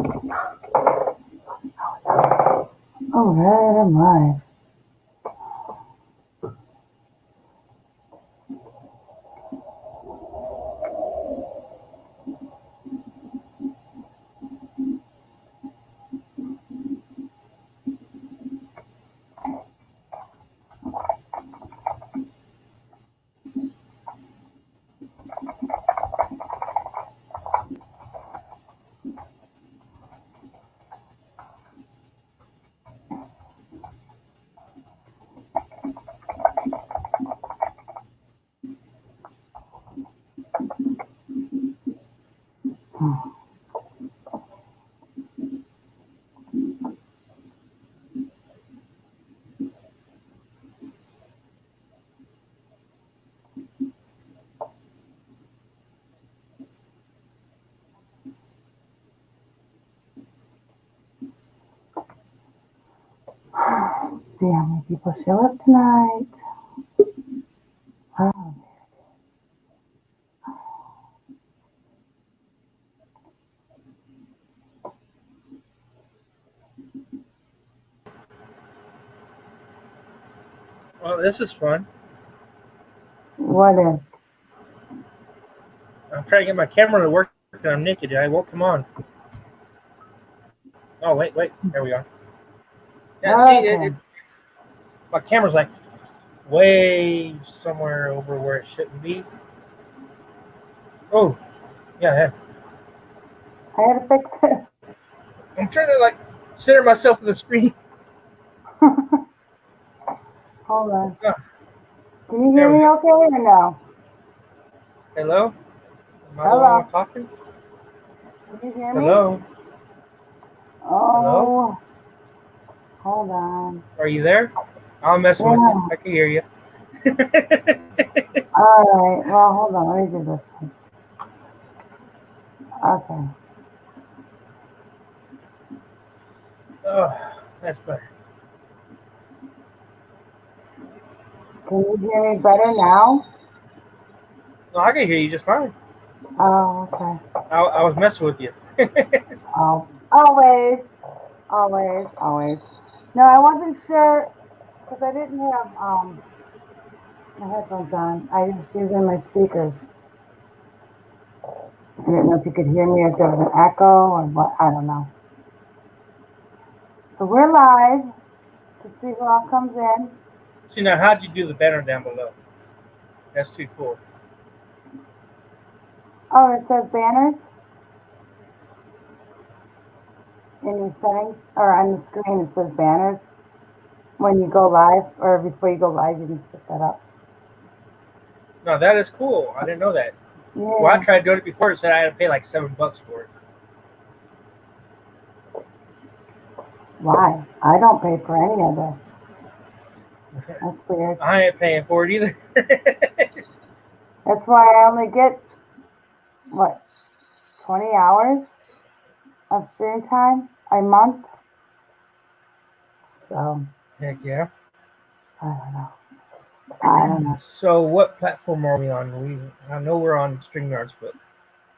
All right, I'm live. Let's see how many people show up tonight. Oh, Well, this is fun. what is? I'm trying to get my camera to work and I'm naked. I won't come on. Oh, wait. There we are. Yeah, see, Okay. my camera's like way somewhere over where it shouldn't be. Oh, yeah. I had to fix it. I'm trying to like center myself in the screen. Hold on. Oh, Can you there hear we me go. okay or no? Hello? Am I the only Hello. one talking? Can you hear me? Hello? Hello? Oh, hold on. Are you there? I'm messing with you. Yeah. I can hear you. All right. Well, hold on. Let me do this one. Okay. Oh, that's better. Can you hear me better now? No, I can hear you just fine. Oh, okay. I was messing with you. Oh, always. No, I wasn't sure because I didn't have my headphones on. I was using my speakers. I didn't know if you could hear me or if there was an echo or what. I don't know. So we're live to see who all comes in. See, now, how'd you do the banner down below? That's too cool. Oh, it says banners in your settings or on the screen. It says banners when you go live or before you go live. You can set that up. No, that is cool. I didn't know that. Well, I Yeah. tried doing it before. It said I had to pay like $7 for it. Why? I don't pay for any of this. That's weird. I ain't paying for it either. That's why I only get what 20 hours of stream time a month. So Heck yeah. I don't know. So, what platform are we on? I know we're on StreamYards, but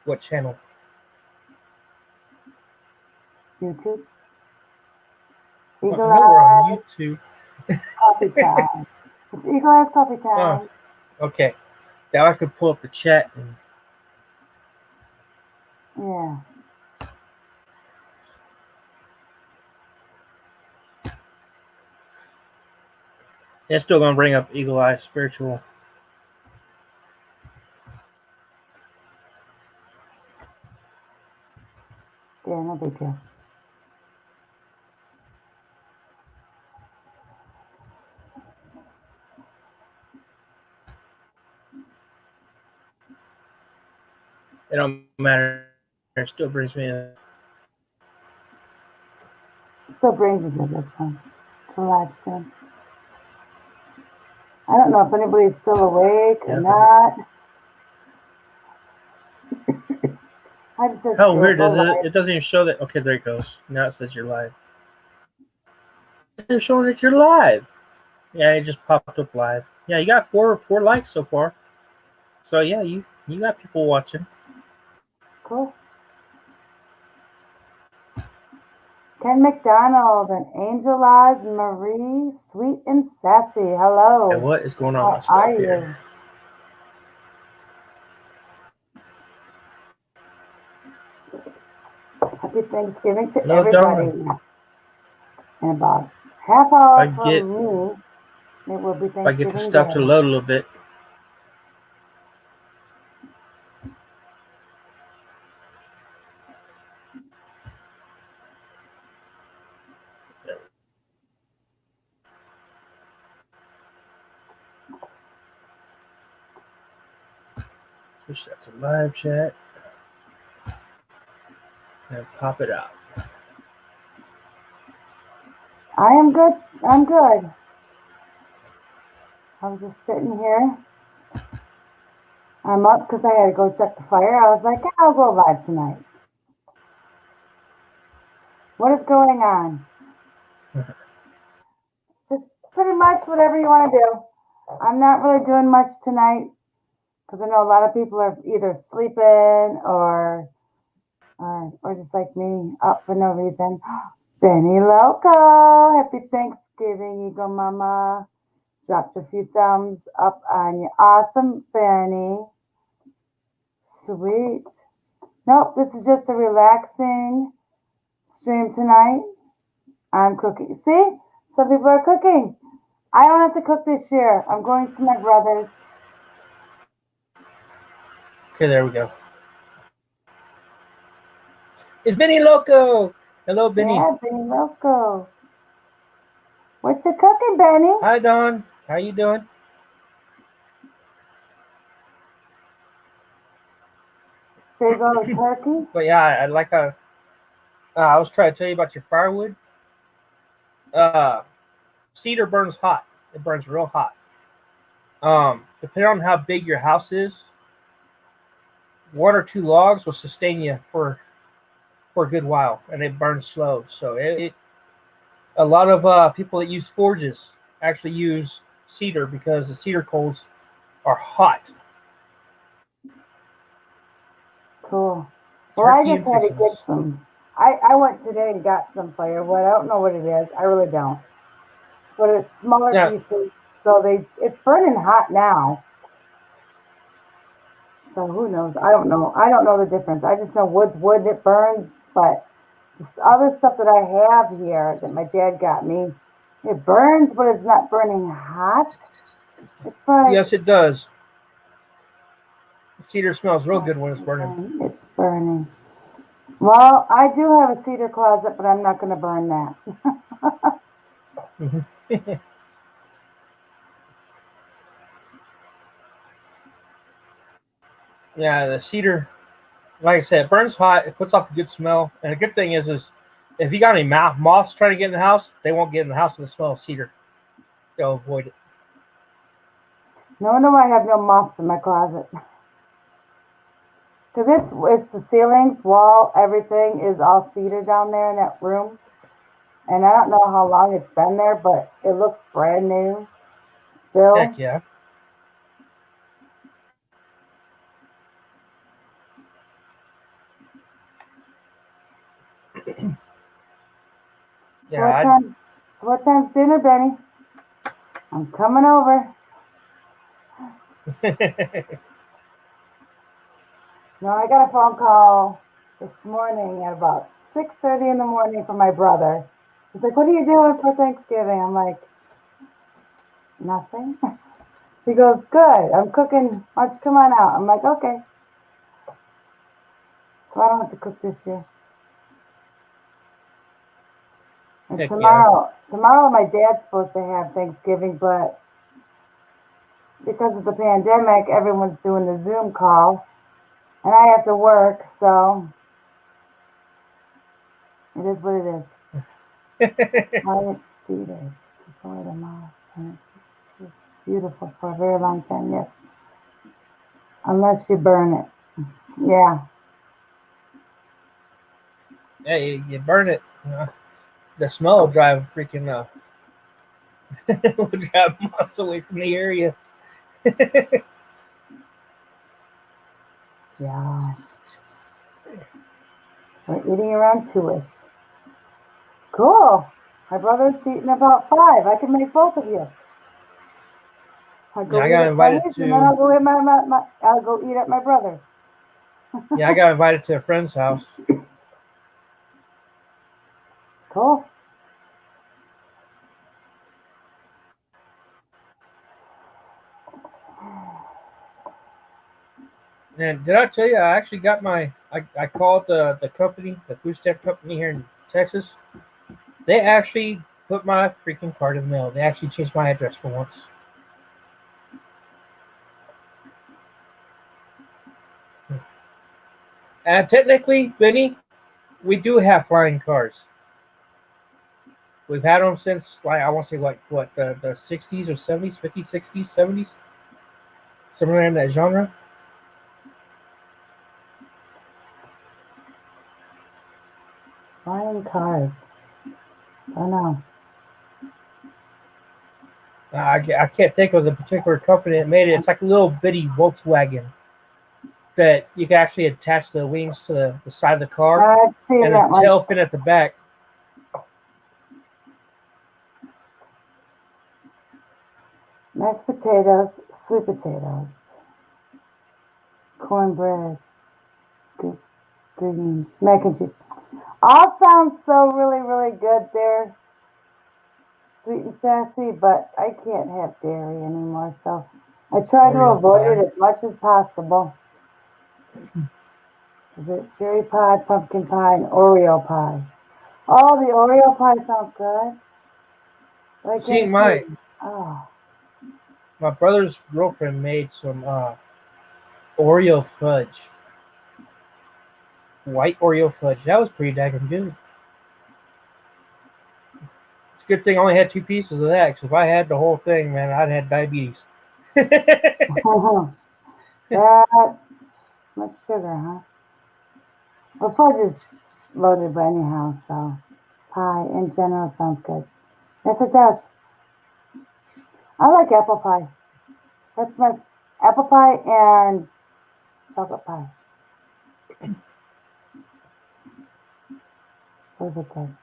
what channel? YouTube. Well, Eagle I know we're on Eyes YouTube. Coffee Time. It's Eagle Eyes Coffee Oh, Time. okay. Now I could pull up the chat. And Yeah. it's still going to bring up Eagle Eye Spiritual. Yeah, no big deal. It don't matter. It still brings me a. Still brings you to this one. To live stream. I don't know if anybody's still awake or not. I just said How scroll, weird go is it? live. It doesn't even show that. Okay, there it goes. Now it says you're live. It's showing that you're live. Yeah, it just popped up live. Yeah, you got four likes so far. So yeah, you got people watching. Cool. Ken McDonald and Angel Oz, Marie, Sweet and Sassy. And Hello. what is going on with my How are stuff here? you? Happy Thanksgiving to No, everybody. Don. In about half If hour I can get from me, it will be if I get the Thanksgiving stuff to Day. load a little bit. Switch that to live chat and pop it out. I am good. I'm good. I was just sitting here. I'm up because I had to go check the fire. I was like, I'll go live tonight. What is going on? Just pretty much whatever you want to do. I'm not really doing much tonight because I know a lot of people are either sleeping or just like me, up for no reason. Benny Loco, happy Thanksgiving, Eagle Mama. Dropped a few thumbs up on you. Awesome, Benny. Sweet. Nope, this is just a relaxing stream tonight. I'm cooking. See, some people are cooking. I don't have to cook this year. I'm going to my brother's. Okay, there we go. It's Benny Loco. Hello, Benny. Yeah, Benny Loco. What you cooking, Benny? Hi, Don. How you doing? Big old turkey. But yeah, I like I was trying to tell you about your firewood. Uh, Cedar burns hot. It burns real hot. Depending on how big your house is, one or two logs will sustain you for a good while, and it burns slow. So a lot of people that use forges actually use cedar because the cedar coals are hot. Cool. Well, I Turkey just and had to fixins. get some. I went today and got some firewood. I don't know what it is. I really don't. But it's smaller Yeah, pieces, so it's burning hot now. So who knows? I don't know. I don't know the difference. I just know wood's wood and it burns, but this other stuff that I have here that my dad got me, it burns, but it's not burning hot. It's like yes, it does. Cedar smells real good when it's burning. it's burning. Well, I do have a cedar closet, but I'm not going to burn that. Yeah, the cedar, like I said, it burns hot. It puts off a good smell. And the good thing is if you got any moths trying to get in the house, they won't get in the house with the smell of cedar. They'll avoid it. No wonder why I have no moths in my closet. Because it's the ceilings, wall, everything is all cedar down there in that room. And I don't know how long it's been there, but it looks brand new Heck still. yeah. So what Yeah, time? So what time's dinner, Benny? I'm coming over. No, I got a phone call this morning at about 6:30 in the morning from my brother. He's like, "What are you doing for Thanksgiving?" I'm like, "Nothing." He goes, "Good. I'm cooking. Why don't you come on out?" I'm like, "Okay." So I don't have to cook this year. And heck yeah. tomorrow my dad's supposed to have Thanksgiving, but because of the pandemic, everyone's doing the Zoom call, and I have to work, so it is what it is. Quiet cedar to keep away the moss, and it's beautiful for a very long time. Yes, unless you burn it. Yeah, Yeah, you burn it. The smell will drive freaking will drive moths away from the area. yeah. We're eating around 2ish. Cool. My brother's eating about 5. I can make both of you. I'll Yeah, go I eat got at invited Tony's, and then to. I'll go eat I'll go eat at my brother's. Yeah, I got invited to a friend's house. Cool. And did I tell you I actually got my? I called the company, the food stamp company here in Texas. They actually put my freaking card in the mail. They actually changed my address for once. And technically, Benny, we do have flying cars. We've had them since like I want to say like what the 60s or 70s, 50s, 60s, 70s, somewhere in that genre. Flying cars. I know. I can't think of the particular company that made it. It's like a little bitty Volkswagen that you can actually attach the wings to the side of the car I've seen and a that one. tail fin at the back. Mashed potatoes, sweet potatoes, cornbread, greens, mac and cheese. All sounds so really, really good there, sweet and sassy, but I can't have dairy anymore, so I try to Oreo avoid it pie. as much as possible. Dessert cherry pie, pumpkin pie, and Oreo pie. Oh, the Oreo pie sounds good. But I See, can't my do. Oh, my brother's girlfriend made some Oreo fudge, white Oreo fudge. That was pretty daggone good. It's a good thing I only had two pieces of that, because if I had the whole thing, man, I'd had diabetes. that much sugar, huh? Well, fudge is loaded, but anyhow, so pie in general sounds good. Yes, it does. I like apple pie. That's my apple pie and chocolate pie. Those are good.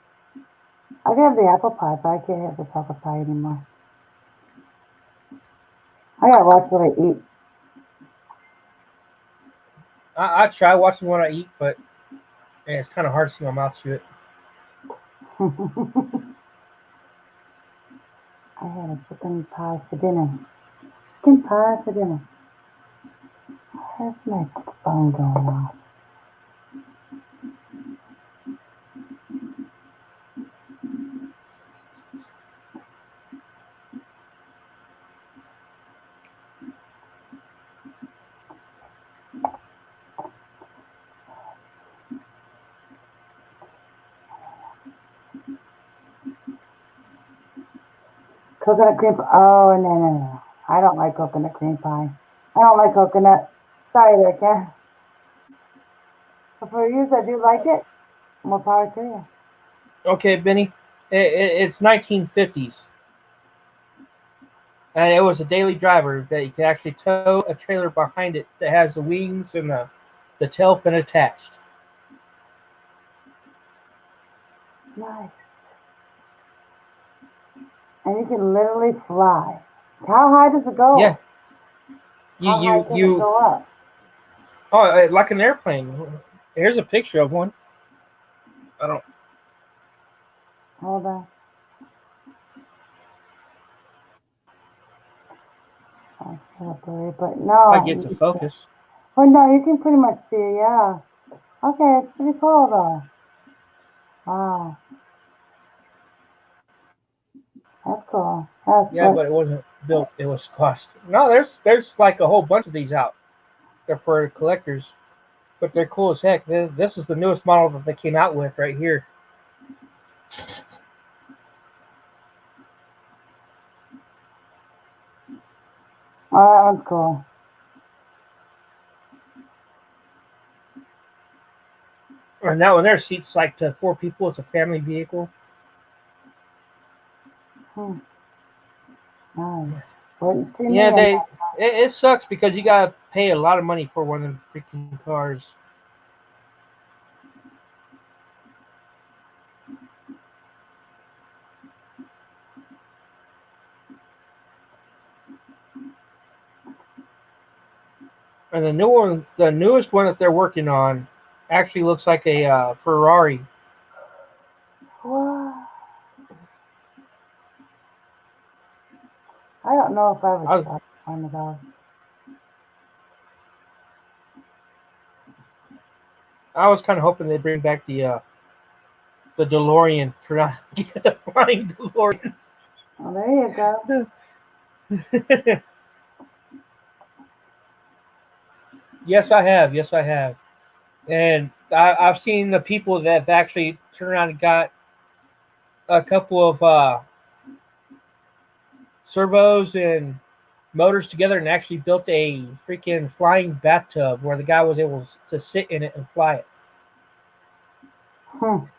I can have the apple pie, but I can't have the chocolate pie anymore. I gotta watch what I eat. I try watching what I eat, but man, it's kind of hard to see my mouth chew it. I had a chicken pie for dinner. Chicken pie for dinner. Where's my phone going off? Coconut cream pie. Oh, no, no, no. I don't like coconut cream pie. I don't like coconut. Sorry there, Ken. But for you, I do like it. More power to you. Okay, Benny, it's 1950s, and it was a daily driver that you could actually tow a trailer behind it that has the wings and the tail fin attached. Nice. And you can literally fly. How high does it Yeah, go? you How high you can it you. go up? Oh, like an airplane. Here's a picture of one. I don't. Hold on. That's kind of blurry, but I no. get to focus. Well, no, you can pretty much see it, yeah. Okay, it's pretty cool though. Wow, that's cool. That's Yeah, but but it wasn't built. It was cost. No, there's like a whole bunch of these out. They're for collectors, but they're cool as heck. This is the newest model that they came out with right here. oh, that one's cool. And that one there seats like to four people. It's a family vehicle. Hmm, nice. Wouldn't see me Yeah, in it sucks because you gotta pay a lot of money for one of them freaking cars. And the new one, the newest one that they're working on, actually looks like a Ferrari. What? I don't know if I would try one of those. I was kind of hoping they'd bring back the DeLorean, try to get a flying DeLorean. Well, there you go. Yes, I have. Yes, I have. And I've seen the people that have actually turned around and got a couple of servos and motors together and actually built a freaking flying bathtub where the guy was able to sit in it and fly it. Nice.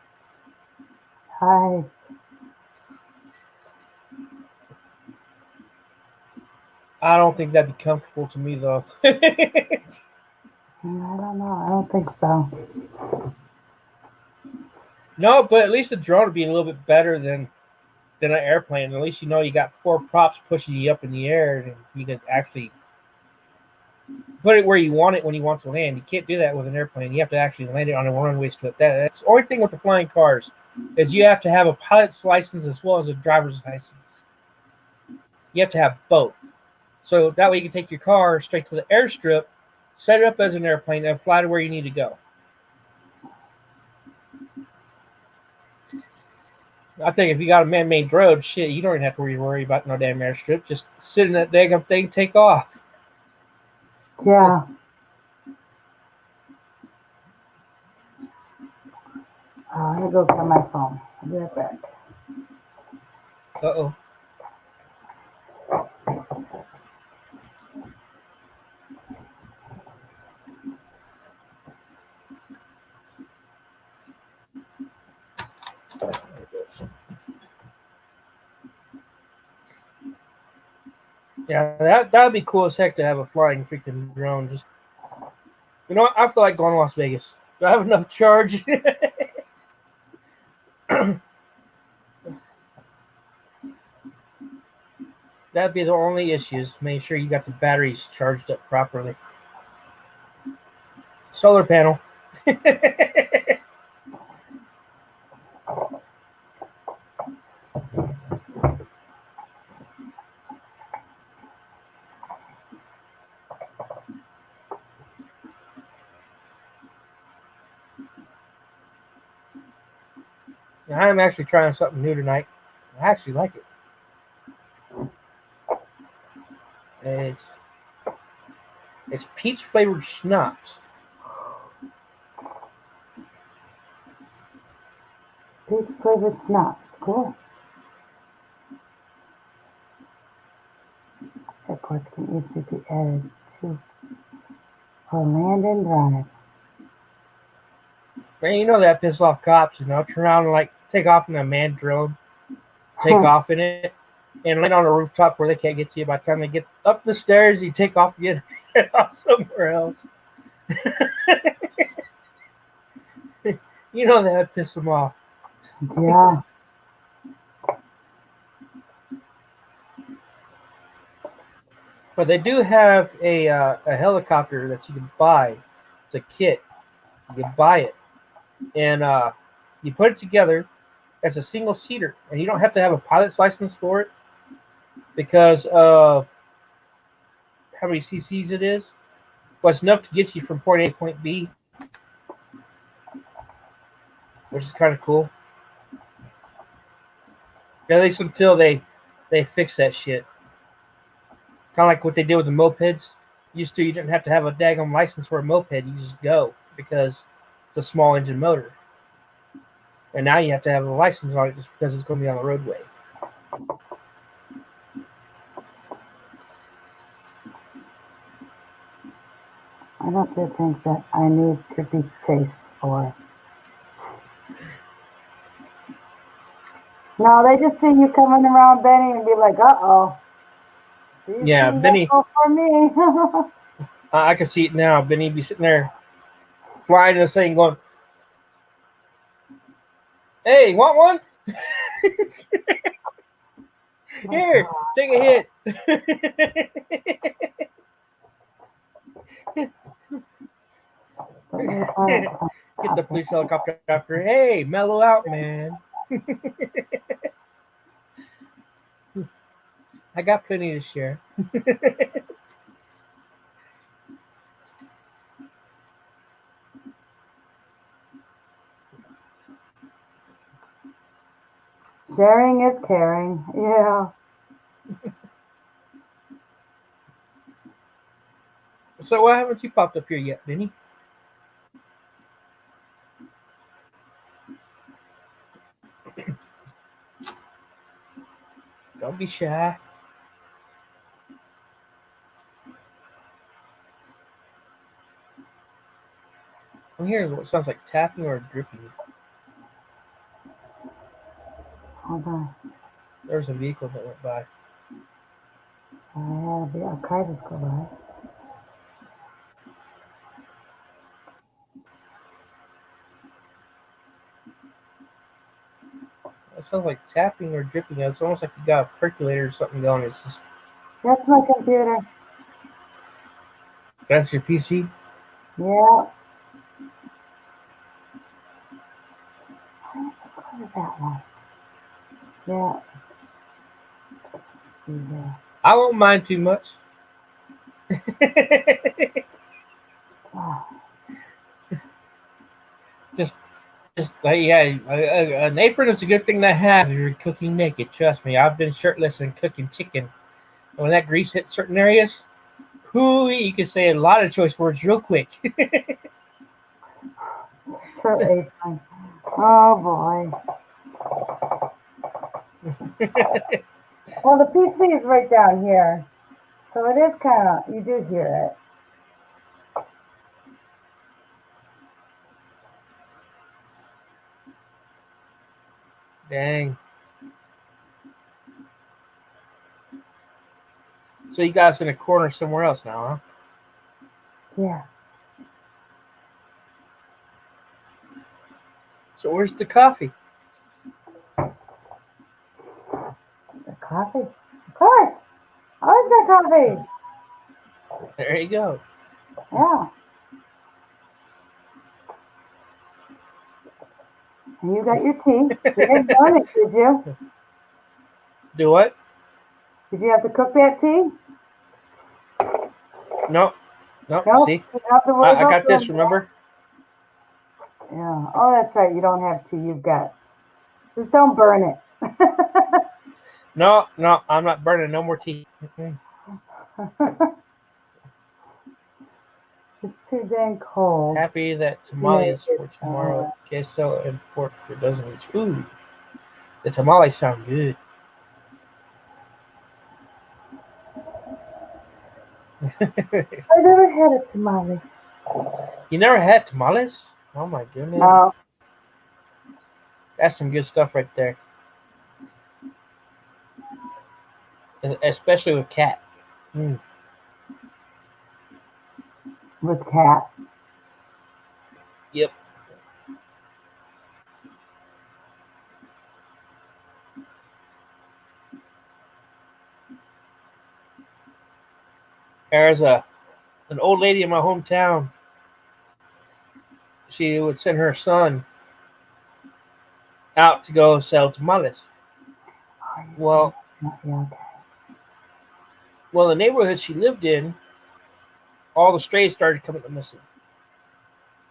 I don't think that'd be comfortable to me though. I don't know. I don't think so. No, but at least the drone would be a little bit better than an airplane. At least you know you got four props pushing you up in the air, and you can actually put it where you want it when you want to land. You can't do that with an airplane. You have to actually land it on a runway strip. That's the only thing with the flying cars is you have to have a pilot's license as well as a driver's license. You have to have both. So that way you can take your car straight to the airstrip, set it up as an airplane, and fly to where you need to go. I think if you got a man-made road, shit, you don't even have to worry about no damn airstrip. Just sit in that damn thing, take off. Yeah. I'm gonna go get my phone. I'll be right back. Uh-oh. Yeah, that'd be cool as heck to have a flying freaking drone. Just, you know what? I feel like going to Las Vegas. Do I have enough charge? That'd be the only issues. Make sure you got the batteries charged up properly. Solar panel. I'm actually trying something new tonight. I actually like it. It's peach flavored schnapps. Peach flavored schnapps. Cool. Airports can easily be added to for land and drive. Man, you know that pisses off cops, turn around and like take off in a manned drone, take off in it, and land on a rooftop where they can't get to you. By the time they get up the stairs, you take off and get off somewhere else. You know that pisses them off. Yeah. But they do have a helicopter that you can buy. It's a kit. You can buy it, and you put it together as a single seater, and you don't have to have a pilot's license for it because of how many cc's it is. But it's enough to get you from point A to point B, which is kind of cool. At least until they fix that shit. Kind of like what they did with the mopeds. Used to, you didn't have to have a daggone license for a moped. You just go because it's a small engine motor. And now you have to have a license on it just because it's going to be on the roadway. I don't do things that I need to be chased for. No, they just see you coming around Benny and be like, "Uh-oh." Yeah, Benny. For me. I can see it now. Benny be sitting there flying this thing going, "Hey, want one? Here, take a hit." Don't need a car. Get the police helicopter after. Hey, mellow out, man. I got plenty to share. Sharing is caring. Yeah. So why haven't you popped up here yet, Vinny? Don't be shy. I'm hearing what sounds like tapping or dripping. Hold on. There's a vehicle that went by. A car just go by. It sounds like tapping or dripping. It's almost like you got a percolator or something going. It's just That's my computer. that's your PC. Yeah. Why is it go to that one? Yeah. Let's see here. I won't mind too much. Oh, just yeah, an apron is a good thing to have if you're cooking naked. Trust me, I've been shirtless and cooking chicken. And when that grease hits certain areas, whoo, you can say a lot of choice words real quick. it's her apron. Oh boy. Well, the PC is right down here. So it is kind of, you do hear it. Dang. So you got us in a corner somewhere else now, huh? Yeah. So where's the coffee? The coffee? Of course. Always got coffee. There you go. Yeah. And you got your tea. You didn't burn it, did you? Do what? Did you have to cook that tea? No. No. Nope. See? So you don't have to worry I about got this, burning remember? it. Yeah. Oh, that's right. You don't have tea. You've got. Just don't burn it. No, I'm not burning no more tea. It's too dang cold. Happy that tamales for tomorrow. Queso and pork for a dozen each. Ooh, the tamales sound good. I never had a tamale. You never had tamales? Oh my goodness. No. That's some good stuff right there. Especially with cat. Mm. With cat. Yep. There's an old lady in my hometown. She would send her son out to go sell tamales. Well, Yeah, okay. the neighborhood she lived in, all the strays started coming to missing.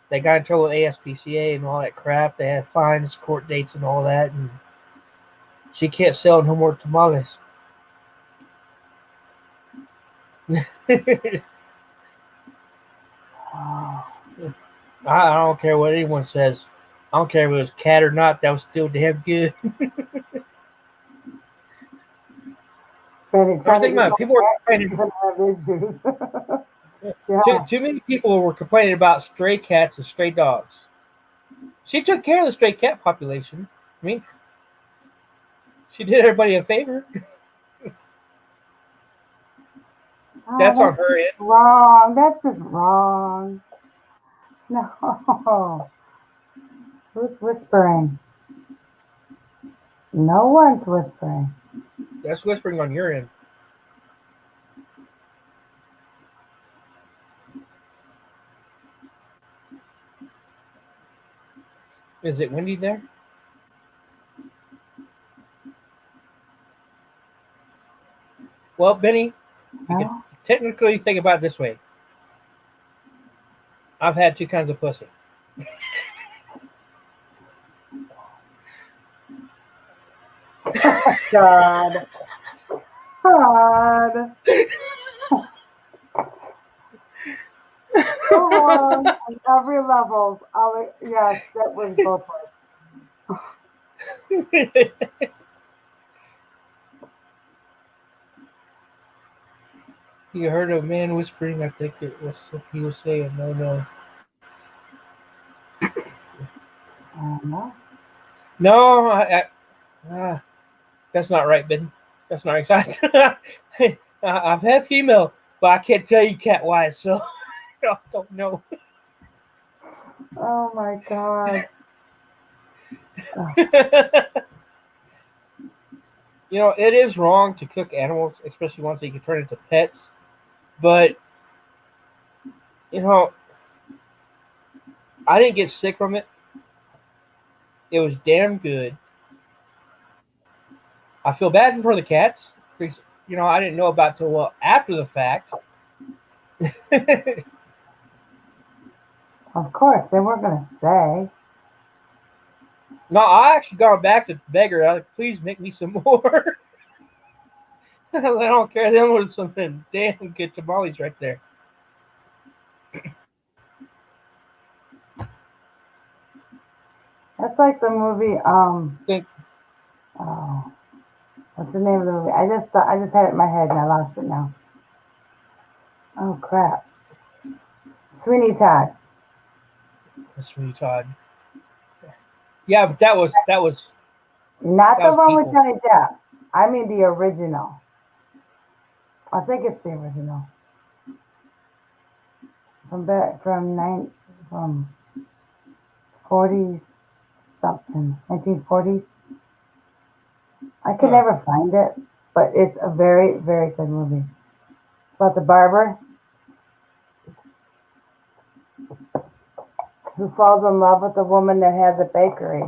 They got in trouble with ASPCA and all that crap. They had fines, court dates, and all that, and she can't sell no more tamales. Oh. I don't care what anyone says. I don't care if it was cat or not. That was still damn good. People were complaining. Yeah. Too many people were complaining about stray cats and stray dogs. She took care of the stray cat population. I mean, she did everybody a favor. Oh, that's on her end. Wrong. That's just wrong. No. Who's whispering? No one's whispering. That's whispering on your end. Is it windy there? Well, Benny, you could No? technically think about it this way. I've had two kinds of pussy. God. God. So wrong on every levels. Yes, that was both ways. You heard a man whispering. I think it was he was saying, "No, no, No. no." That's not right, Ben. That's not exact. I've had female, but I can't tell you cat wise, so I don't know. Oh my God. Oh, It is wrong to cook animals, especially ones that you can turn into pets. But you know, I didn't get sick from it. It was damn good. I feel bad for the cats because I didn't know about till well after the fact. of course, they weren't going to say. No, I actually gone back to beg her. Like, please make me some more. I don't care. Them was something damn good tamales right there. That's like the movie. Think, Oh, what's the name of the movie? I just had it in my head and I lost it now. Oh crap. Sweeney Todd. Sweetie Todd. Yeah, but that was Not that the was one with people. Johnny Depp. I mean the original. I think it's the original. From 40 something, 1940s. I could Huh. never find it, but it's a very, very good movie. It's about the barber who falls in love with the woman that has a bakery,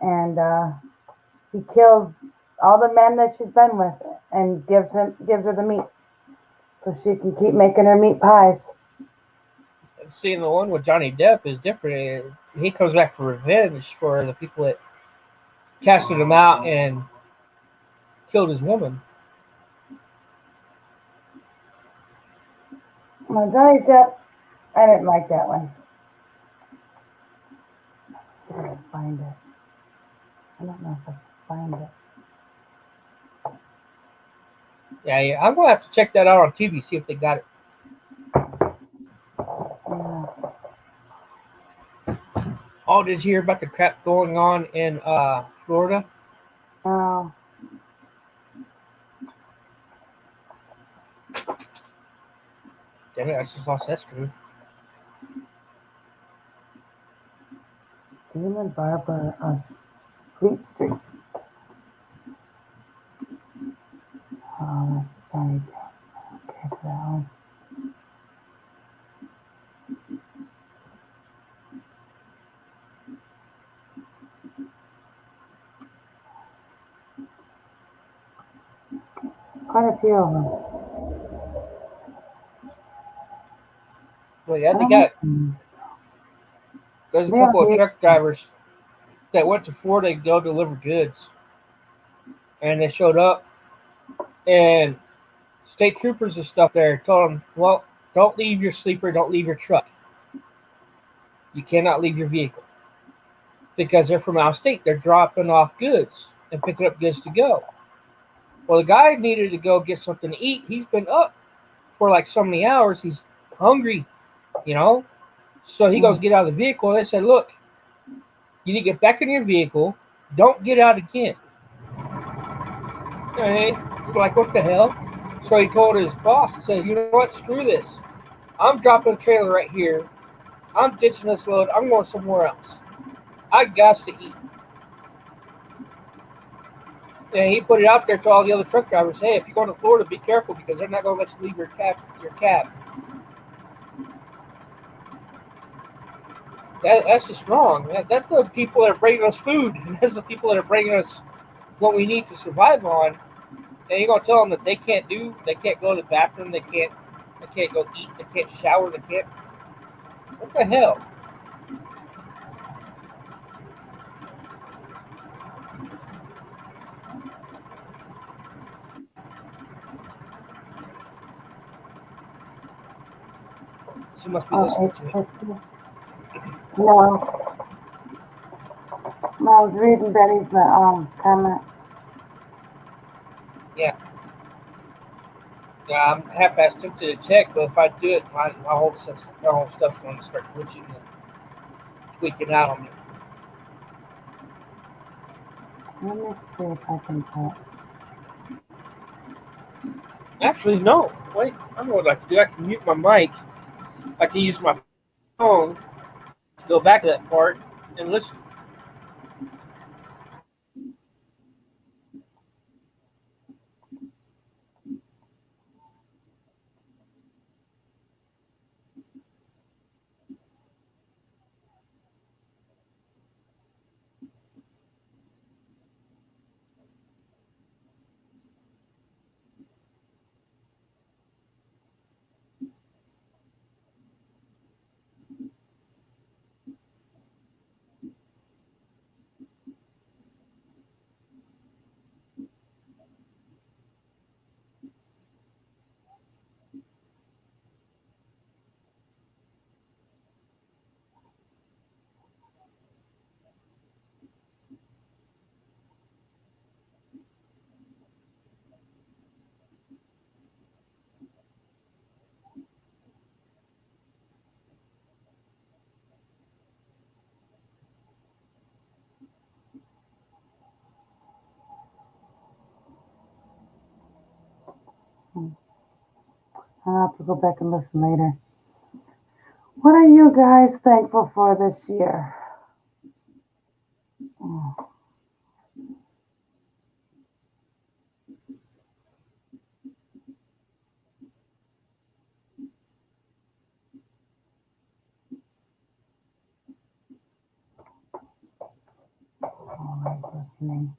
and he kills all the men that she's been with, and gives her the meat so she can keep making her meat pies. Seeing the one with Johnny Depp is different. He comes back for revenge for the people that casted him out and killed his woman. Well, Johnny Depp, I didn't like that one. Let's see if I can find it. I don't know if I can find it. Yeah, yeah. I'm gonna have to check that out on TV, see if they got it. Yeah. Oh, did you hear about the crap going on in Florida? Oh, Damn it, I just lost that screw. Demon Barber of Fleet Street. Oh, that's Johnny Depp. Okay, for that one. Quite a few of them. Well, yeah, I they don't like got. these. There's a They ought couple to of be truck expensive. drivers that went to Florida to go deliver goods, and they showed up, and state troopers and stuff there told them, "Well, don't leave your sleeper, don't leave your truck. You cannot leave your vehicle because they're from out of state. They're dropping off goods and picking up goods to go." Well, the guy needed to go get something to eat. He's been up for like so many hours. He's hungry, you know. So he goes Mm. get out of the vehicle. And they said, "Look, you need to get back in your vehicle. Don't get out again." And he's like, "What the hell?" So he told his boss, he said, "You know what? Screw this. I'm dropping a trailer right here. I'm ditching this load. I'm going somewhere else. I got to eat." And he put it out there to all the other truck drivers. Hey, if you're going to Florida, be careful because they're not going to let you leave your cab. That's just wrong. That's the people that are bringing us food. That's the people that are bringing us what we need to survive on. And you're gonna tell them that they can't go to the bathroom, they can't go eat, they can't shower, they can't. What the hell? She must be Oh, listening to it. 8:50. No, no, I was reading Betty's comment. Yeah, yeah. I'm half-assed tempted to check, but if I do it, my whole stuff's going to start glitching and tweaking out on me. Let me see if I can put. Actually, no. Wait, I know what I can do. I can mute my mic. I can use my phone to go back to that part and listen. Hmm, I'll have to go back and listen later. What are you guys thankful for this year? Oh, always listening.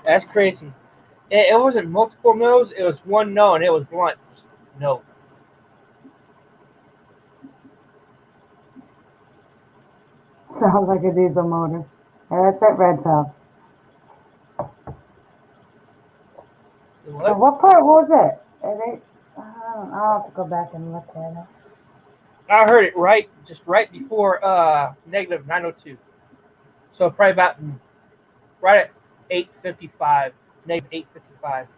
That's crazy. It wasn't multiple no's. It was one no, and it was blunt. No. Sounds like a diesel motor. Yeah, that's at Red's house. So What? what part was it? I'll have to go back and look at it. I heard it just right before negative 902. So probably about right at 8:55, negative 8:55.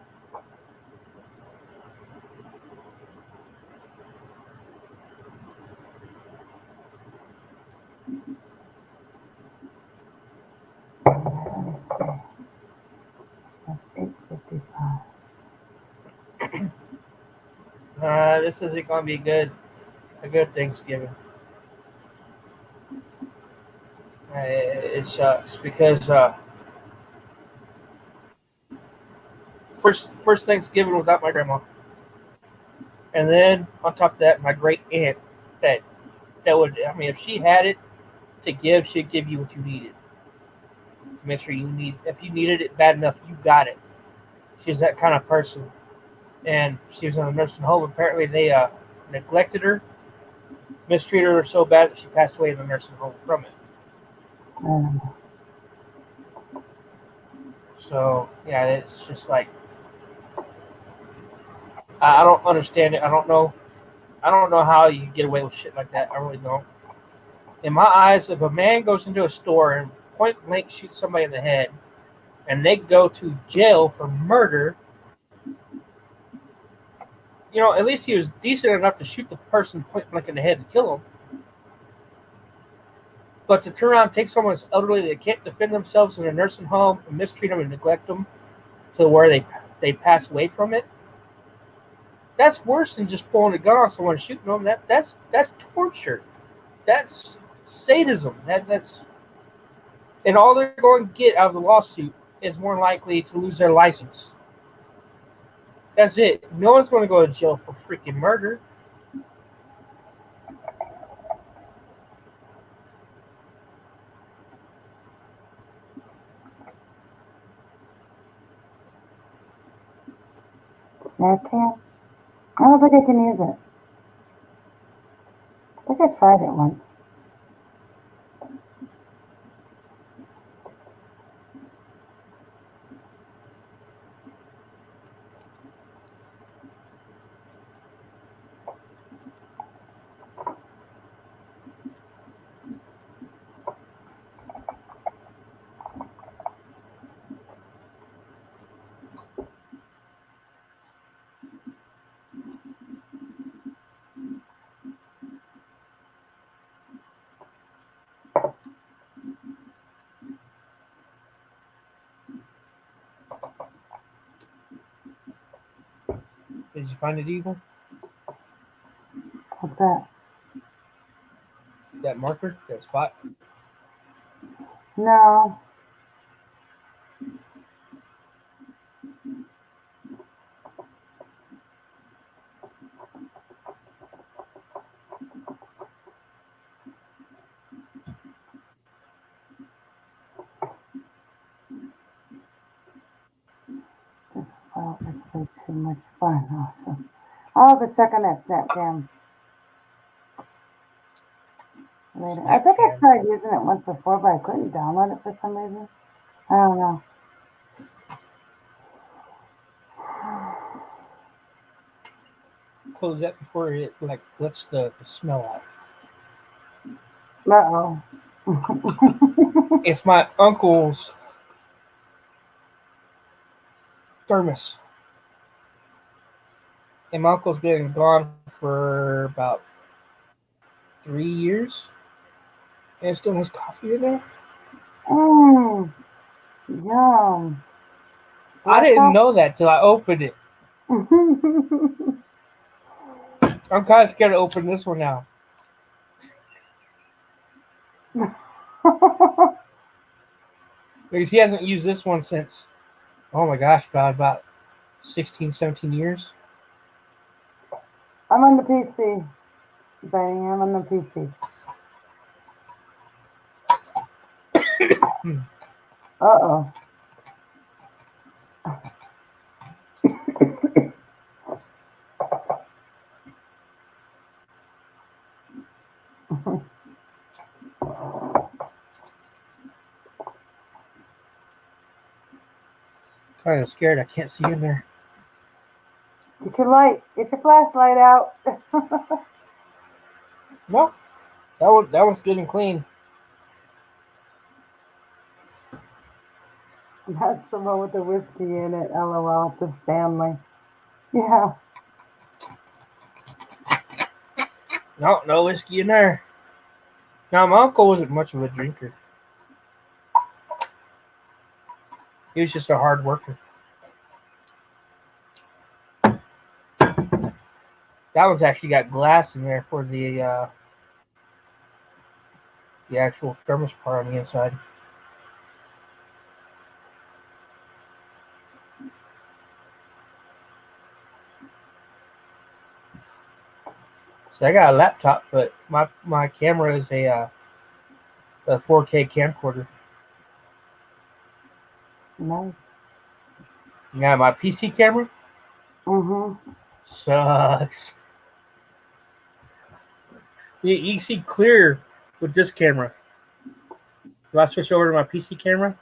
Let me see. That's 8:55. This isn't going to be a good Thanksgiving. It sucks because first Thanksgiving without my grandma, and then on top of that, my great aunt that I mean, if she had it to give, she'd give you what you needed. Make sure if you needed it bad enough, you got it. She's that kind of person, and she was in a nursing home. Apparently, they neglected her, mistreated her so bad that she passed away in the nursing home from it. Um, So yeah, it's just like I don't understand it. I don't know how you get away with shit like that. I really don't. In my eyes, if a man goes into a store and point blank shoots somebody in the head, and they go to jail for murder, at least he was decent enough to shoot the person point blank in the head and kill him. But to turn around and take someone that's elderly that can't defend themselves in a nursing home and mistreat them and neglect them to where they pass away from it, that's worse than just pulling a gun on someone and shooting them. That's torture. That's sadism. That's and all they're going to get out of the lawsuit is more likely to lose their license. That's it. No one's going to go to jail for freaking murder. Snap cam? I don't think I can use it. I think I tried it once. Did you find it, Eagle? What's that? That marker? That spot? No. Oh, it's way too much fun. Awesome. I'll have to check on that snap cam later. I think I tried using it once before, but I couldn't download it for some reason. I don't know. Close that before it lets the smell out. Uh-oh. It's my uncle's thermos. And my uncle's been gone for about 3 years. And it still has coffee in there. Yum. I didn't know that till I opened it. I'm kind of scared to open this one now. Because he hasn't used this one since, oh my gosh, about 16, 17 years. I'm on the PC. Benny, I'm on the PC. Uh-oh. Kind of scared. I can't see in there. Get your light. Get your flashlight out. No, that one's good and clean. That's the one with the whiskey in it. LOL. The Stanley. Yeah. No whiskey in there. Now, my uncle wasn't much of a drinker. He was just a hard worker. That one's actually got glass in there for the actual thermos part on the inside. So I got a laptop, but my camera is a 4K camcorder. Nice. Yeah, my PC camera sucks. You can see clear with this camera. Do I switch over to my PC camera?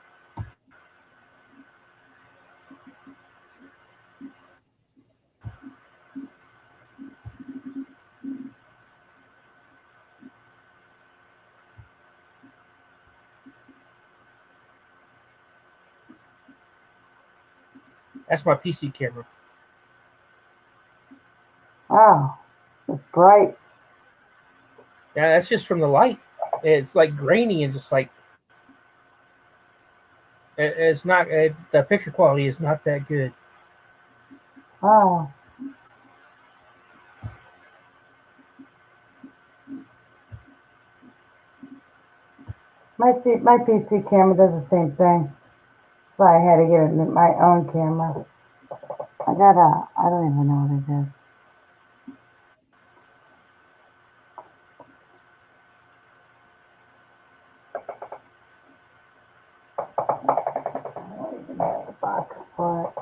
That's my PC camera. Wow. It's bright. Yeah, that's just from the light. It's like grainy and just like it's not. The picture quality is not that good. Oh, my PC camera does the same thing. That's why I had to get my own camera. I don't even know what it is. I don't even have the box for it.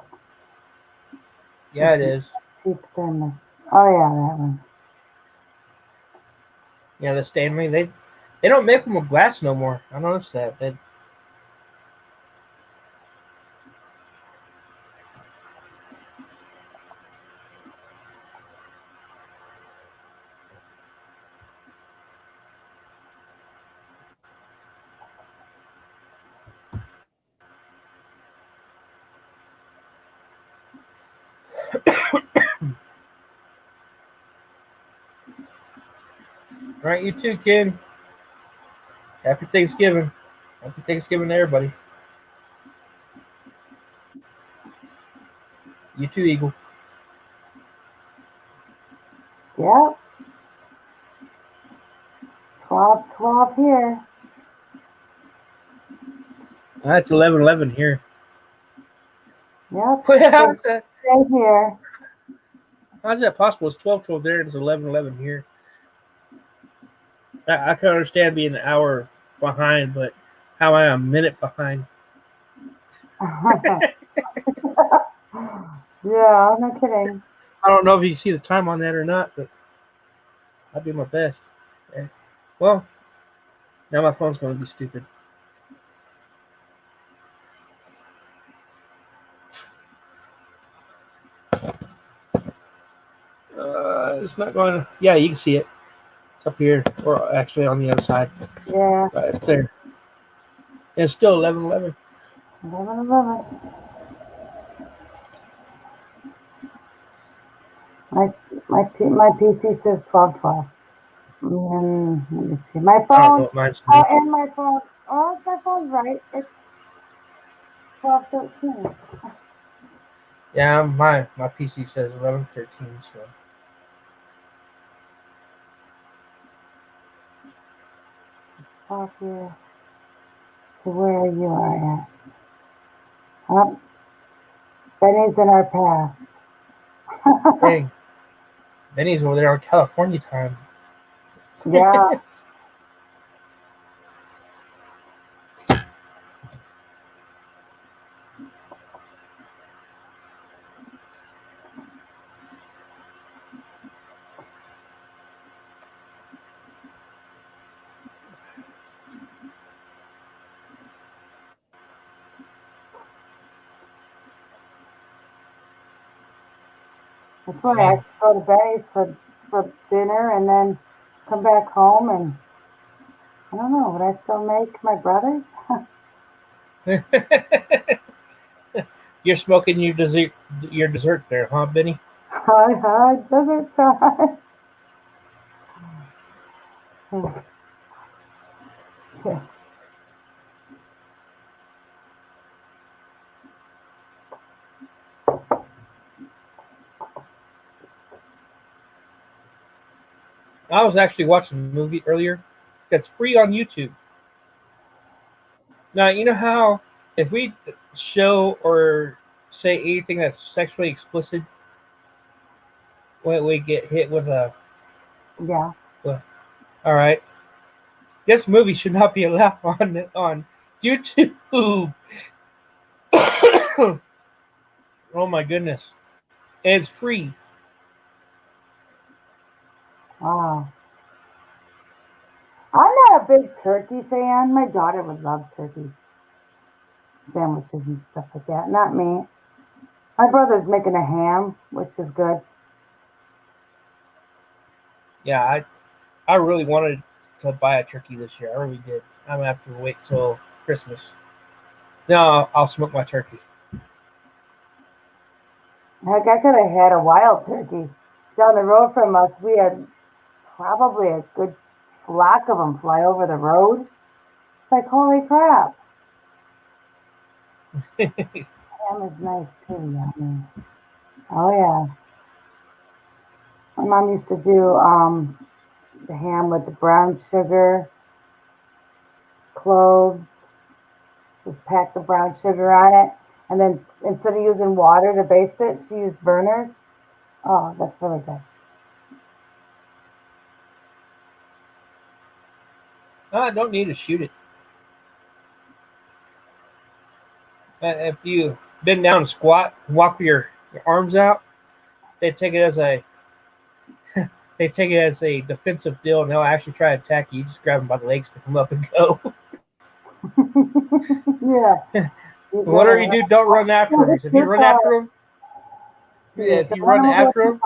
Yeah, it is. Cheap thermos. Oh yeah, that one. Yeah, the Stanley. They don't make them with glass no more. I noticed that. All right, you too, kid. Happy Thanksgiving. Happy Thanksgiving to everybody. You too, Eagle. Yep. 12 here. It's 11:11 here. Yep. How's that? Same here. How's that possible? It's 12:12 there and it's 11:11 here. I can understand being an hour behind, but how am I a minute behind? Yeah, no kidding. I don't know if you can see the time on that or not, but I'll do my best. Okay. Well, now my phone's going to be stupid. It's not going to. Yeah, you can see it. It's up here, or actually on the other side. Yeah. Right there. And it's still 11:11. 11. My PC says 12:12. And let me see. My I don't know phone. what mine's Oh, doing. and my phone. Oh, it's my phone's right. It's 12:13. Yeah, my PC says 11:13. So It's 12 here. So where you are at? Oh, Benny's in our past. dang, Benny's over there on California time. Yeah. That's why I Dang. go to Benny's for dinner and then come back home and I don't know, would I still make my brother's? You're smoking your dessert there, huh, Benny? Hi, hi, desert time. Shit. I was actually watching a movie earlier that's free on YouTube. Now, you know how if we show or say anything that's sexually explicit, when we get hit with a. Yeah. Well, all right, this movie should not be allowed on YouTube. Oh my goodness, it's free. Wow. I'm not a big turkey fan. My daughter would love turkey sandwiches and stuff like that. Not me. My brother's making a ham, which is good. Yeah, I really wanted to buy a turkey this year. I really did. I'm gonna have to wait till Christmas. No, I'll smoke my turkey. Heck, I could have had a wild turkey. Down the road from us, we had probably a good flock of them fly over the road. It's like, holy crap. Ham is nice too, yummy. Oh yeah. My mom used to do the ham with the brown sugar, cloves, just pack the brown sugar on it. And then instead of using water to baste it, she used burners. Oh, that's really good. I don't need to shoot it. If you bend down and squat, walk with your arms out, they take it as a they take it as a defensive deal, and they'll actually try to attack you. You just grab them by the legs, pick them up, and go. Yeah. You Whatever you gotta do, don't run after them. Because if you run after them, yeah, if you run after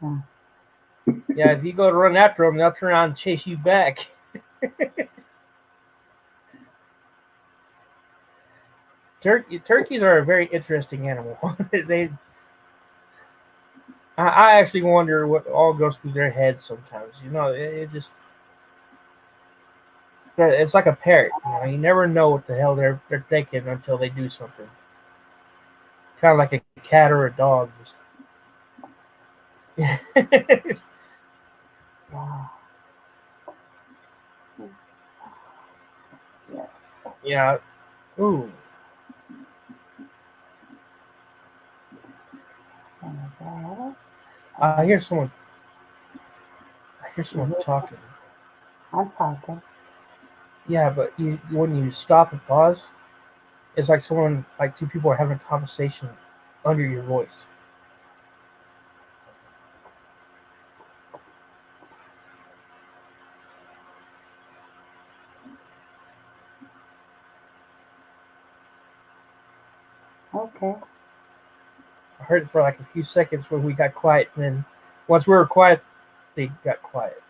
them, yeah, if you go to run after them, they'll turn around and chase you back. Turkeys are a very interesting animal. I actually wonder what all goes through their heads sometimes. It just it's like a parrot. You never know what the hell they're thinking until they do something. Kind of like a cat or a dog. Yeah. Yeah. Ooh. I hear someone. I hear someone talking. I'm talking. Yeah, but when you stop and pause, it's like two people are having a conversation under your voice. Okay. I heard it for like a few seconds when we got quiet, and then once we were quiet, they got quiet.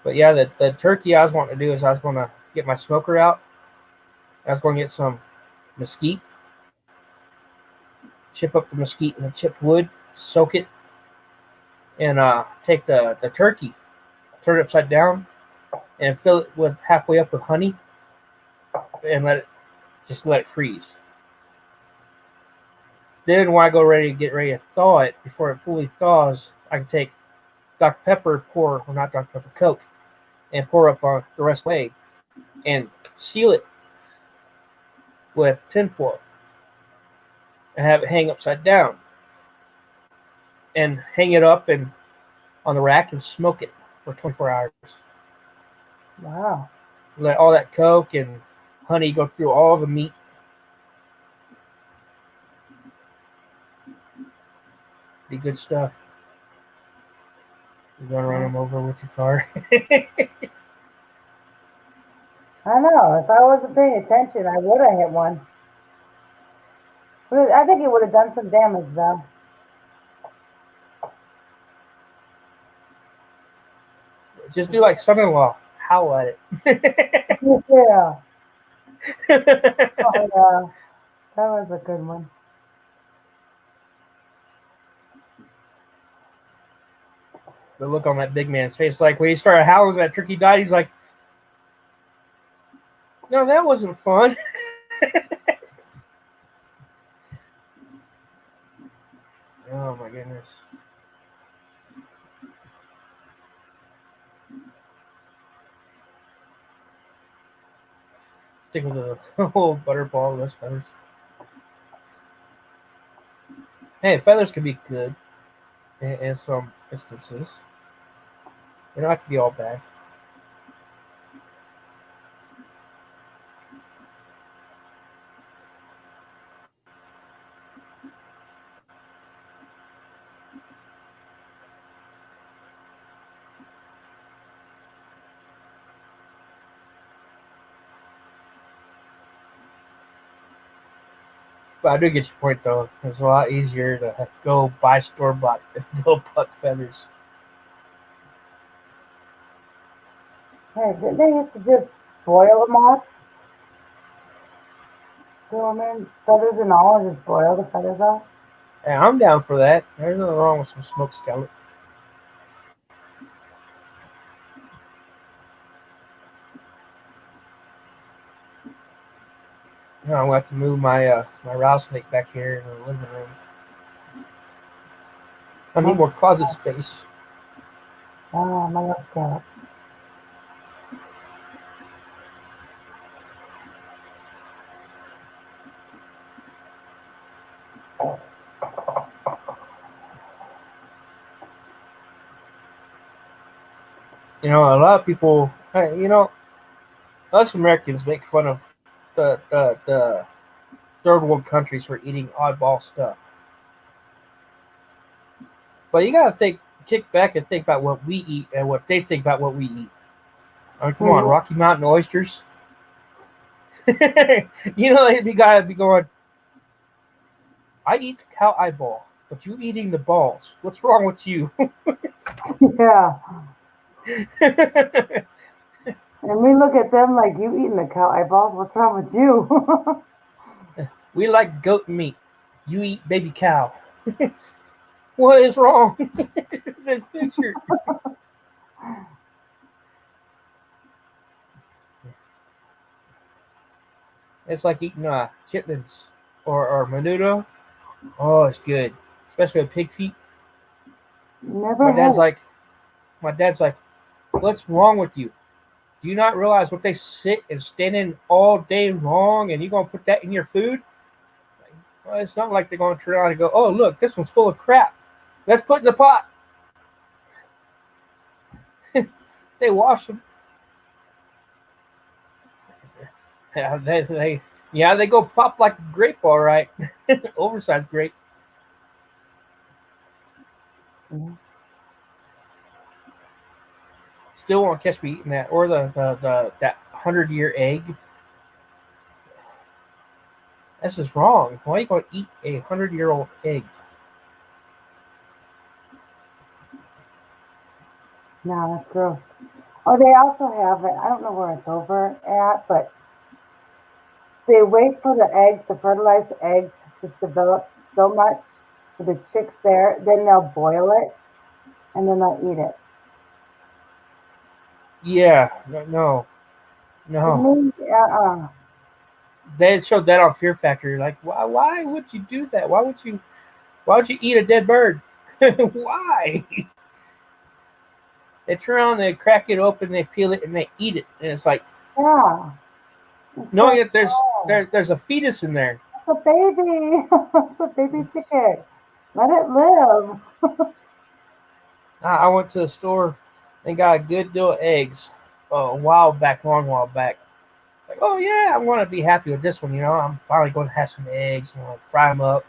But yeah, the turkey I was wanting to do is I was going to get my smoker out. I was going to get some mesquite, chip up the mesquite in the chipped wood, soak it, and take the turkey, turn it upside down, and fill it with halfway up with honey, and let it freeze. Then when I get ready to thaw it, before it fully thaws, I can take Dr. Pepper, not Dr. Pepper, Coke, and pour up on the rest of the way, and seal it with tinfoil, and have it hang upside down, and hang it up and on the rack and smoke it for 24 hours. Wow. Let all that Coke and honey go through all the meat. Be good stuff. You're gonna run them over with your car. I know. If I wasn't paying attention, I would have hit one. But I think it would have done some damage, though. Just do like son-in-law. Howl at it. Yeah. Oh, yeah. That was a good one. The look on that big man's face, like when he started howling, that turkey died. He's like, "No, that wasn't fun." Oh my goodness. Stick with the whole butterball, less feathers. Hey, feathers can be good in some instances. They don't have to be all bad. But I do get your point though. It's a lot easier to go buy store bought than go pluck feathers. Hey, didn't they used to just boil them off? Do them in feathers and all and just boil the feathers off? Hey, I'm down for that. There's nothing wrong with some smoked scallop. I'm gonna have to move my rattlesnake back here in the living room. I need Smoked. more closet space. Oh, I love scallops. A lot of people, us Americans make fun of the third world countries for eating oddball stuff. But you gotta kick back and think about what we eat and what they think about what we eat. I mean, come on, Mhm. Rocky Mountain oysters. You gotta be going. I eat the cow eyeball, but you eating the balls. What's wrong with you? Yeah. And we look at them like you eating the cow eyeballs. What's wrong with you? We like goat meat. You eat baby cow. What is wrong with this picture? It's like eating chitlins or menudo. Oh, it's good, especially with pig feet. Never My dad's had. like, my dad's like, what's wrong with you? Do you not realize what they sit and stand in all day long, and you gonna put that in your food? Well, it's not like they're gonna turn around and go, oh look, this one's full of crap. Let's put it in the pot. They wash them. Yeah, they go pop like a grape, all right. Oversized grape. Yeah. Still won't catch me eating that, or the that 100-year egg. That's just wrong. Why are you gonna eat a 100-year-old egg? No, that's gross. Oh, they also have it. I don't know where it's over at, but they wait for the egg, the fertilized egg, to just develop so much for the chicks there. Then they'll boil it and then they'll eat it. Yeah, no, To no. me, They showed that on Fear Factor. Like, why would you do that? Why would you eat a dead bird? Why? They turn around, they crack it open, they peel it, and they eat it. And it's like yeah, it's knowing like, that there's oh, there's a fetus in there. it's a baby. It's a baby chicken. Let it live. I went to the store and got a good deal of eggs a while back, long while back. It's like, oh yeah, I want to be happy with this one. I'm finally going to have some eggs. I'm going to fry them up.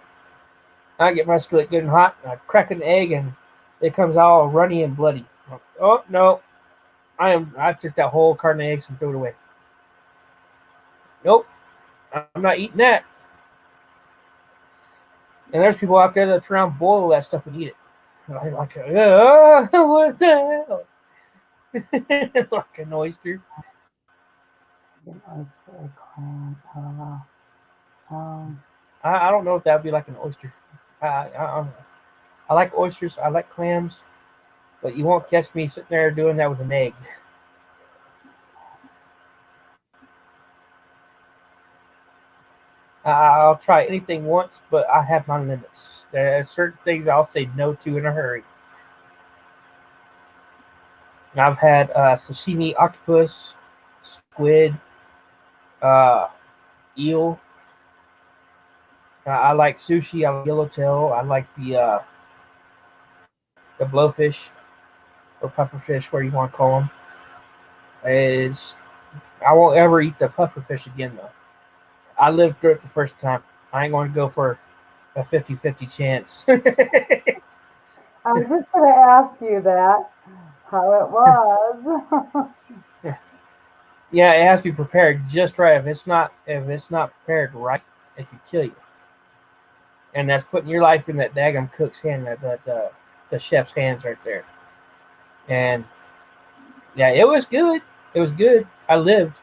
I get my skillet good and hot, and I crack an egg, and it comes all runny and bloody. Oh no, I took that whole carton of eggs and threw it away. Nope, I'm not eating that. And there's people out there that turn around, boil that stuff, and eat it. And I'm like, what the hell? Like an oyster. An oyster, clam, LOL. I don't know if that would be like an oyster. I like oysters. I like clams, but you won't catch me sitting there doing that with an egg. I'll try anything once, but I have my limits. There are certain things I'll say no to in a hurry. I've had sashimi octopus, squid, uh, eel. I like sushi. I like yellowtail. I like the blowfish or pufferfish, where you want to call them. Is I won't ever eat the pufferfish again though. I lived through it the first time. I ain't going to go for a 50-50 chance. I was just going to ask you that, how it was. Yeah, it has to be prepared just right. If it's not prepared right, it could kill you. And that's putting your life in that daggum cook's hand, the chef's hands right there. And yeah, it was good. It was good. I lived,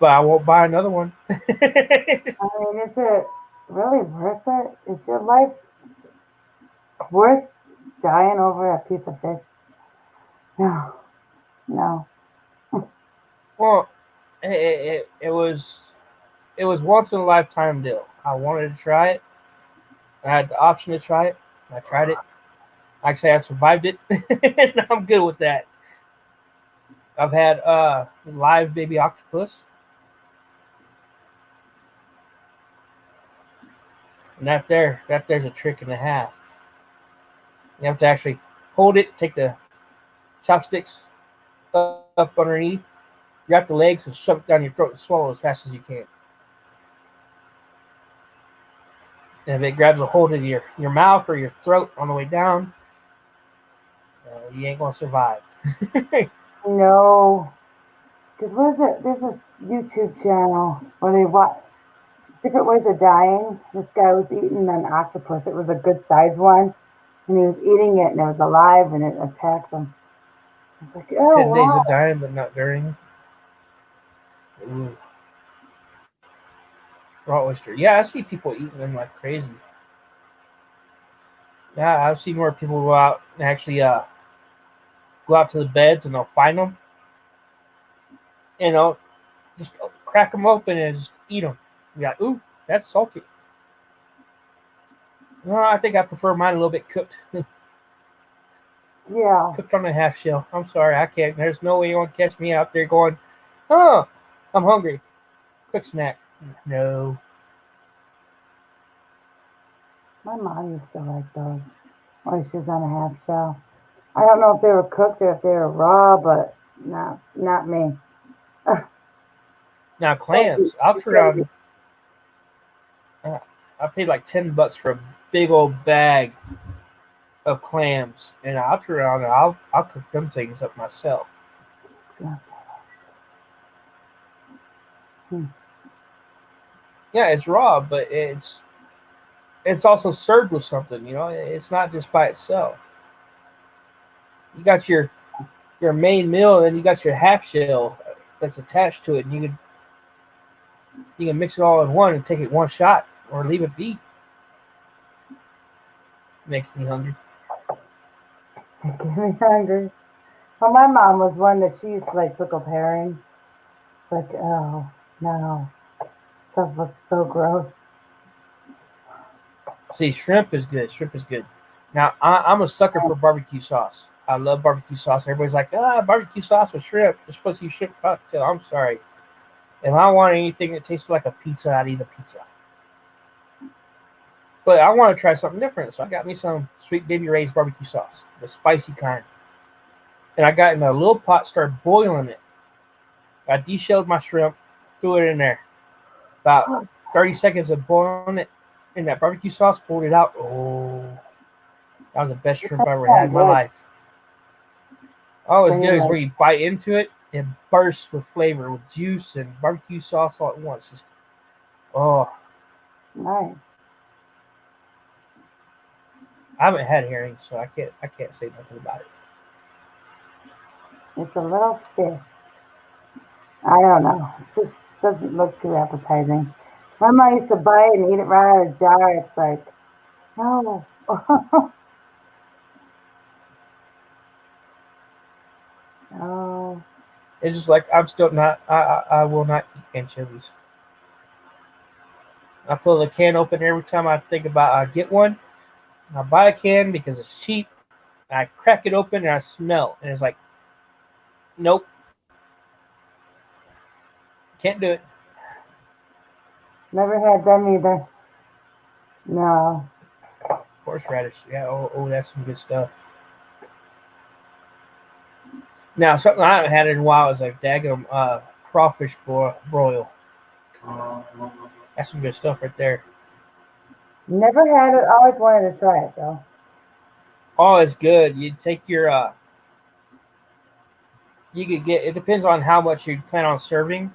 but I won't buy another one. I mean, is it really worth it? Is your life? Worth dying over a piece of fish? No, no. Well, it was once in a lifetime deal. I wanted to try it. I had the option to try it. I tried it. Actually, I survived it, and I'm good with that. I've had live baby octopus, and that there's a trick and a half. You have to actually hold it, take the chopsticks up underneath, grab the legs, and shove it down your throat and swallow as fast as you can. And if it grabs a hold of your mouth or your throat on the way down, you ain't gonna survive. No. Because what is it? There's this YouTube channel where they watch different ways of dying. This guy was eating an octopus. It was a good sized one. And he was eating it and it was alive and it attacked him. It's like, oh, 10 days of wow. dying, but not during. Ooh, raw oyster. Yeah, I see people eating them like crazy. Yeah, I've seen where people go out and actually go out to the beds and they'll find them and they'll just crack them open and just eat them. You're like, ooh, that's salty. No, I think I prefer mine a little bit cooked, Yeah. cooked on a half shell. I'm sorry, I can't. There's no way you want to catch me out there going, oh, I'm hungry. Quick snack. No. My mom used to like those when she was on a half shell. I don't know if they were cooked or if they were raw, but not me. Now Don't be clams. I'll turn crazy. around. Uh, I paid like $10 for a big old bag of clams, and I'll turn around and I'll cook them things up myself. Hmm. Yeah, it's raw, but it's also served with something. You know, it's not just by itself. You got your main meal, and then you got your half shell that's attached to it, and you can mix it all in one and take it one shot, or leave it be. Makes me hungry. Get me hungry. Well, my mom was one that she used to like pickled herring. It's like, oh no, stuff looks so gross. See, shrimp is good. Shrimp is good. Now, I'm a sucker for barbecue sauce. I love barbecue sauce. Everybody's like, barbecue sauce with shrimp. You're supposed to use shrimp cocktail. I'm sorry. If I want anything that tastes like a pizza, I'd eat a pizza. But I want to try something different. So I got me some Sweet Baby Ray's barbecue sauce, the spicy kind. And I got in a little pot, started boiling it. I deshelled my shrimp, threw it in there. About 30 seconds of boiling it in that barbecue sauce, pulled it out. Oh, that was the best shrimp I ever had Sound in my good. life. Oh, it's Then good. you're It's like, where you bite into it, it bursts with flavor, with juice and barbecue sauce all at once. Just, oh, nice. I haven't had herring, so I can't say nothing about it. It's a little fish. I don't know. It just doesn't look too appetizing. My mom used to buy it and eat it right out of a jar. It's like, no. No. It's just like I'm still not. I will not eat anchovies. I pull the can open every time I think about I get one. I buy a can because it's cheap. And I crack it open and I smell, and it's like, nope, can't do it. Never had them either. No. Horseradish, yeah. Oh, that's some good stuff. Now, something I haven't had in a while is like daggum crawfish broil. That's some good stuff right there. Never had it. Always wanted to try it though. Oh, it's good. You take your you could get. It depends on how much you plan on serving,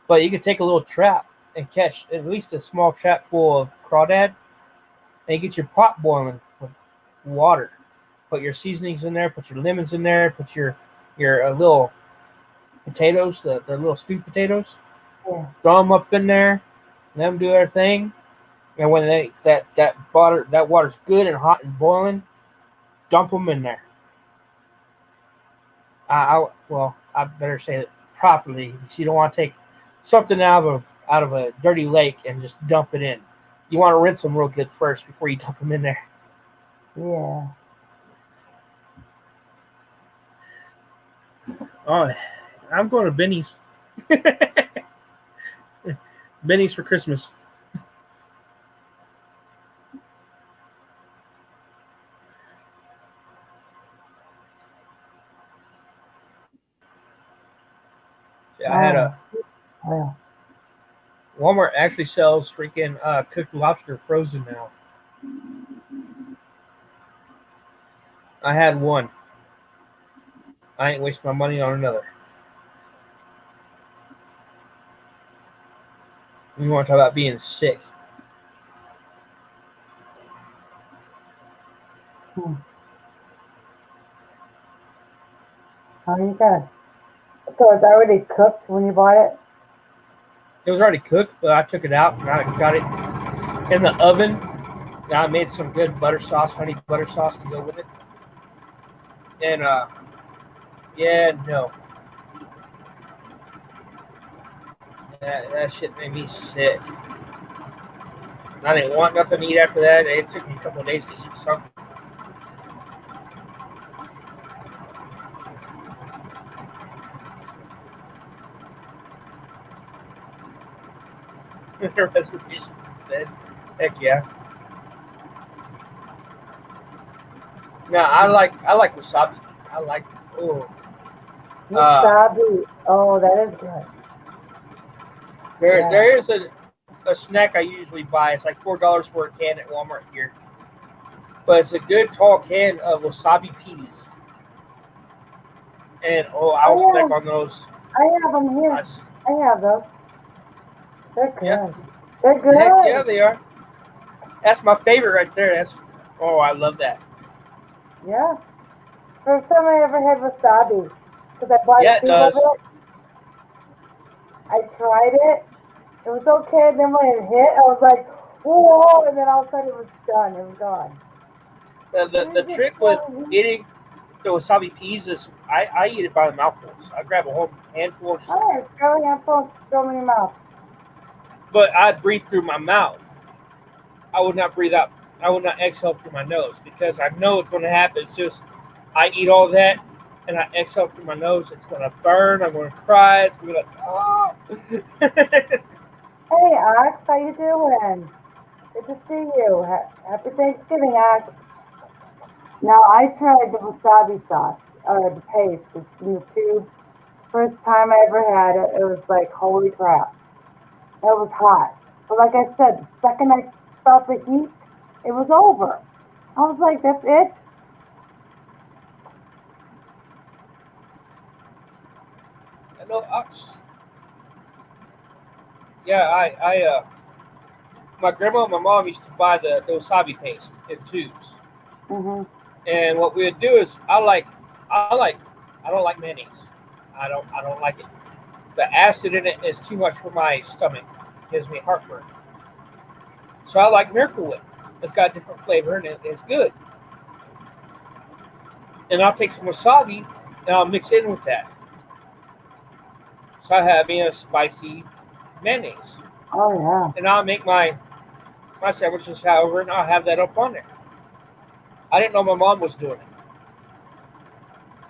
but you could take a little trap and catch at least a small trap full of crawdad, and you get your pot boiling with water. Put your seasonings in there. Put your lemons in there. Put your little potatoes, the little stewed potatoes. Yeah. Throw them up in there. Let them do their thing. And when that water's good and hot and boiling, dump them in there. I better say it properly. You don't want to take something out of a dirty lake and just dump it in. You want to rinse them real good first before you dump them in there. Yeah. Oh, I'm going to Benny's. Benny's for Christmas. I had a Nice. Well, Walmart actually sells freaking cooked lobster frozen now. I had one. I ain't wasting my money on another. You want to talk about being sick? hmm. Oh, you got it. So it's already cooked when you bought it? It was already cooked, but I took it out and I got it in the oven. Now I made some good butter sauce, honey butter sauce to go with it. And yeah, no, that shit made me sick. I didn't want nothing to eat after that. It took me a couple of days to eat something. Reservations instead. Heck yeah. No, I like wasabi. I like oh uh Wasabi. Oh, that is good. there Yes. is a snack I usually buy. It's like $4 for a can at Walmart here. But it's a good tall can of wasabi peas. And oh I I will snack have, on those. I have them I, here. I have those. They're yeah, good. They're heck yeah good. they are. That's my favorite right there. That's oh I love that. Yeah. First time I ever had wasabi, because I bought Yeah a it tube of does. it. I tried it. It was okay. And then when it hit, I was like, whoa. And then all of a sudden it was done. It was gone. The, As the, soon the as you trick with feel the heat, eating the wasabi peas is I eat it by the mouthfuls. I grab a whole handful, all right, throw a handful, throw them in your mouth. but I breathe through my mouth. I would not breathe out. I would not exhale through my nose because I know it's going to happen. It's just I eat all that and I exhale through my nose. It's going to burn. I'm going to cry. It's going to be like, oh. Hey, Ox, how you doing? Good to see you. Happy Thanksgiving, Ox. Now, I tried the wasabi sauce, or the paste in the tube. First time I ever had it, it was like, holy crap. That was hot. But like I said, the second I felt the heat, it was over. I was like, that's it? Hello, ox. Yeah, my grandma and my mom used to buy the wasabi paste in tubes. Hmm. And what we would do is I don't like mayonnaise. I don't like it. The acid in it is too much for my stomach. It gives me heartburn. So I like Miracle Whip. It's got a different flavor and it's good. And I'll take some wasabi and I'll mix it in with that. So I have me a spicy mayonnaise. Oh, yeah. And I'll make my sandwiches however and I'll have that up on there. I didn't know my mom was doing it.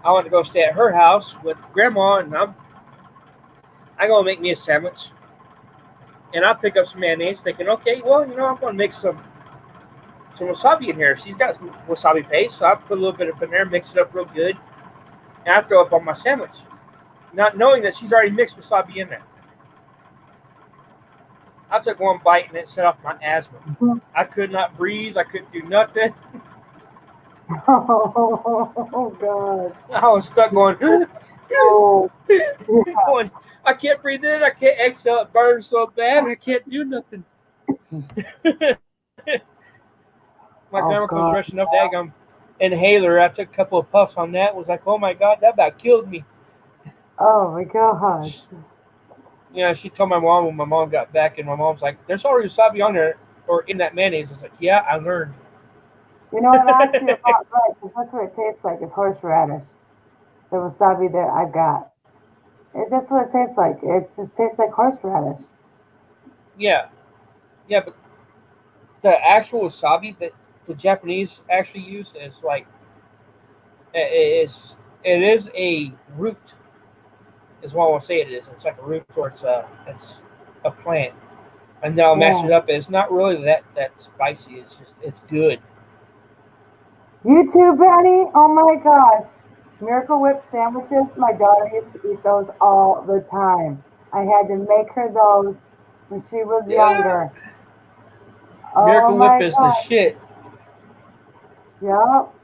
I went to go stay at her house with grandma and I'm gonna make me a sandwich. And I pick up some mayonnaise, thinking, okay, well, I'm gonna mix some wasabi in here. She's got some wasabi paste, so I put a little bit up in there, mix it up real good, and I throw it up on my sandwich, not knowing that she's already mixed wasabi in there. I took one bite and it set off my asthma. I could not breathe. I couldn't do nothing. Oh, God. I was stuck going, Oh, going. I can't breathe in. I can't exhale. It burns so bad. I can't do nothing. My oh, grandma comes God. rushing up, daggum inhaler. I took a couple of puffs on that. Was like, oh my god, that about killed me. Oh, my gosh. She told my mom when my mom got back, and my mom's like, "There's already wasabi on there." or in that mayonnaise. It's like, yeah, I learned. You know what? Actually, you're about right, 'cause that's what it tastes like. Is horseradish. The wasabi that I got. That's what it tastes like. It just tastes like horseradish. Yeah, yeah, but the actual wasabi that the Japanese actually use is like it is a root. Is what I'll say it is. It's like a root, or it's a plant, and then I'll mash Yeah. it up. It's not really that spicy. It's just it's good. You too, Benny? Oh my gosh. Miracle Whip sandwiches. My daughter used to eat those all the time. I had to make her those when she was Yeah, younger. Oh Miracle Whip my is the gosh. shit. Yep.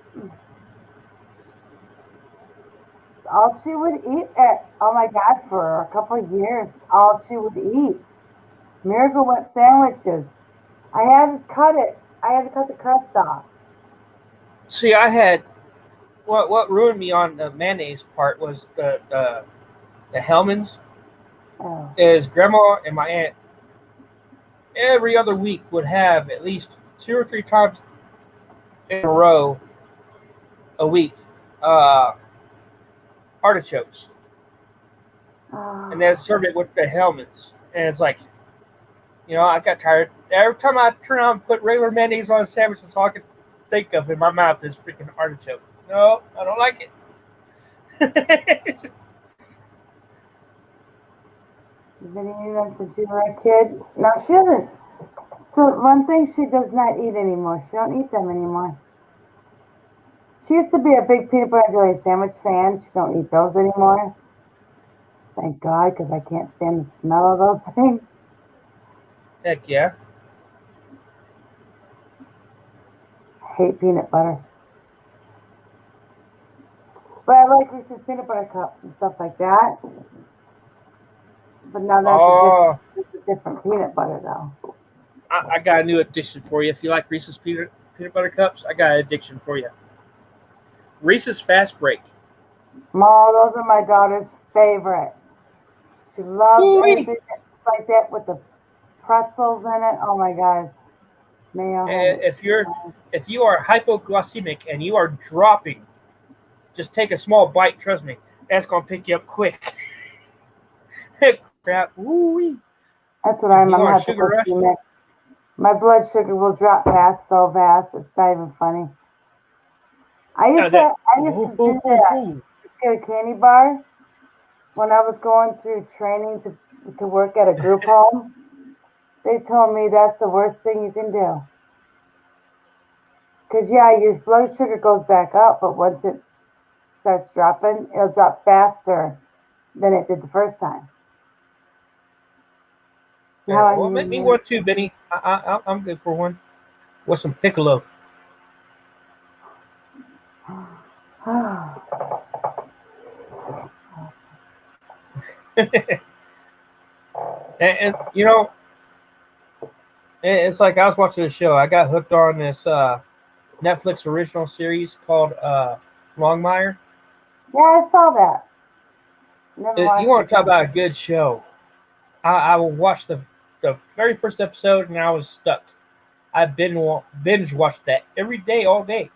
It's all she would eat oh my God, for a couple of years. It's all she would eat. Miracle Whip sandwiches. I had to cut it. I had to cut the crust off. See, I had what ruined me on the mayonnaise part was the Hellmann's. Oh. Is grandma and my aunt every other week would have at least 2 or 3 times in a row a week uh, artichokes, and Oh. then serve it with the Hellmann's. And it's like, I got tired. Every time I turn around and put regular mayonnaise on a sandwich, that's all I could think of in my mouth is freaking artichoke. No, I don't like it. You've been eating them since you were a kid? No, she doesn't. It's the one thing she does not eat anymore. She don't eat them anymore. She used to be a big peanut butter and jelly sandwich fan. She don't eat those anymore. Thank God, because I can't stand the smell of those things. Heck yeah. I hate peanut butter. But I like Reese's peanut butter cups and stuff like that. But now Oh, that's a different peanut butter though. I got a new addiction for you. If you like Reese's peanut butter cups, I got an addiction for you. Reese's Fast Break. Ma, those are my daughter's favorite. She loves Ooh-wee. anything like that with the pretzels in it. Oh my God. Mayo, honey. If you are hypoglycemic and you are dropping, just take a small bite. Trust me, that's gonna pick you up quick. Crap. Ooh-wee. That's what If I'm. you I'm on a sugar rush, hypoglycemic. My blood sugar will drop fast, so fast. It's not even funny. I now used to. that I used to do that. Just get a candy bar when I was going through training to work at a group home. They told me that's the worst thing you can do. Cause yeah, your blood sugar goes back up, but once it starts dropping, it'll drop faster than it did the first time. Now I well, make me knew. one too, Benny. I'm good for one with some piccolo. And it's like I was watching a show. I got hooked on this Netflix original series called Longmire. Yeah, I saw that. Never You watched it want to talk though. about a good show? I will watch the very first episode and I was stuck. I binge watched that every day, all day,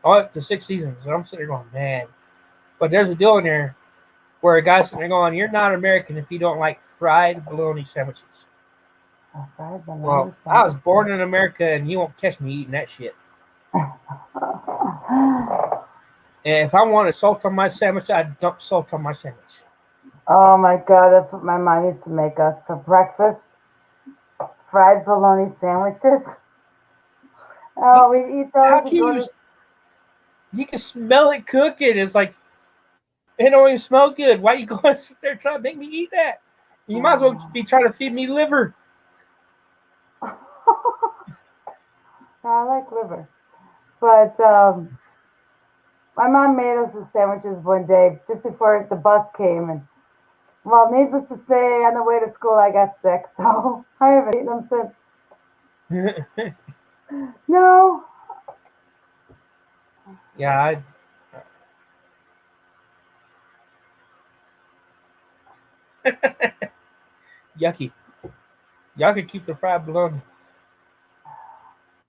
all up to 6 seasons. And I'm sitting there going, man. But there's a deal in there where a guy's sitting there going, "You're not American if you don't like fried bologna sandwiches." I fried Well, bologna I was sandwiches. born in America, and you won't catch me eating that shit. And if I want salt on my sandwich, I dump salt on my sandwich. Oh my God, that's what my mom used to make us for breakfast. Fried bologna sandwiches. You, Oh, we'd eat how those and can go you? to. You can smell it cooking. It's like it don't even smell good. Why you going to sit there trying to make me eat that? You might as well Oh. be trying to feed me liver. I like liver. But my mom made us some sandwiches one day just before the bus came. And well, needless to say, on the way to school, I got sick. So I haven't eaten them since. No. Yeah, yucky. Y'all can keep the fried bologna.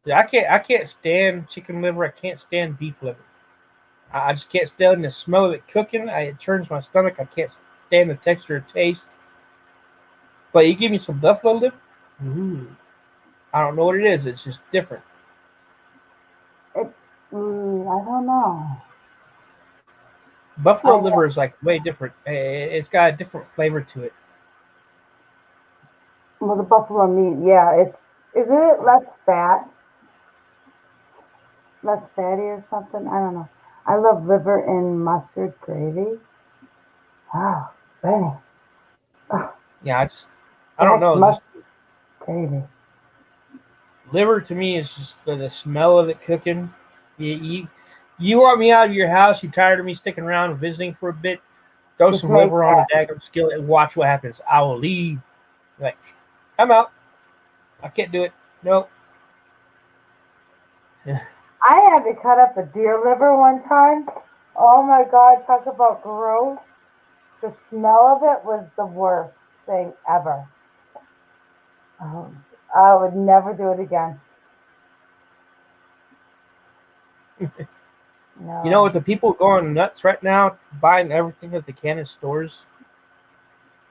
See, I can't stand chicken liver. I can't stand beef liver. I just can't stand the smell of it cooking. It turns my stomach. I can't stand the texture or taste. But you give me some buffalo liver, ooh, I don't know what it is. It's just different. It's, I don't know. Buffalo I liver is like way different. It's got a different flavor to it. Well, the buffalo meat, yeah, isn't it less fatty or something? I don't know. I love liver in mustard gravy. Oh, Benny, oh, Yeah, I don't that's know. Just mustard gravy. liver to me is just the smell of it cooking. You want me out of your house? You tired of me sticking around and visiting for a bit? Throw Just some make liver on a that. daggum skillet and watch what happens. I will leave. Like, I'm out. I can't do it. No. I had to cut up a deer liver one time. Oh my God, talk about gross. The smell of it was the worst thing ever. Oh, I would never do it again. You know, No. with the people going nuts right now, buying everything that they can in stores,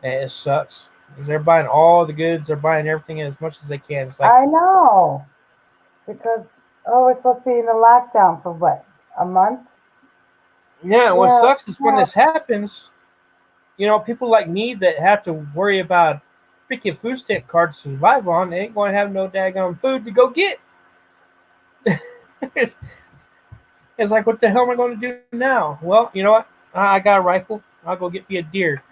it sucks. Because they're buying all the goods, they're buying everything as much as they can. It's like, I know. Because, oh, we're supposed to be in a lockdown for what? A month? yeah, what Yeah. sucks is when No. this happens, people like me that have to worry about freaking food stamp card to survive on, they ain't going to have no daggone food to go get. it's, it's like, what the hell am I going to do now? Well, you know what? I got a rifle. I'll go get me a deer.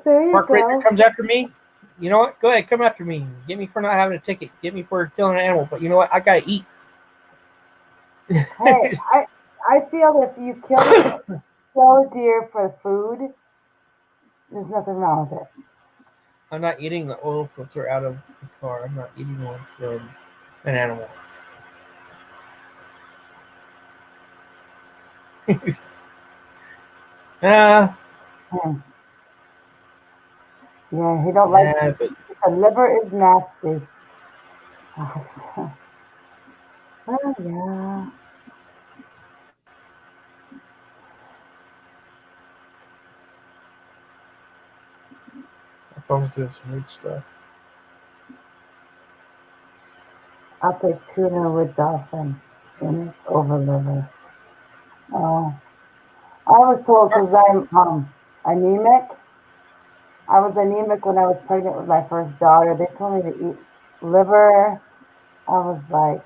There you Park ranger go. comes after me. You know what? Go ahead, come after me. Get me for not having a ticket. Get me for killing an animal. But you know what? I gotta eat. Hey, I feel if you kill a deer for food, there's nothing wrong with it. I'm not eating the oil filter out of the car. I'm not eating one from an animal. uh, Hmm. Yeah, he don't like yeah, but the liver is nasty. Oh yeah. my phone's doing some weird stuff. I'll take tuna with dolphin in it over liver. Oh, I was told because I'm anemic. I was anemic when I was pregnant with my first daughter. They told me to eat liver. I was like,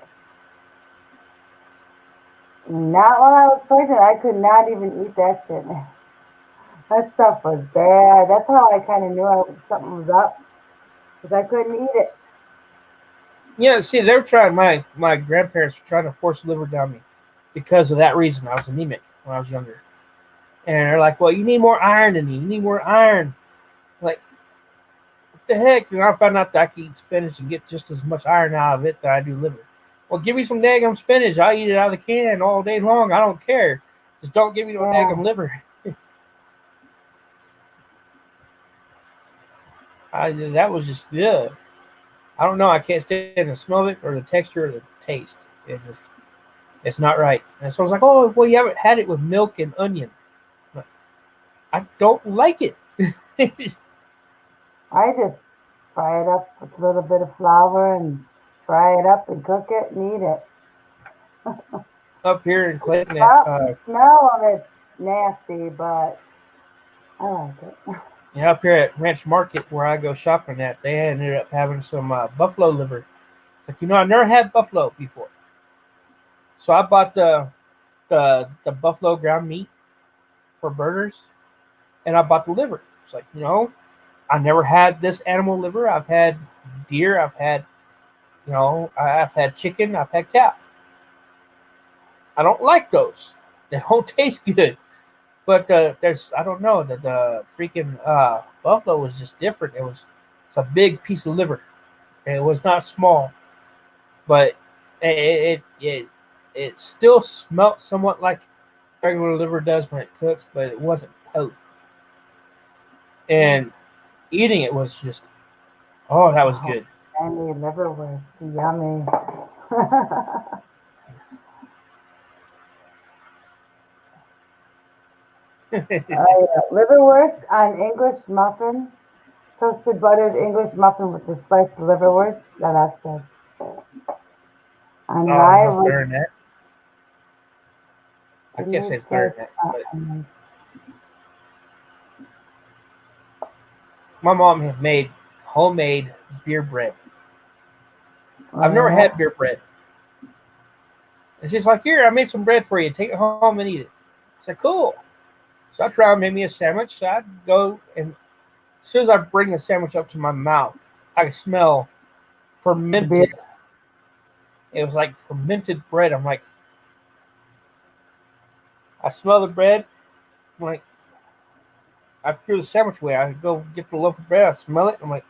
not when I was pregnant. I could not even eat that shit. That stuff was bad. That's how I kind of knew something was up because I couldn't eat it. Yeah, see, they were trying. My grandparents were trying to force liver down me because of that reason. I was anemic when I was younger, and they're like, "Well, you need more iron in you. You need more iron." Like, what the heck? And I found out that I can eat spinach and get just as much iron out of it that I do liver. Well, give me some daggum spinach. I'll eat it out of the can all day long. I don't care. Just don't give me no Yeah. daggum liver. That was just yeah. I don't know. I can't stand the smell of it or the texture or the taste. It's not right. And so I was like, oh, well, you haven't had it with milk and onion. But I don't like it. I just fry it up with a little bit of flour and fry it up and cook it and eat it. Up here in The Clayton at smell of it's nasty, but I like it. up here at Ranch Market where I go shopping at, they ended up having some buffalo liver. Like I never had buffalo before, so I bought the buffalo ground meat for burgers, and I bought the liver. It's like I never had this animal liver. I've had deer. I've had chicken. I've had cow. I don't like those. They don't taste good. But there's I don't know the freaking buffalo was just different. It's a big piece of liver. And it was not small, but it still smelt somewhat like regular liver does when it cooks, but it wasn't potent. Mm. And eating it was just, oh, that was Oh, good. Andy liverwurst, yummy. Liverwurst on English muffin. Toasted buttered English muffin with a sliced liverwurst. Now that's good. On Oh, rye no, it's with better than that. I can't kidney say it's better sliced than that, but muffin. my mom had made homemade beer bread. I've never Well, had beer bread. And she's like, "Here, I made some bread for you. Take it home and eat it." I said, "Cool." So I try and make me a sandwich. So I go, and as soon as I bring the sandwich up to my mouth, I can smell the beer. fermented. It was like fermented bread. I'm like, I smell the bread. I'm like, I threw the sandwich away. I go get the loaf of bread. I smell it. I'm like,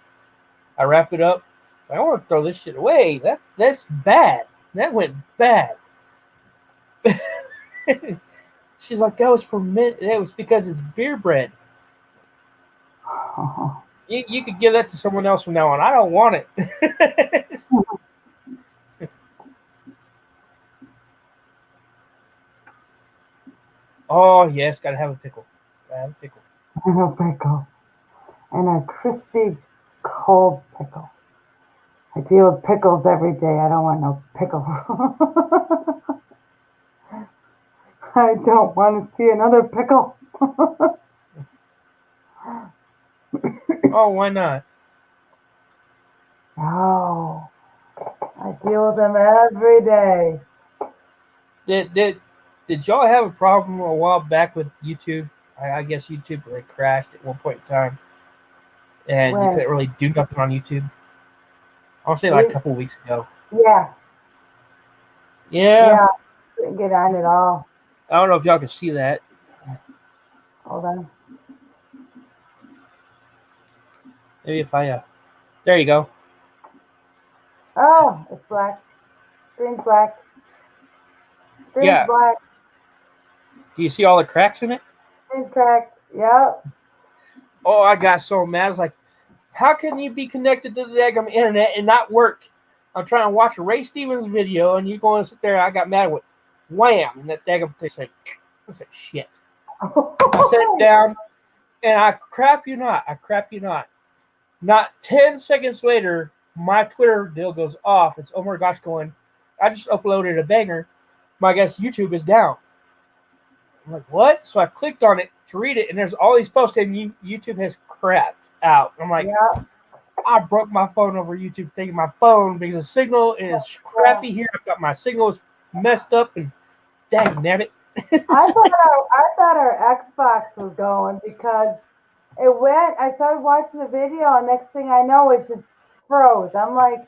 I wrap it up. I want to throw this shit away. That's bad. That went bad. She's like, that was fermented. It was because it's beer bread. You could give that to someone else from now on. I don't want it. Oh yes, gotta have a pickle. Gotta have a pickle. And a pickle. And a crispy cold pickle. I deal with pickles every day. I don't want no pickles. I don't want to see another pickle. Oh, why not? No, I deal with them every day. Did did did y'all have a problem a while back with YouTube? I guess YouTube really crashed at one point in time, and you When couldn't really do nothing on YouTube. I'll say like a we, couple weeks ago. yeah, Yeah, yeah, couldn't get on at all. I don't know if y'all can see that. Hold on. Maybe if I there you go. Oh, it's black. Screen's black. Screen's Yeah. black. Do you see all the cracks in it? Screen's cracked. Yep. Oh, I got so mad. I was like, how can you be connected to the daggum internet and not work? I'm trying to watch a Ray Stevens video, and you go and sit there. I got mad with wham, and that daggum thing said, I said, shit. I set it down, and I crap you not. I crap you not. Not 10 seconds later, my Twitter deal goes off. It's oh my gosh, going. I just uploaded a banger. My guess YouTube is down. I'm like, what? So I clicked on it to read it, and there's all these posts saying YouTube has crapped out. I'm like, Yep. I broke my phone over YouTube taking my phone because the signal is Yeah. crappy here. I've got my signal is messed up, and dang nabbit. I thought our Xbox was going because it went. I started watching the video, and next thing I know, it's just froze. I'm like,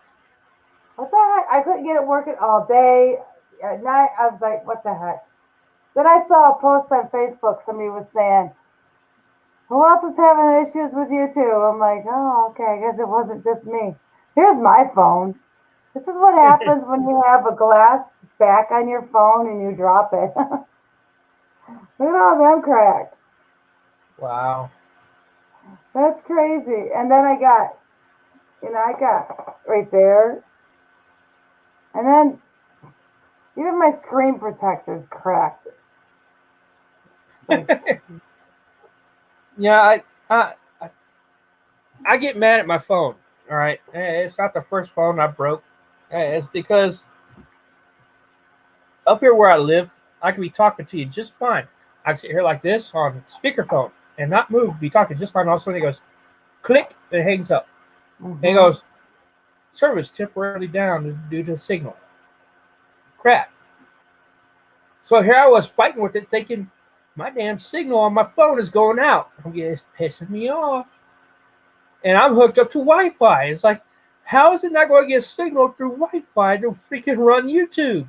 what the heck? I couldn't get it working all day. At night, I was like, what the heck? Then I saw a post on Facebook. Somebody was saying, who else is having issues with YouTube? I'm like, oh, okay. I guess it wasn't just me. Here's my phone. This is what happens when you have a glass back on your phone and you drop it. Look at all them cracks. Wow. That's crazy. And then I got right there. And then even my screen protector's cracked. It's like, Yeah, I get mad at my phone. All right, it's not the first phone I broke. It's because up here where I live, I can be talking to you just fine. I can sit here like this on speakerphone and not move, be talking just fine. All of a sudden it goes click and it hangs up. And it goes service temporarily down due to signal. Crap. So here I was fighting with it, thinking my damn signal on my phone is going out. It's pissing me off. And I'm hooked up to Wi-Fi. It's like, how is it not going to get signal through Wi-Fi to freaking run YouTube?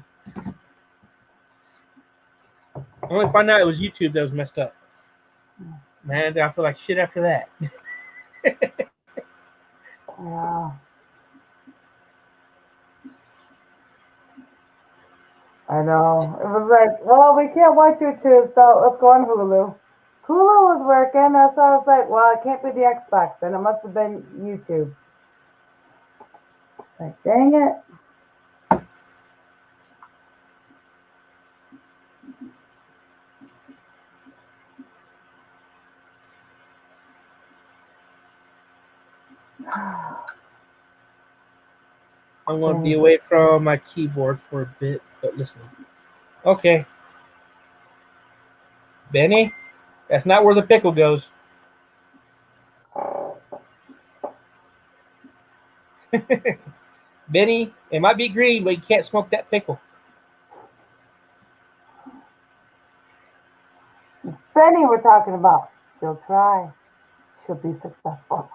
I only find out it was YouTube that was messed up. Man, I feel like shit after that. yeah. I know. It was like, well, we can't watch YouTube, so let's go on Hulu. Hulu was working, so I was like, well, it can't be the Xbox, and it must have been YouTube. Like, dang it. I'm going to be Things. away from my keyboard for a bit, but listen. Okay, Benny, that's not where the pickle goes. Benny, it might be green, but you can't smoke that pickle. It's Benny we're talking about. She'll try. She'll be successful.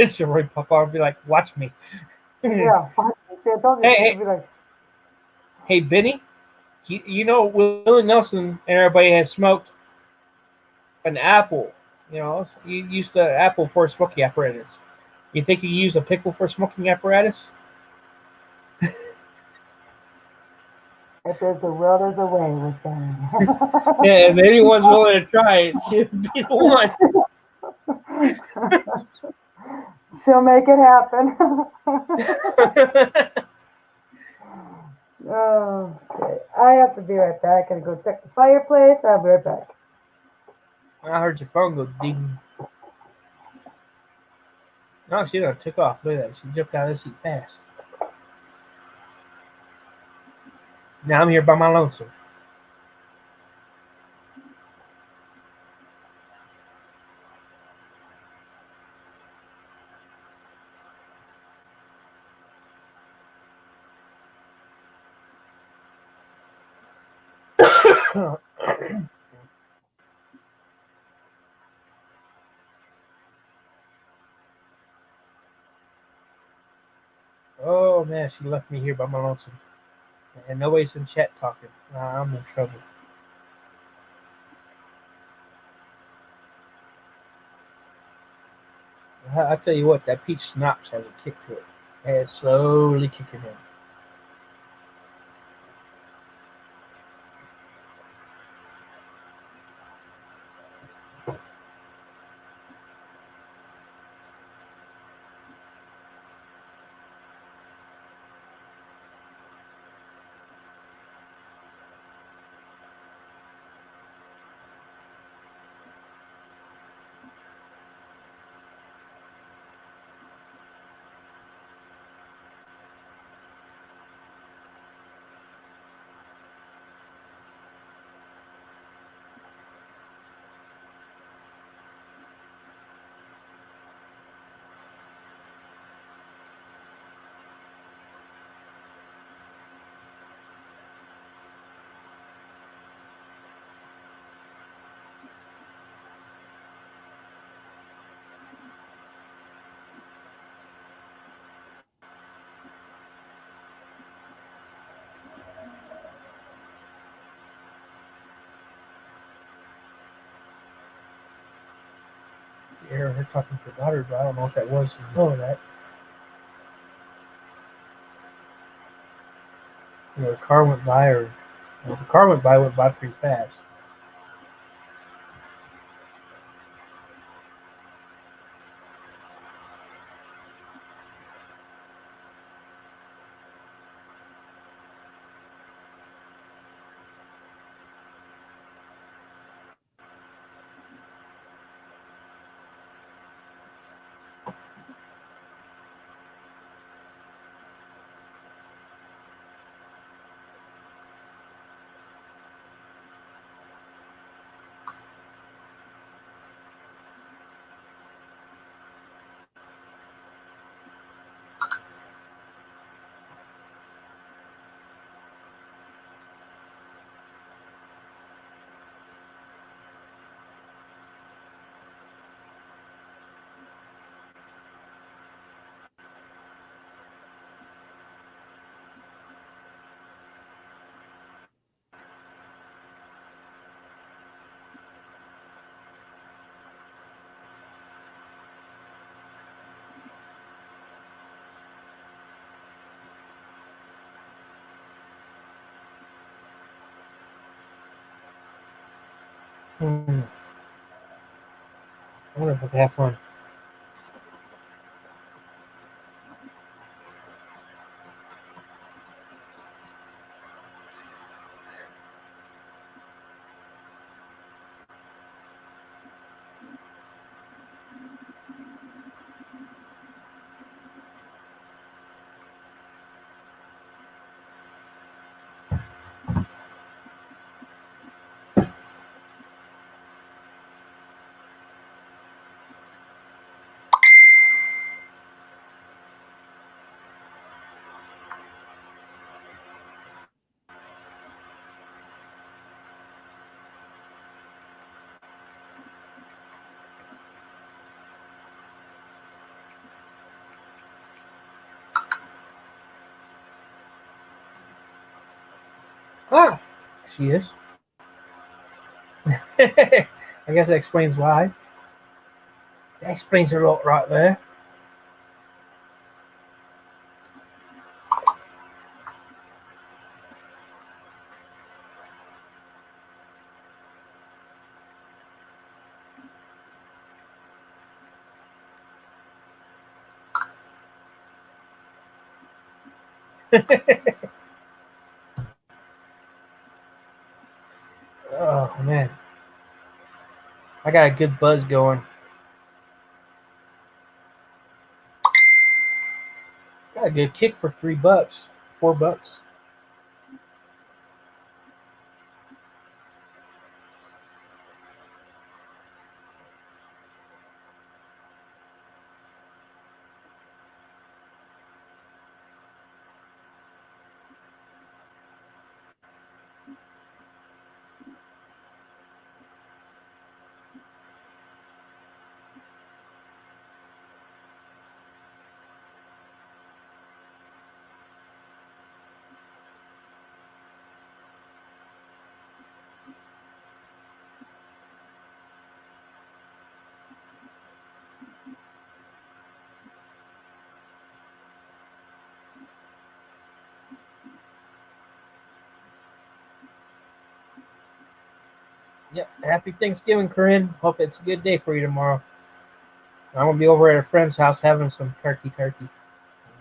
She'll right pop out and be like, "Watch me." hey, Yeah. See, I told you. She'll hey, be like, hey, Benny. You know Willie Nelson and everybody has smoked an apple. You know, you used the apple for a smoking apparatus. You think you use a pickle for a smoking apparatus? if there's a will, there's a way with Benny. Yeah, if anyone's willing to try it, she'll be the one. She'll make it happen. Okay. I have to be right back. I gotta go check the fireplace. I'll be right back. I heard your phone go ding. No, she done took off. Look at that. She jumped out of the seat fast. Now I'm here by my lonesome. Oh man, she left me here by my lonesome. And nobody's in chat talking. I'm in trouble. I tell you what, that peach schnapps has a kick to it. And it's slowly kicking in. You hear her talking to her daughter, but I don't know what that was. You know that. You know, the car went by, or the car went by pretty fast. I wonder if I can have fun. Ah, she is. I guess that explains why. That explains a lot right there. Oh man, I got a good buzz going. Got a good kick for $3, $4. Yep. Happy Thanksgiving, Corinne. Hope it's a good day for you tomorrow. I'm gonna be over at a friend's house having some turkey.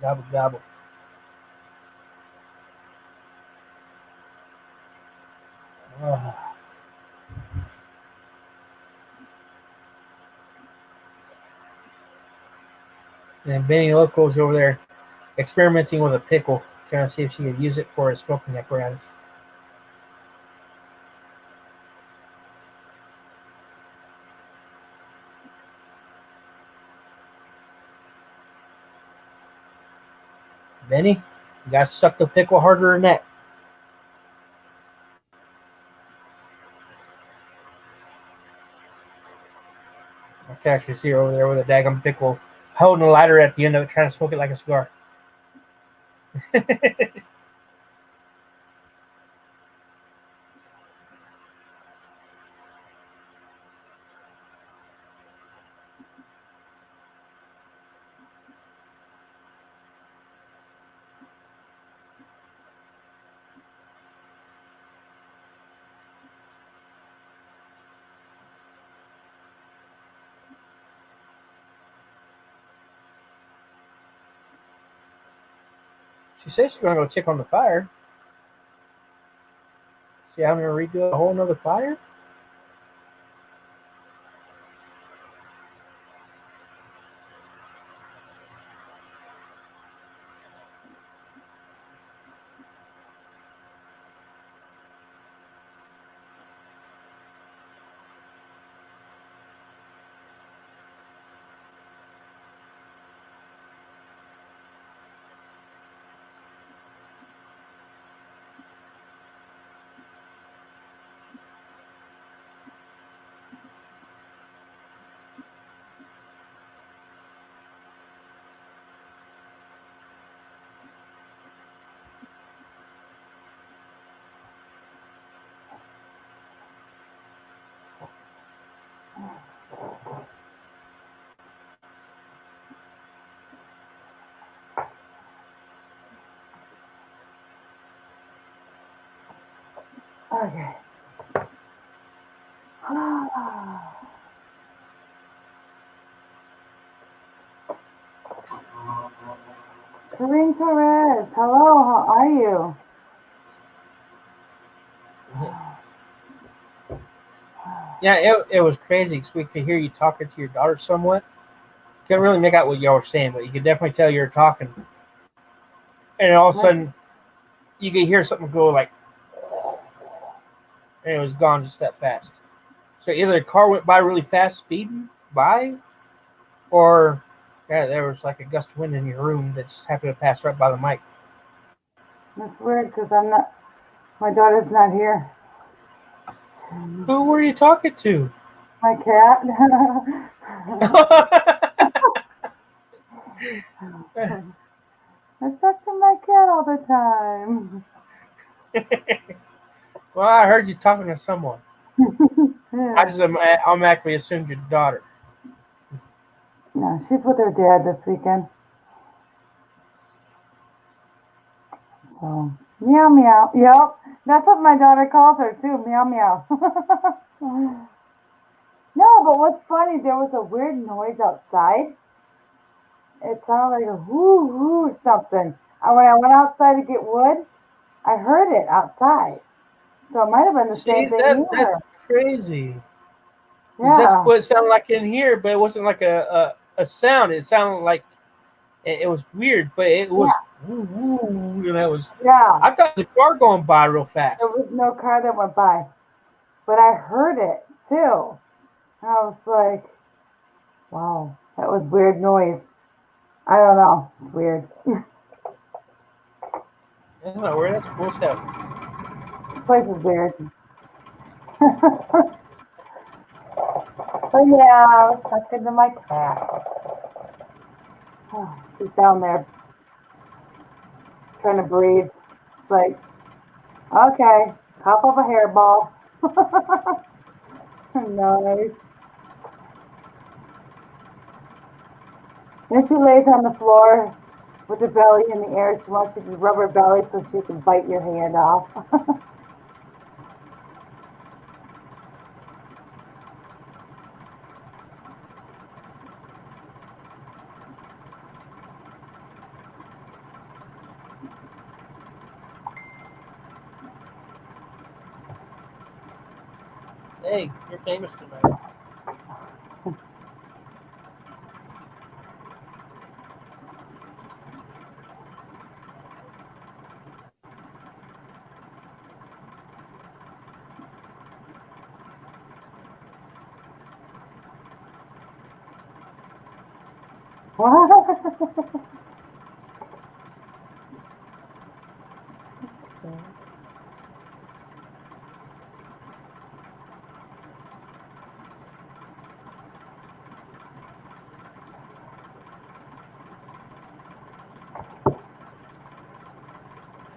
Gobble gobble. Oh. And Benny Loco's over there experimenting with a pickle, trying to see if she could use it for a smoking apparatus. Benny, you gotta suck the pickle harder than that. I can actually see her over there with a daggum pickle, holding a lighter at the end of it, trying to smoke it like a cigar. She says she's gonna go check on the fire. See, I'm gonna redo a whole nother fire. Okay. Corinne Torres, hello, how are you? Yeah, it was crazy because we could hear you talking to your daughter somewhat. Couldn't really make out what y'all were saying, but you could definitely tell you were talking. And all of a sudden, you could hear something go like, and it was gone just that fast. So either a car went by really fast, speeding by, or yeah, there was like a gust of wind in your room that just happened to pass right by the mic. That's weird because my daughter's not here. Who were you talking to? My cat. I talk to my cat all the time. Well, I heard you talking to someone. I Yeah. just automatically assumed your daughter. No, she's with her dad this weekend. So meow meow. Yep. That's what my daughter calls her too. Meow meow. No, but what's funny, there was a weird noise outside. It sounded like a whoo whoo or something. And when I went outside to get wood, I heard it outside. So it might have been the same See, thing that's here. crazy. Because that's Yeah. what it sounded like in here, but it wasn't like a sound. It sounded like it was weird, but it was Yeah. woo woo, and it was. Yeah. I thought it was a car going by real There fast. was no car that went by, but I heard it too. And I was like, wow, that was weird noise. I don't know. It's weird. That's not weird. That's cool stuff. This place is weird. But yeah, I was talking to my cat. Oh, she's down there trying to breathe. It's like, okay, pop up a hairball. Nice. Then she lays on the floor with her belly in the air. She wants you to rub her belly so she can bite your hand off. Hey, you're famous tonight.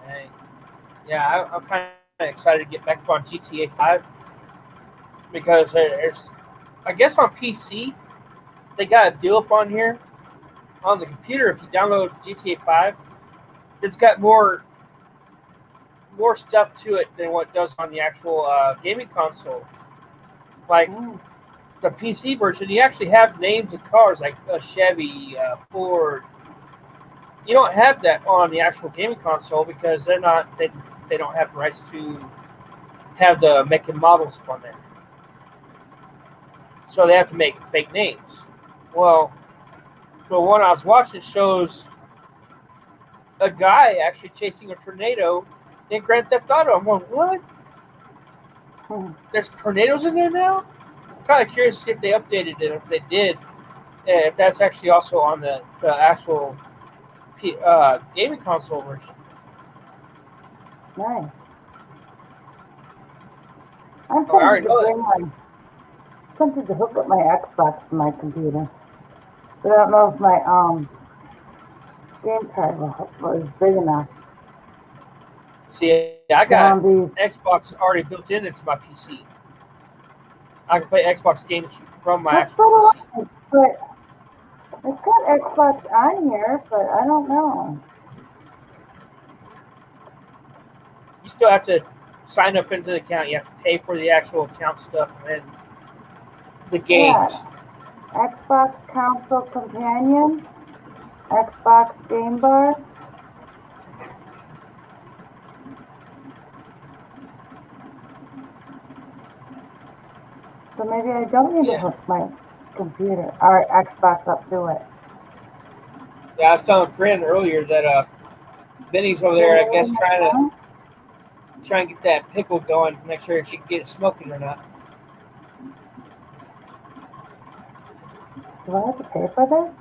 Hey, yeah, I'm kind of excited to get back on GTA 5 because there's, I guess on PC they got a deal up on here on the computer. If you download GTA 5, it's got more stuff to it than what it does on the actual gaming console. Like Mm. the PC version, you actually have names of cars like a Chevy, Ford. You don't have that on the actual gaming console because they don't have rights to have the make and models on there, so they have to make fake names. Well, the one I was watching shows a guy actually chasing a tornado in Grand Theft Auto. I'm going, what? There's tornadoes in there now? I'm kind of curious if they updated it. If they did, if that's actually also on the actual gaming console version. Nice. I'm Oh, I tempted already to know bring this. my, tempted to hook up my Xbox to my computer, but I don't know if my game card is big enough. See, I got Zombies. Xbox already built into my PC. I can play Xbox games from my Well, actual so PC. do I, but it's got Xbox on here, but I don't know. You still have to sign up into the account. You have to pay for the actual account stuff and the games. Yeah, Xbox Console Companion, Xbox Game Bar. So maybe I don't need to Yeah, hook my computer or Xbox up to it. yeah. I was telling a friend earlier that Benny's over Is there there. I another guess one trying to down? try and get that pickle going. Make sure she can get it smoking or not. Do I have to pay for this?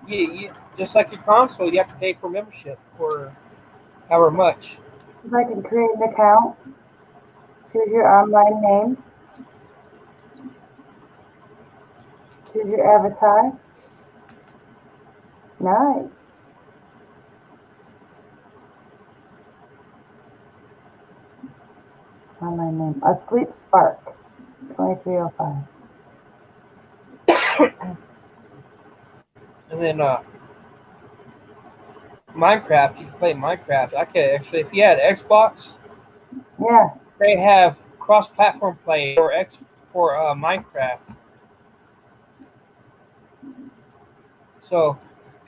You just like your console, you have to pay for membership for however much. If I can create an account, choose your online name, choose your avatar. Nice. Online name. A Sleep Spark. 2305. And then Minecraft, you can play Minecraft. I could actually, if you had Xbox, Yeah. they have cross-platform play for Minecraft. So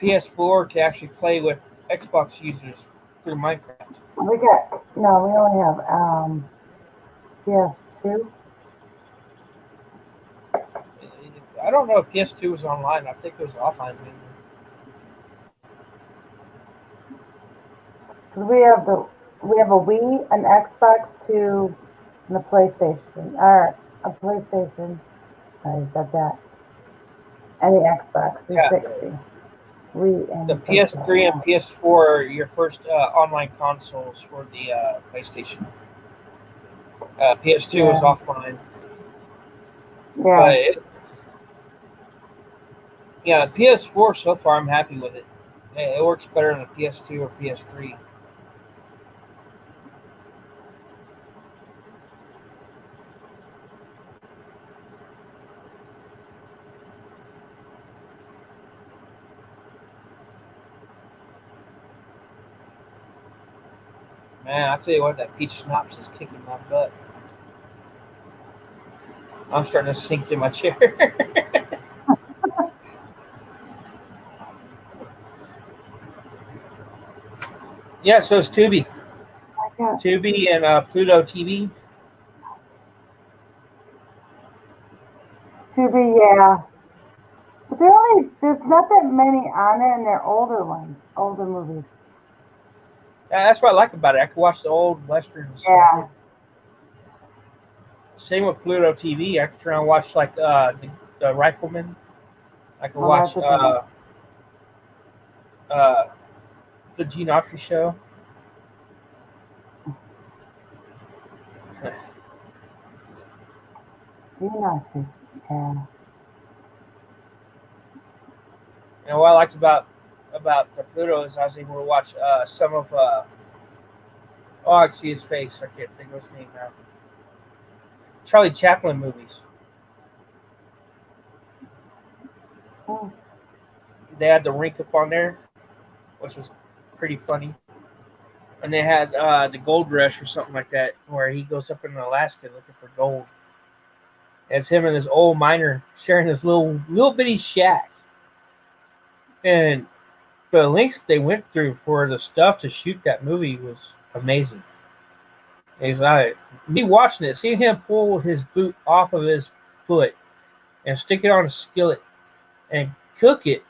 PS4 can actually play with Xbox users through Minecraft. We only have PS2. I don't know if PS2 was online. I think it was offline. Because we have a Wii, an Xbox 2, and a PlayStation. Or a PlayStation. I said that. And the Xbox Yeah, 360. Wii the and PS3 PlayStation. and PS4 are your first online consoles for the PlayStation. PS2 was Yeah. offline, but Yeah. yeah, PS4 so far I'm happy with it. It works better than a PS2 or PS3. Man, I tell you what, that peach schnapps is kicking my butt. I'm starting to sink in my chair. Yeah, so it's Tubi. I got Tubi and Pluto TV. Tubi, yeah. But there's not that many on there, and they're older ones, older movies. That's what I like about it. I can watch the old westerns. Yeah. Same with Pluto TV. I can try and watch like the Rifleman. I can Well, that's watch a good one. uh, the Gene Autry show. Do you not see? Yeah. And what I liked about the Pluto is I was able to watch some of oh, I can see his face. I can't think of his name now. Charlie Chaplin movies. Hmm. They had the Rink up on there, which was pretty funny. And they had the Gold Rush or something like that, where he goes up in Alaska looking for gold. And it's him and this old miner sharing this little bitty shack, and the lengths they went through for the stuff to shoot that movie was amazing. He's like me watching it, seeing him pull his boot off of his foot and stick it on a skillet and cook it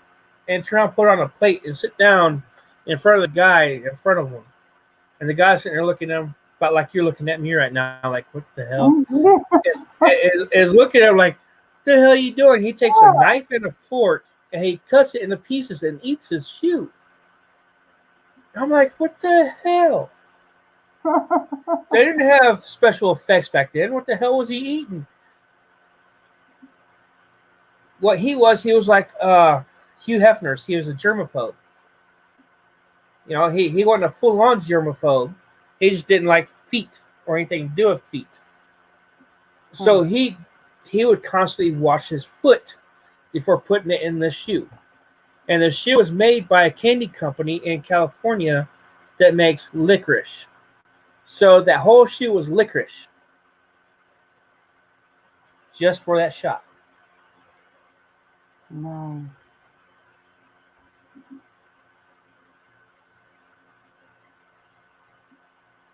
and try and put it on a plate and sit down in front of the guy in front of him. And the guy's sitting there looking at him about like you're looking at me right now, like, what the hell? Is looking at him like, what the hell are you doing? He takes a knife and a fork and he cuts it into pieces and eats his shoe. I'm like, what the hell? They didn't have special effects back then. What the hell was he eating? What he was like Hugh Hefner's. He was a germaphobe. You know, he wasn't a full on germaphobe. He just didn't like feet or anything to do with feet. So he would constantly wash his foot before putting it in the shoe. And the shoe was made by a candy company in California that makes licorice. So that whole shoe was licorice just for that shot. Nice.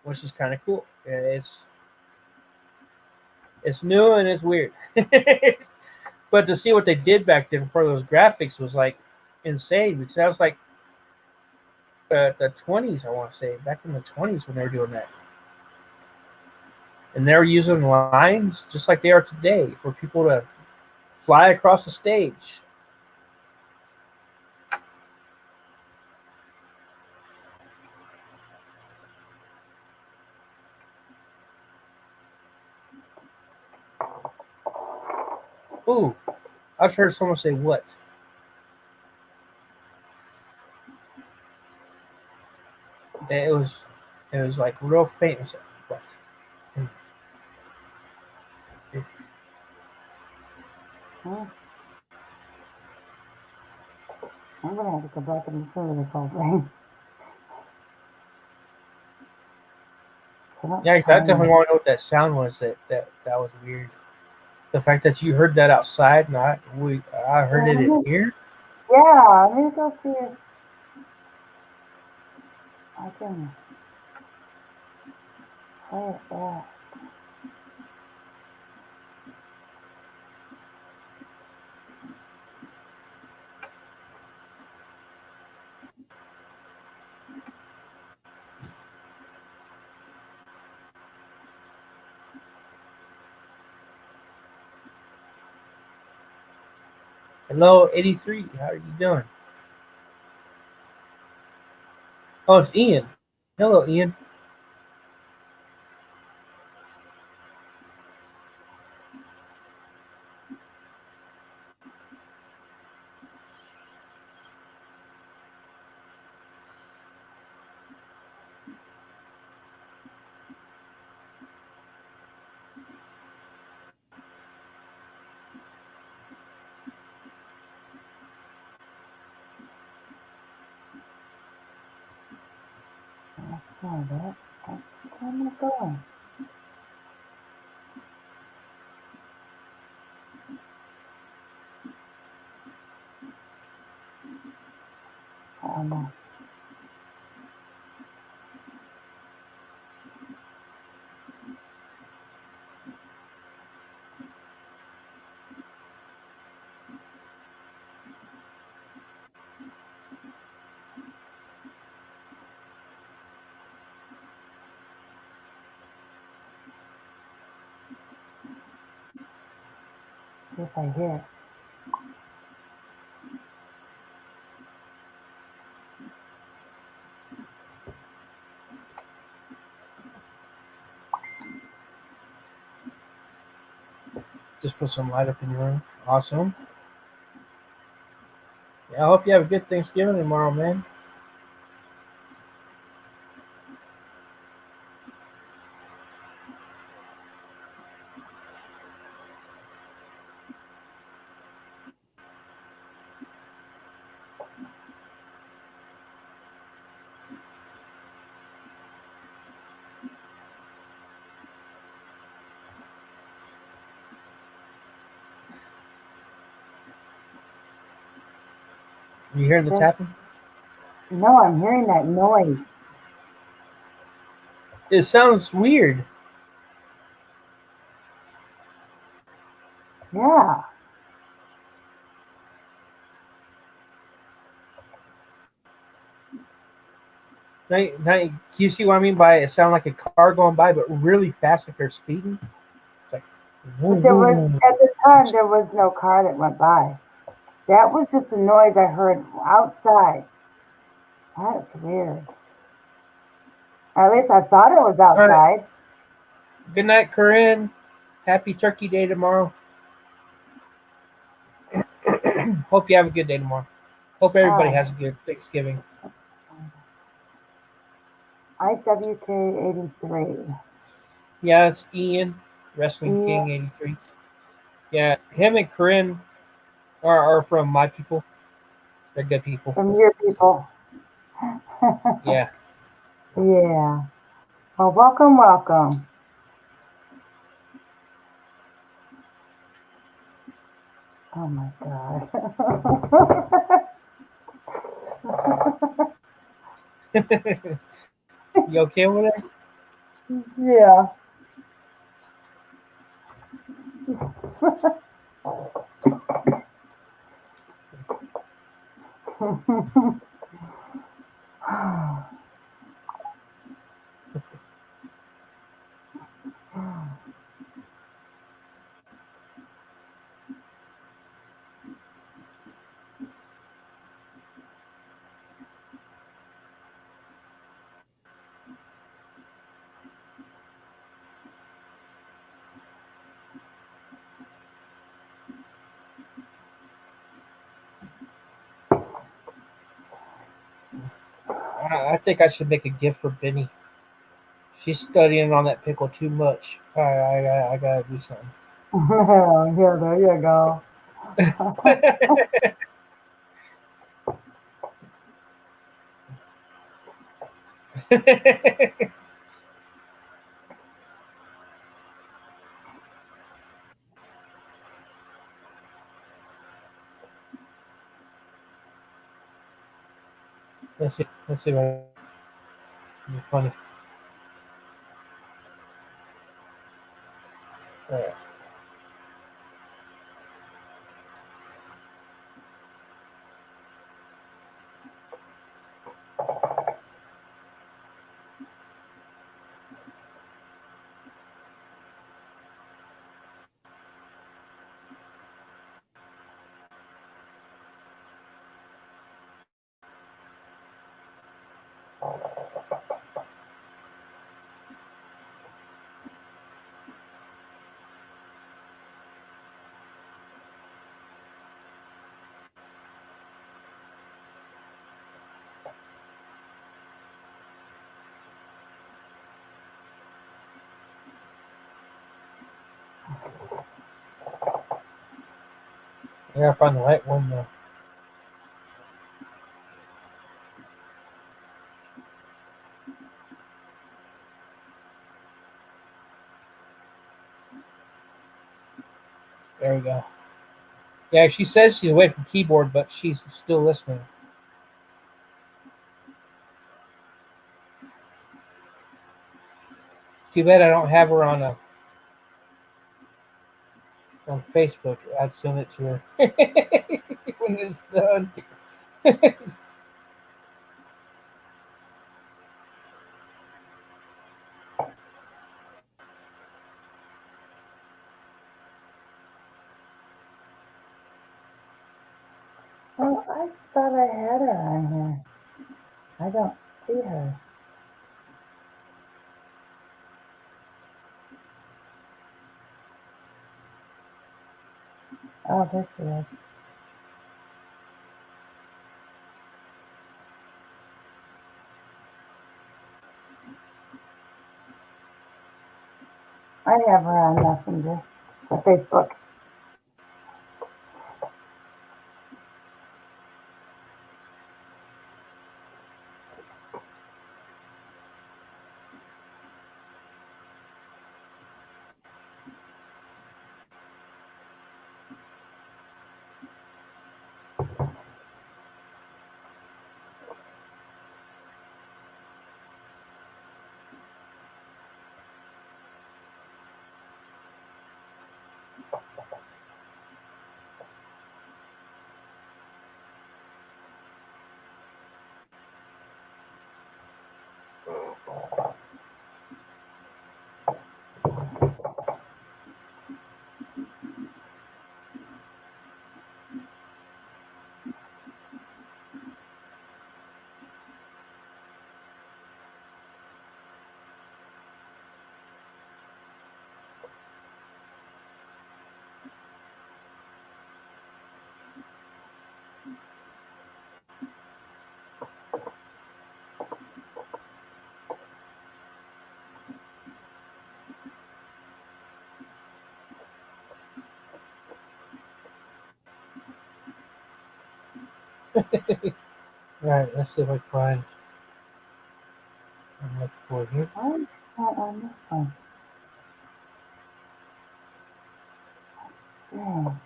Which is kind of cool. It's new and it's weird. But to see what they did back then for those graphics was like insane, because that was like the 20s, I want to say, back in the 20s when they were doing that. And they were using lines just like they are today for people to fly across the stage. Ooh, I just heard someone say what? It was like real faint. It was like, what? Hmm. I'm gonna have to go back and listen to this whole thing. I don't Yeah, because I find definitely it. want to know what that sound was. That was weird. The fact that you heard that outside, and I heard Yeah, it in here. let me go see if I can play it back. Hello, 83. How are you doing? Oh, it's Ian. Hello, Ian. That's not it. Where am I going? I don't know. See if I hear it. Just put some light up in your room. Awesome. Yeah, I hope you have a good Thanksgiving tomorrow, man. You hearing the That's tapping? no, I'm hearing that noise. It sounds weird. Yeah. Can you see what I mean by it sound like a car going by, but really fast, like they're speeding? It's like, woo, But there woo, was woo. at the time there was no car that went by. That was just a noise I heard outside. That's weird. At least I thought it was All right. outside. Good night, Corinne. Happy Turkey Day tomorrow. Hope you have a good day tomorrow. Hope All everybody right. has a good Thanksgiving. Let's IWK 83. Yeah, it's Ian, Wrestling Yeah, King 83. Yeah, him and Corinne are from my people. They're good people. from your people. Yeah. Yeah. Well, welcome, welcome. Oh my God. You okay over there? Yeah. I think I should make a gift for Benny. She's studying on that pickle too much. I gotta do something. Yeah, there you go. Let's see. Let's see. What funny. Alright. I gotta find the right one though. There we go. Yeah, she says she's away from keyboard, but she's still listening. Too bad I don't have her on Facebook. I'd send it to her when it's done. Oh, I thought I had her on here. I don't see her. Oh, there she is. I have her on Messenger or Facebook. Alright, let's see if I can find. I'm looking for it here. Why is she not on this one? That's strange.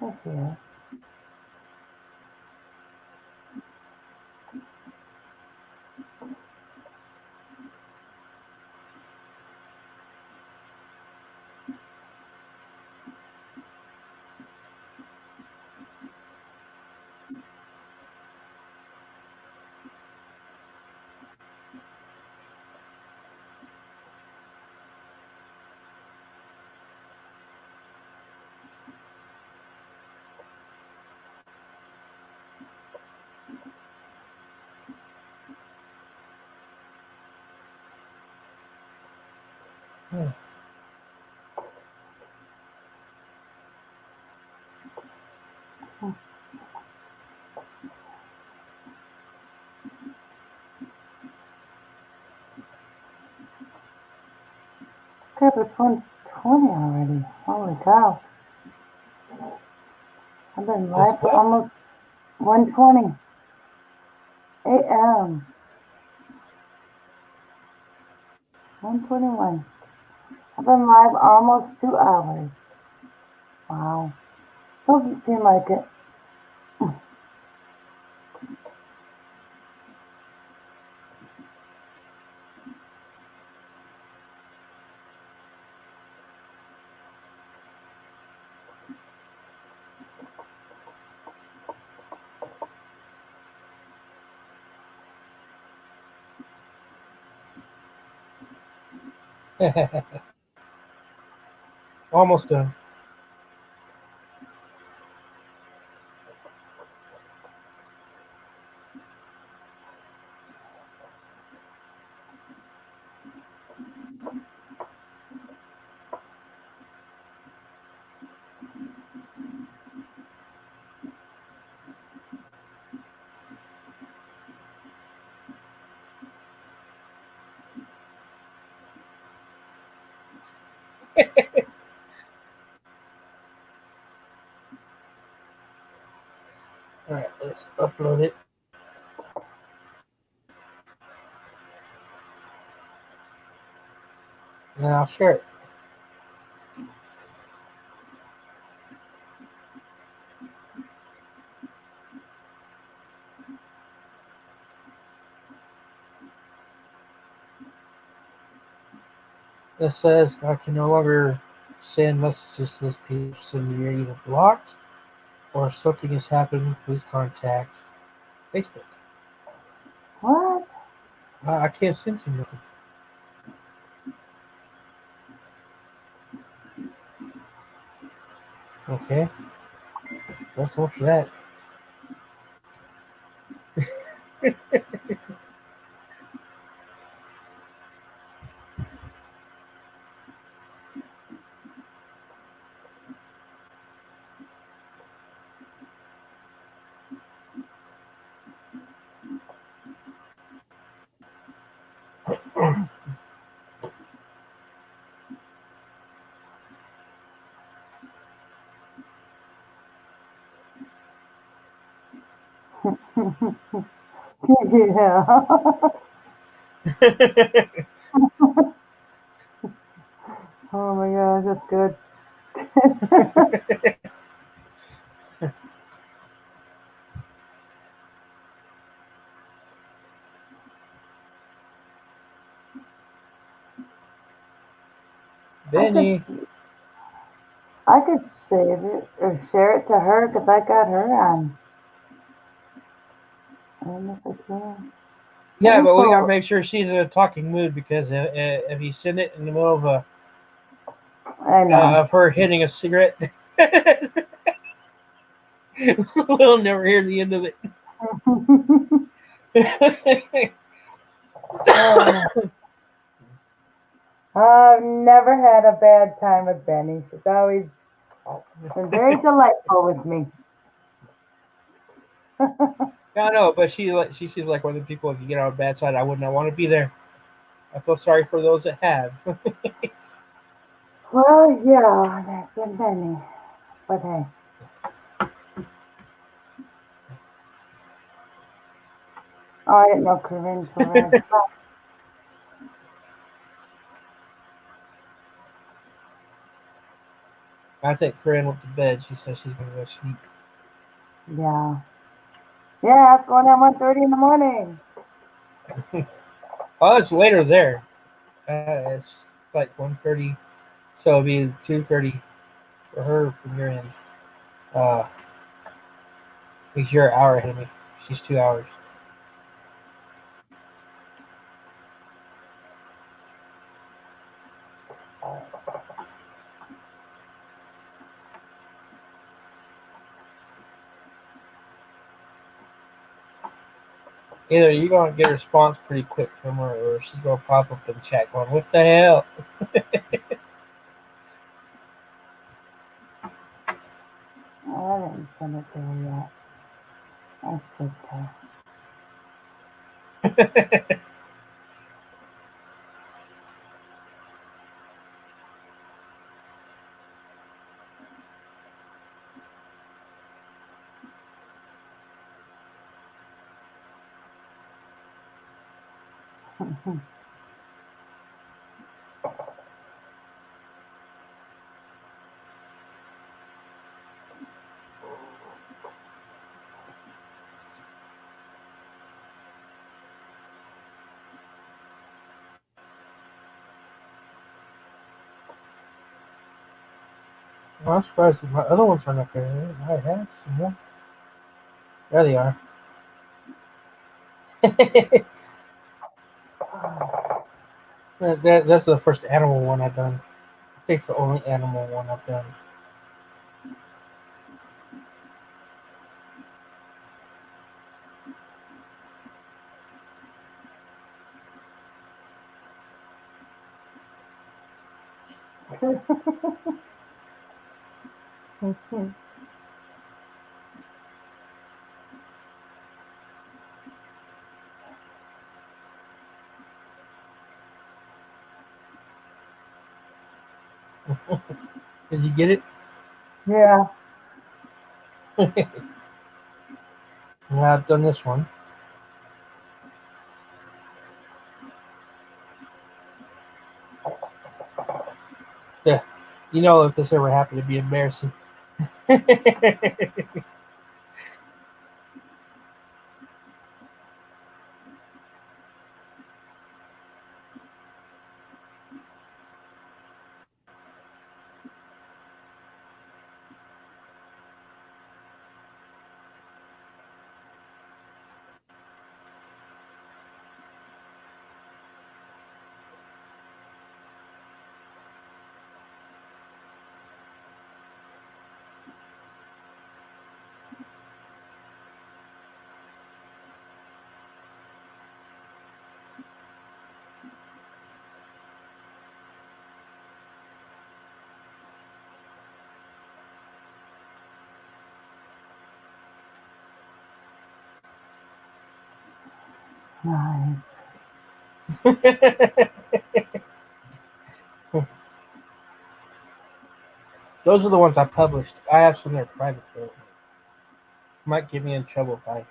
There she is. Hmm. Okay, but it's 1:20. 1:20 already. Holy cow. I've been It's live for what? almost 1:20 a.m. 1:21. I've been live almost 2 hours. Wow. Doesn't seem like it. Almost done. All right, let's upload it. And I'll share it. It says I can no longer send messages to this person. You're either blocked or something has happened. Please contact Facebook. What? I can't send you nothing. Okay, let's go for that. Yeah. Oh my gosh, that's good. I could Benny. s- I could save it or share it to her because I got her on. I don't know if I can. Yeah, but we gotta Info. make sure she's in a talking mood because if you send it in the middle I know. of her hitting a cigarette, we'll never hear the end of it. Oh, I've never had a bad time with Benny. She's always been very delightful with me. I know, but she seems like one of the people. If you get on a bad side, I would not want to be there. I feel sorry for those that have. Well, yeah, there's been many. But hey, oh, I didn't know Corinne Torres. I think Corinne went to bed. She said she's gonna go sleep. Yeah. Yeah, it's going on 1:30 in the morning. Oh, it's later there. It's like 1:30, so it'll be 2:30 for her from your end. Uh, because you're an hour ahead of me. She's 2 hours. Either you're gonna get a response pretty quick from her, or she's gonna pop up in chat going, "What the hell?" Oh, I didn't send it to her yet. I should have. Well, I'm surprised that my other ones aren't up there. I have some more. There they are. That's the first animal one I've done. I think it's the only animal one I've done. Did you get it? Yeah. Yeah, I've done this one. Yeah. You know, if this ever happened, it'd be embarrassing. Nice. Those are the ones I published. I have some that are private though. Might get me in trouble if I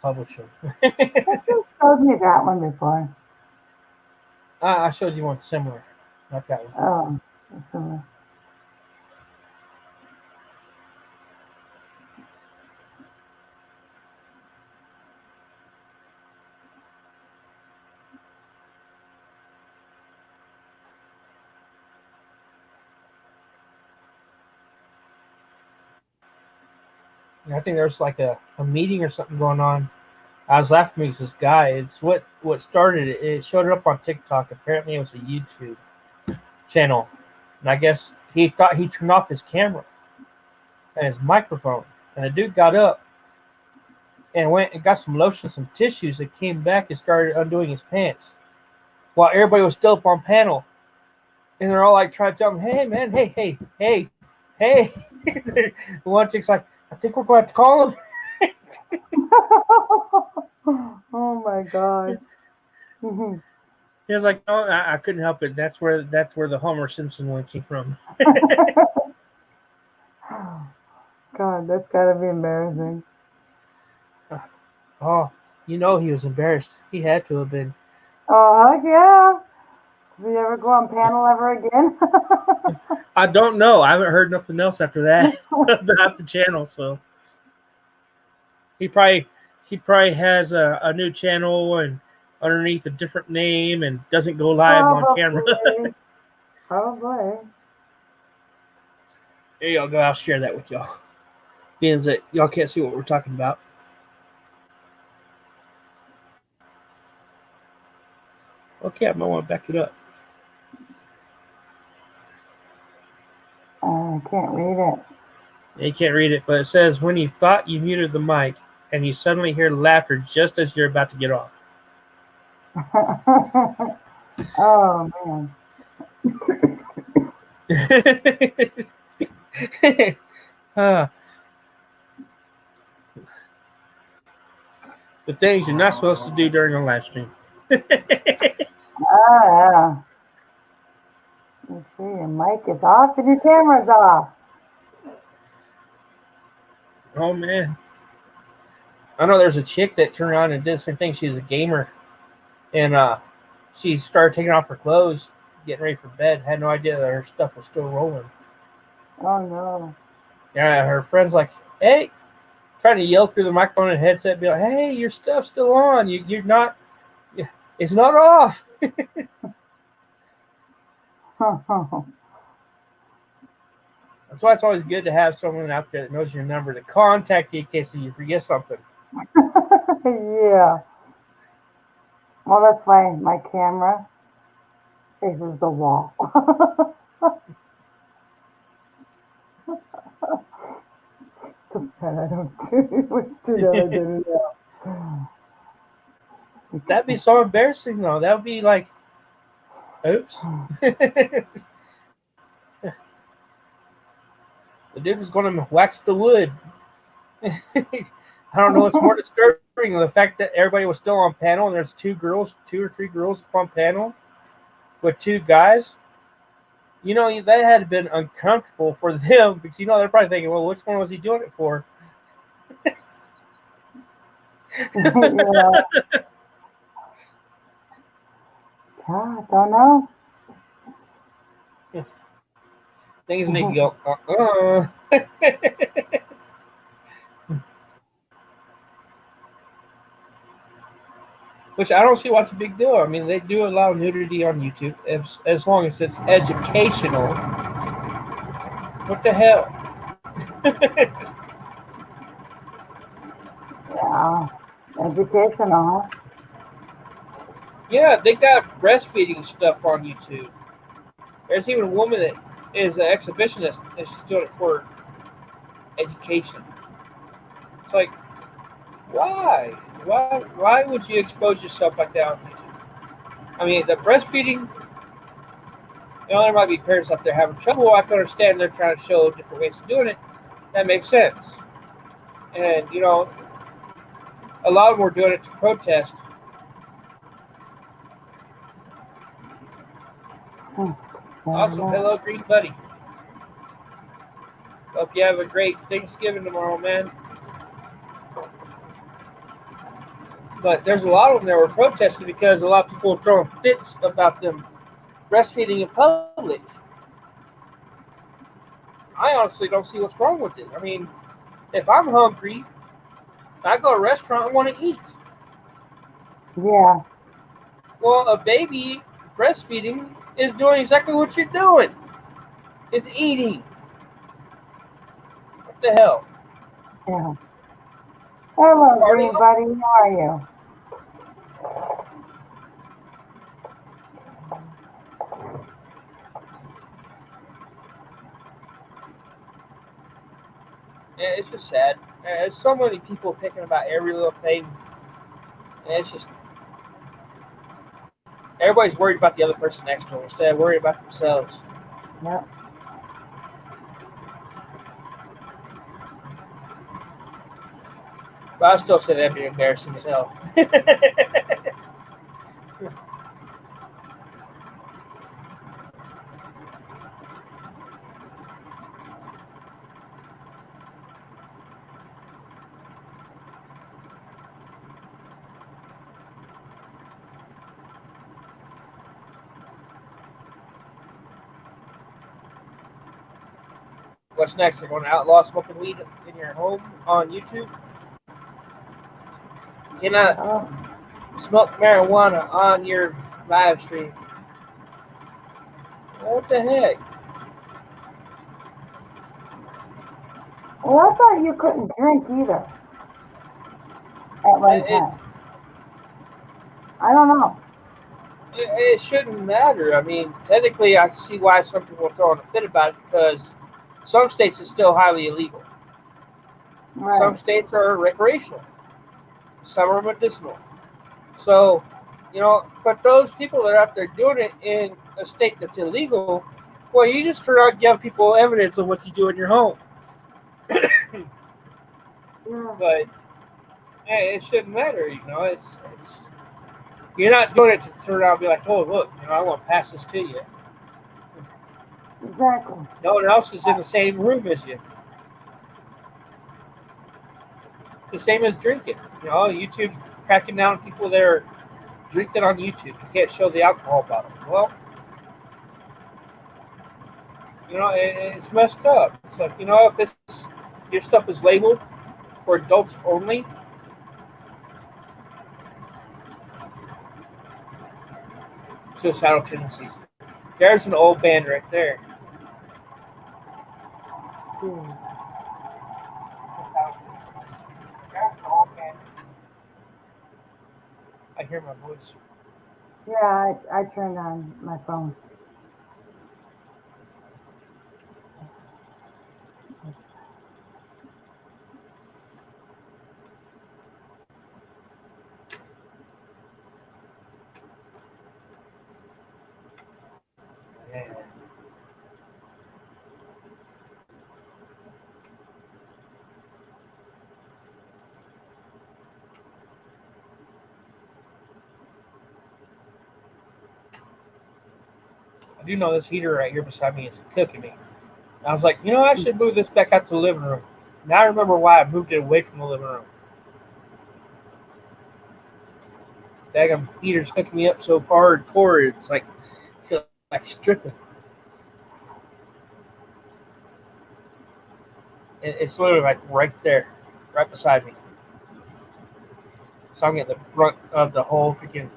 publish them. I think you showed me that one before. I showed you one similar. Not that one. Oh, so I think there's like a meeting or something going on. I was laughing because this guy, it's what started it. It showed up on TikTok. Apparently, it was a YouTube channel, and I guess he thought he turned off his camera and his microphone. And the dude got up and went and got some lotion, some tissues, and came back and started undoing his pants while everybody was still up on panel. And they're all like trying to tell him, "Hey, man, hey." The one chick's like, "I think we're going to have to call him." oh my God. He was like, "No, I couldn't help it. That's where the Homer Simpson one came from." God, that's gotta be embarrassing. Oh, you know he was embarrassed. He had to have been. Oh, heck yeah. Does he ever go on panel ever again? I don't know. I haven't heard nothing else after that about the channel. So he probably has a new channel and underneath a different name and doesn't go live on camera. Probably. Probably. There y'all go. I'll share that with y'all. Being that y'all can't see what we're talking about. Okay, I might want to back it up. I can't read it. You can't read it, but it says when you thought you muted the mic and you suddenly hear laughter just as you're about to get off. oh man. The things you're not supposed to do during a live stream. Oh yeah. Make sure your mic is off and your camera's off. Oh man. I know there's a chick that turned around and did the same thing. She was a gamer and she started taking off her clothes, getting ready for bed. Had no idea that her stuff was still rolling. Oh no. Yeah, her friend's like, "Hey," trying to yell through the microphone and headset, be like, "Hey, your stuff's still on. You're not. It's not off." That's why it's always good to have someone out there that knows your number to contact you in case you forget something. Yeah. Well, that's why my camera faces the wall. Just bad I don't do that. I didn't know. That'd be so embarrassing, though. That would be like, oops. The dude was going to wax the wood. I don't know what's more disturbing the fact that everybody was still on panel and there's two or three girls on panel with two guys. That had been uncomfortable for them because they're probably thinking, well, which one was he doing it for? Yeah. God, don't know. Things make you go, Which I don't see what's a big deal. I mean, they do allow nudity on YouTube as long as it's educational. What the hell? Yeah. Educational. Yeah, they got breastfeeding stuff on YouTube. There's even a woman that is an exhibitionist and she's doing it for education. It's like, why? Why would you expose yourself like that on YouTube? I mean, the breastfeeding, there might be parents out there having trouble. I can understand they're trying to show different ways of doing it. That makes sense. And, a lot of them were doing it to protest. Awesome. Hello, Green Buddy. Hope you have a great Thanksgiving tomorrow, man. But there's a lot of them that were protesting because a lot of people were throwing fits about them breastfeeding in public. I honestly don't see what's wrong with it. I mean, if I'm hungry, I go to a restaurant and want to eat. Yeah. Well, a baby breastfeeding is doing exactly what you're doing. It's eating. What the hell? Yeah. Hello, Party? Green Buddy. How are you? Yeah, it's just sad. There's so many people picking about every little thing. And it's just everybody's worried about the other person next to them instead of worried about themselves. Yep. But I still say that'd be embarrassing as hell. What's next? They're going to outlaw smoking weed in your home on YouTube? You cannot smoke marijuana on your live stream. What the heck? Well, I thought you couldn't drink either at one time. I don't know. It shouldn't matter. I mean, technically, I can see why some people are throwing a fit about it because some states it's still highly illegal. Right. Some states are recreational. Some are medicinal. So, but those people that are out there doing it in a state that's illegal, well, you just try to give people evidence of what you do in your home. Yeah. But it shouldn't matter. It's you're not doing it to turn around and be like, oh, look, I want to pass this to you. Exactly. No one else is in the same room as you. The same as drinking. YouTube cracking down on people that are drink that on YouTube. You can't show the alcohol bottle. Well, it's messed up. It's like, if your stuff is labeled for adults only, suicidal tendencies. There's an old band right there. I hear my voice. Yeah, I turned on my phone. Yeah. I do know this heater right here beside me is cooking me. I was like, I should move this back out to the living room. Now I remember why I moved it away from the living room. Daggum heater's cooking me up so hardcore, it's like, I feel like stripping. It's literally like right there, right beside me. So I'm getting the brunt of the whole freaking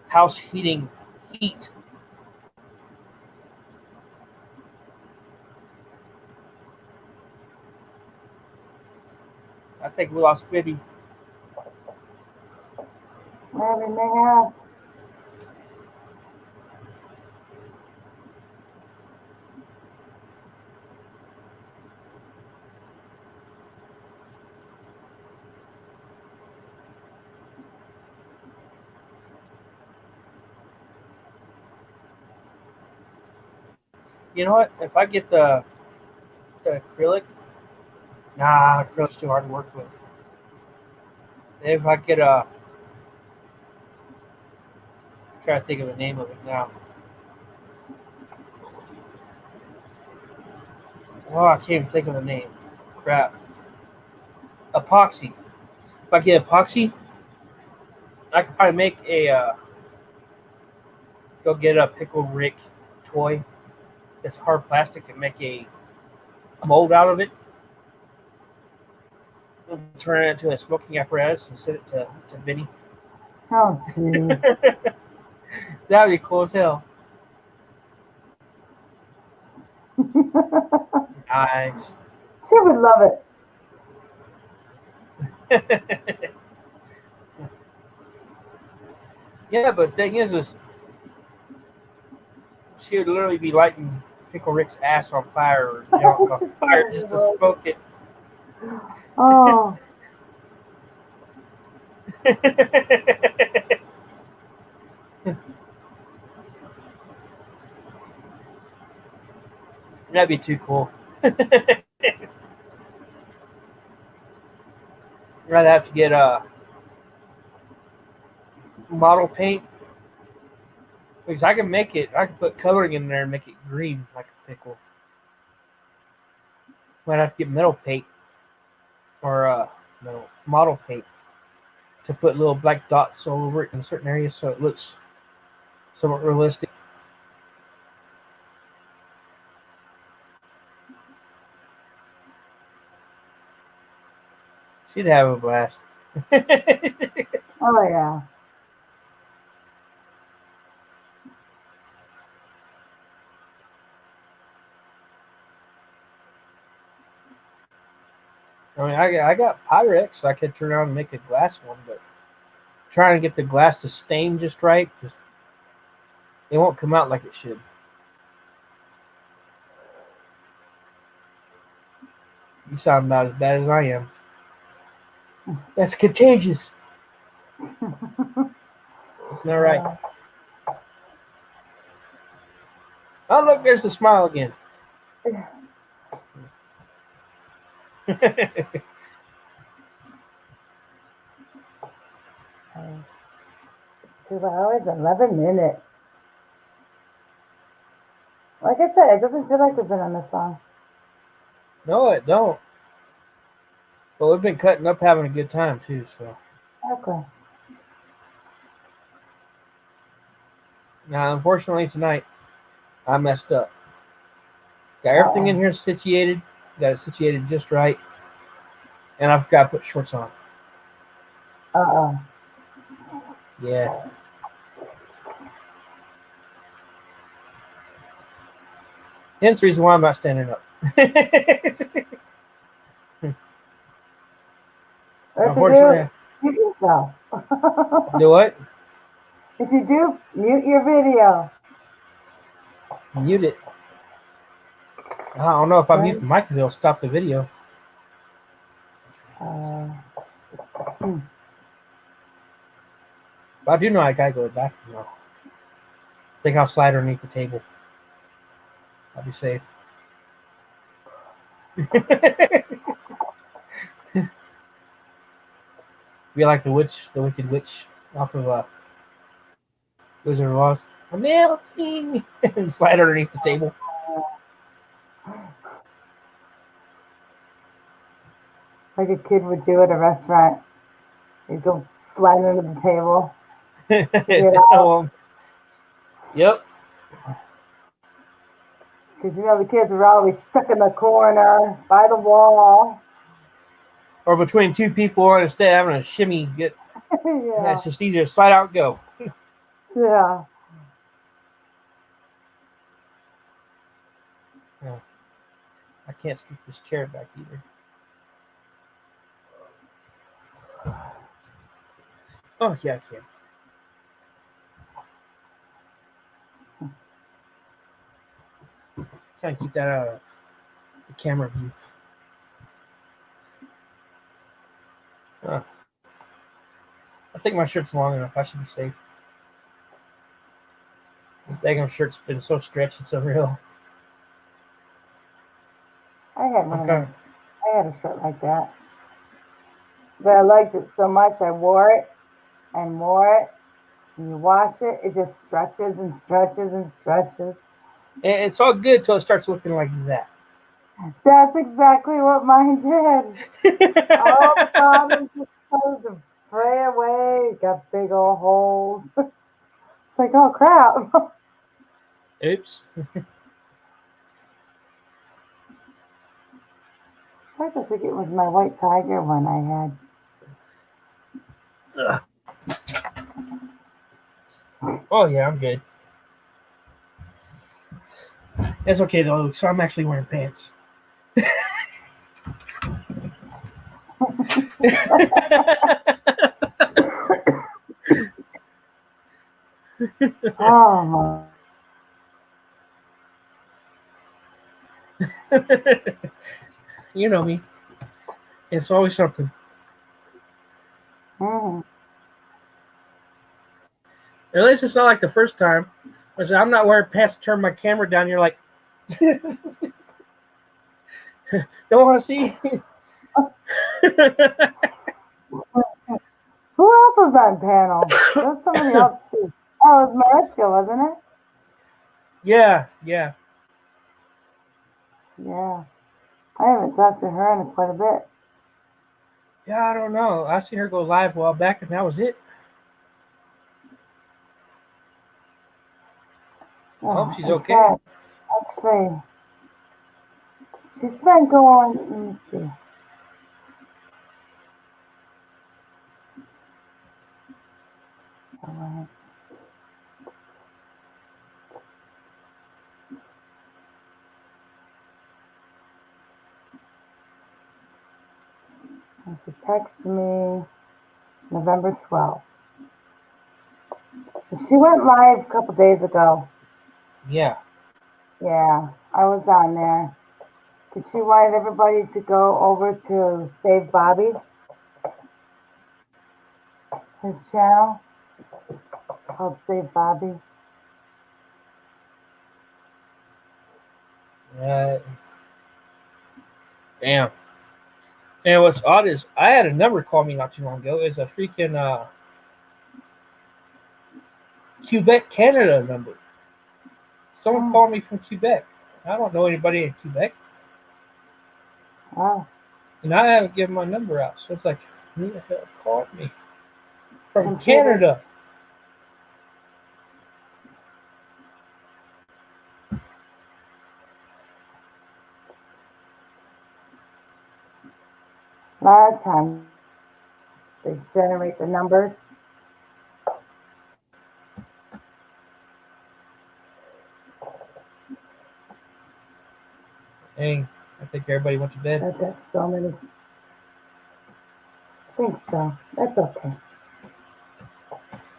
house heating heat. I think we lost Bibby. Maybe we may have. You know what? If I get the acrylic, acrylic's too hard to work with. If I get I'm trying to think of the name of it now. Oh, I can't even think of the name. Crap. Epoxy. If I get epoxy, I could probably make go get a Pickle Rick toy that's hard plastic and make a mold out of it. Turn it into a smoking apparatus and send it to Vinny. Oh, jeez. That'd be cool as hell. Nice. She would love it. Yeah, but the thing is she would literally be lighting Pickle Rick's ass on fire or junk on fire just to smoke it. Oh. That'd be too cool. I'd have to get model paint because I can make it. I can put coloring in there and make it green like a pickle. Might have to get metal paint or model paint to put little black dots all over it in certain areas so it looks somewhat realistic. She'd have a blast. Oh, yeah. I mean, I got Pyrex. I could turn around and make a glass one, but trying to get the glass to stain just right, it won't come out like it should. You sound about as bad as I am. That's contagious. It's not right. Oh, look, there's the smile again. 2 hours, 11 minutes. Like I said, it doesn't feel like we've been on this long. No, it don't. But we've been cutting up having a good time, too, so. Exactly. Now, unfortunately, tonight I messed up. Got everything in here situated. Got it situated just right, and I forgot to put shorts on. Uh-oh. Yeah. Hence the reason why I'm not standing up. If you Unfortunately, do, mute yourself. do what? If you do, mute your video. Mute it. I don't know if I mute the mic, it'll stop the video. Hmm. But I do know I gotta go back. No. I think I'll slide underneath the table. I'll be safe. Be like the wicked witch off of Wizard of Oz. I'm melting and slide underneath the table. Like a kid would do at a restaurant. You'd go slide under the table. Well, yep. Because the kids are always stuck in the corner by the wall. Or between two people, instead of having a shimmy, Yeah. it's just easier to slide out and go. Yeah. Oh, I can't scoop this chair back either. Oh, yeah, I can. Try and keep that out of the camera view. I think my shirt's long enough. I should be safe. This daggone shirt's been so stretched, it's unreal. I had one. Okay. I had a shirt like that. But I liked it so much, I wore it and wore it. And you wash it, it just stretches and stretches and stretches. And it's all good till it starts looking like that. That's exactly what mine did. All the bottoms just started to fray away. Got big old holes. It's like, oh crap. Oops. I think it was my white tiger one I had. Oh, yeah, I'm good. It's okay, though, so I'm actually wearing pants. Oh my. You know me. It's always something. Mm. At least it's not like the first time. I said, I'm not wearing pants to turn my camera down. You're like, don't want to see? Who else was on panel? There was somebody else too. Oh, it was Mariska, wasn't it? Yeah. Yeah. I haven't talked to her in quite a bit. Yeah, I don't know. I seen her go live a while back, and that was it. I hope she's okay. Fact, actually, she's been going. Let me see. She texted me November 12th. She went live a couple days ago. Yeah. Yeah, I was on there. Because she wanted everybody to go over to Save Bobby, his channel called Save Bobby. Damn. And what's odd is I had a number call me not too long ago. It's a freaking Quebec, Canada number. Someone called me from Quebec. I don't know anybody in Quebec. Oh. And I haven't given my number out. So it's like, who the hell called me? From Canada. lot of times they generate the numbers. Dang, I think everybody went to bed. I've got so many. I think so. That's okay.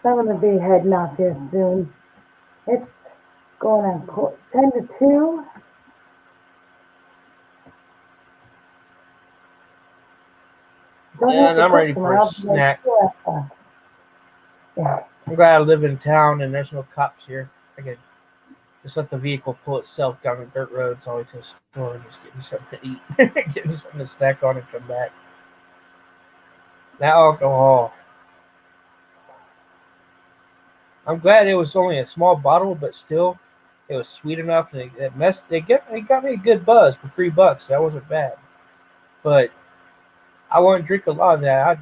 So I'm going to be heading off here soon. It's going on 10 to 2. Don't Yeah, have and to I'm cook ready for a tomorrow. I'll be like, snack. yeah. I'm glad I live in town and there's no cops here. I can just let the vehicle pull itself down the dirt roads all the way to the store and just get me something to eat. Get me something to snack on and come back. That alcohol. I'm glad it was only a small bottle, but still, it was sweet enough. And it messed. It got me a good buzz for $3. That wasn't bad. But I won't drink a lot of that. I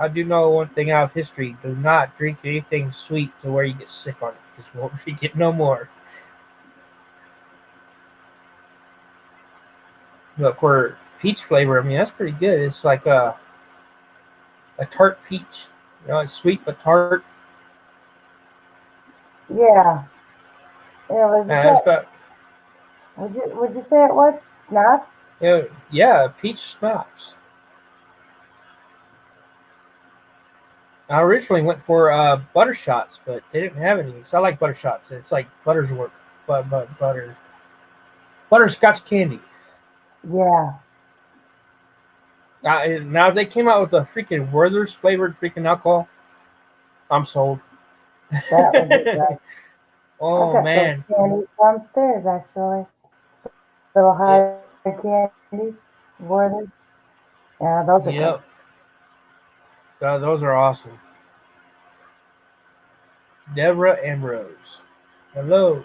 do know one thing out of history: do not drink anything sweet to where you get sick on it, because you won't drink it no more. But for peach flavor, I mean that's pretty good. It's like a tart peach. You know, it's sweet but tart. Yeah. It was And it's good. got Would you say it was? Schnapps? yeah, peach schnapps. I originally went for butter shots, but they didn't have any. So I like butter shots. It's like Buttersworth, butterscotch candy. Yeah. Now if they came out with a freaking Werther's flavored freaking alcohol, I'm sold. That would be good. I've Oh got those man, candies downstairs, actually. Little yeah, high candies, Borders. Yeah, those are good. yep, those are awesome. Deborah Ambrose, hello.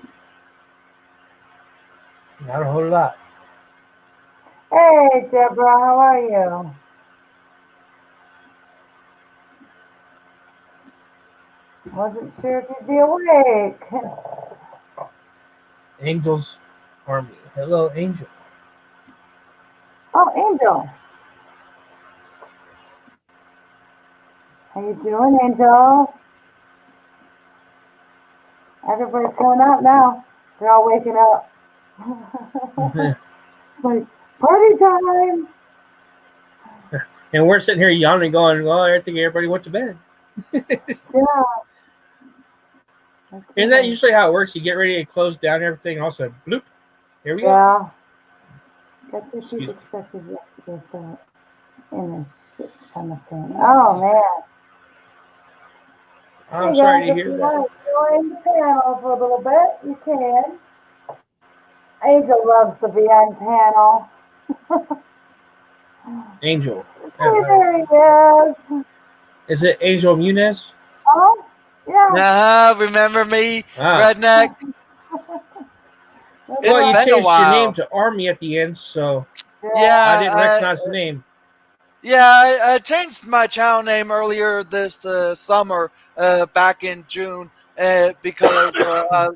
Not a whole lot. Hey, Deborah, how are you? Wasn't sure if you'd be awake. Angels Army, hello, Angel. Oh, Angel. How you doing, Angel? Everybody's coming out now. They're all waking up. Like, party time. And we're sitting here yawning, going, "Well, I think everybody went to bed." Yeah, Isn't that okay. usually how it works? You get ready to close down everything, and also bloop, here we go. Yeah, got two Excuse people me. extracted yesterday, so in a shit ton of thing. Oh, man. I'm Hey, sorry guys, to if hear you that. want to join the panel for a little bit, you can. Angel loves to be on panel. Angel. Hey, there he is. Is it Angel Munez? Oh, yeah, Remember me, Ah. redneck? that's Well, It's you right. been a changed your name while. to Army at the end, so I Yeah. Yeah, didn't recognize the name. I changed my channel name earlier this summer, back in June, because